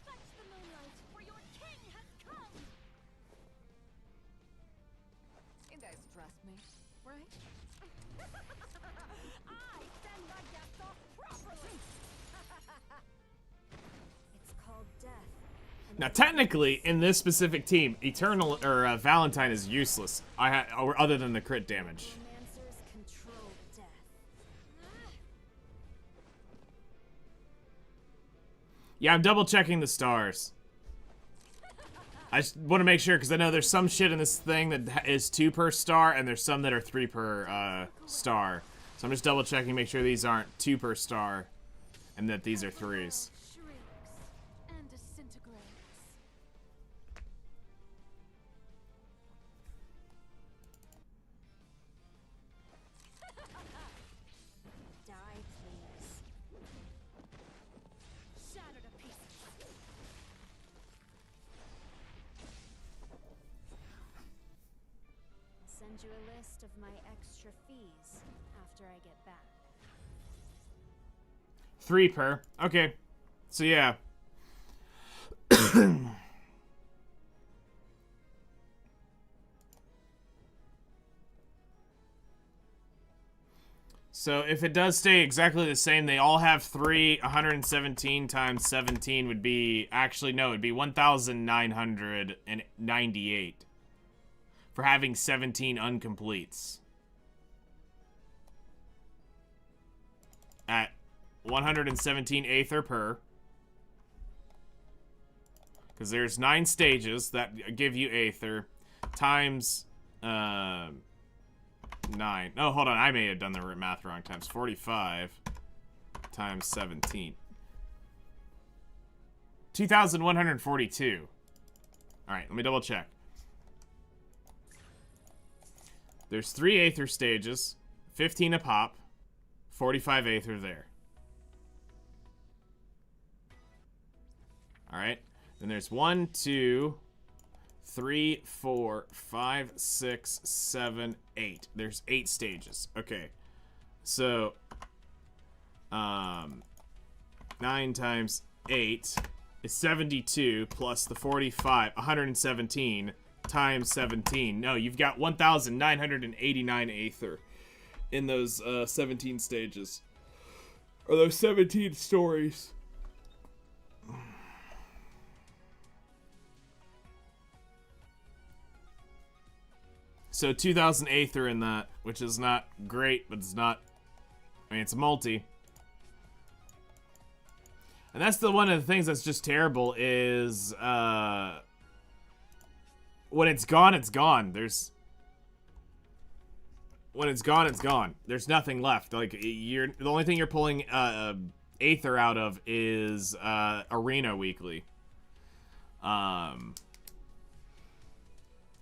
Speaker 1: Fetch the moonlight, for your king has come!
Speaker 4: You guys trust me, right?
Speaker 1: I send my guests off properly!
Speaker 3: It's called death. and
Speaker 2: Now,
Speaker 3: it's
Speaker 2: technically, in this specific team, Eternal or Valentine is useless. Or other than the crit damage.
Speaker 3: Romancers control death.
Speaker 2: Yeah, I'm double checking the stars. I just want to make sure, because I know there's some shit in this thing that is 2 per star, and there's some that are 3 per star. So I'm just double checking, make sure these aren't 2 per star, and that these are 3s.
Speaker 1: Shrieks and disintegrates.
Speaker 3: Die, please.
Speaker 1: Shattered to pieces.
Speaker 3: I'll send you a list of my extra fees after I get back.
Speaker 2: 3 per. Okay. So yeah. So if it does stay exactly the same, they all have 3. 117 times 17 would be... Actually, no, it'd be 1,998. For having 17 uncompletes. At 117 Aether per. Because there's 9 stages that give you Aether. Times... 9. Oh, hold on. I may have done the math wrong. Times 45 times 17. 2,142. Alright, let me double check. There's 3 Aether stages. 15 a pop. 45 Aether there. Alright. Then there's 1, 2... 3, 4, 5, 6, 7, 8. There's 8 stages. Okay. So, 9 times 8 is 72 plus the 45, 117 times 17. No, you've got 1,989 Aether in those 17 stages. Or those 17 stories. So 2,000 Aether in that, which is not great, but it's not... I mean, it's a multi. And that's one of the things that's just terrible is... when it's gone, it's gone. When it's gone, it's gone. There's nothing left. Like, the only thing you're pulling Aether out of is Arena Weekly.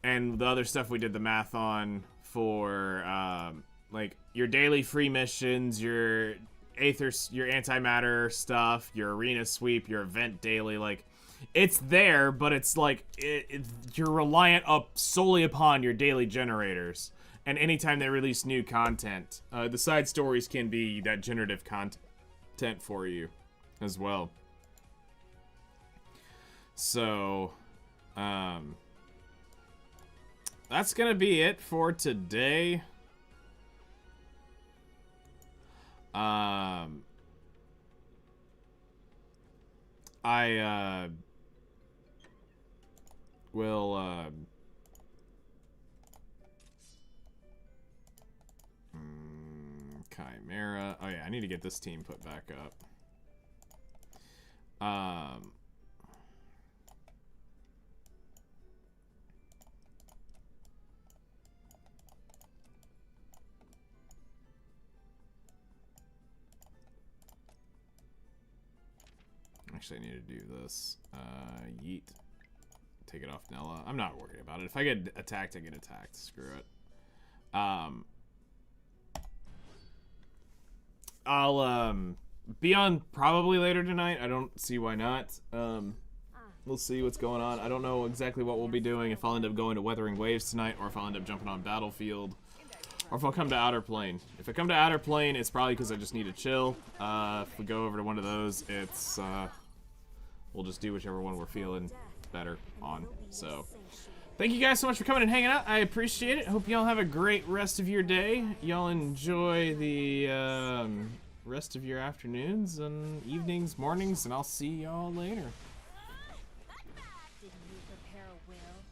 Speaker 2: And the other stuff we did the math on for, like, your daily free missions, your Aether, your antimatter stuff, your arena sweep, your event daily, like, It's there, but it's like you're reliant solely upon your daily generators. And anytime they release new content, the side stories can be that generative content for you as well. So, that's gonna be it for today. I will Chimera. Oh yeah, I need to get this team put back up. Actually, I need to do this. Yeet. Take it off Nella. I'm not worried about it. If I get attacked, I get attacked. Screw it. I'll be on probably later tonight. I don't see why not. We'll see what's going on. I don't know exactly what we'll be doing, if I'll end up going to Weathering Waves tonight, or if I'll end up jumping on Battlefield, or if I'll come to Outerplane. If I come to Outerplane, it's probably because I just need to chill. If we go over to one of those, it's we'll just do whichever one we're feeling better on. So thank you guys so much for coming and hanging out. I appreciate it. Hope y'all have a great rest of your day. Y'all enjoy the rest of your afternoons and evenings, mornings, and I'll see y'all later.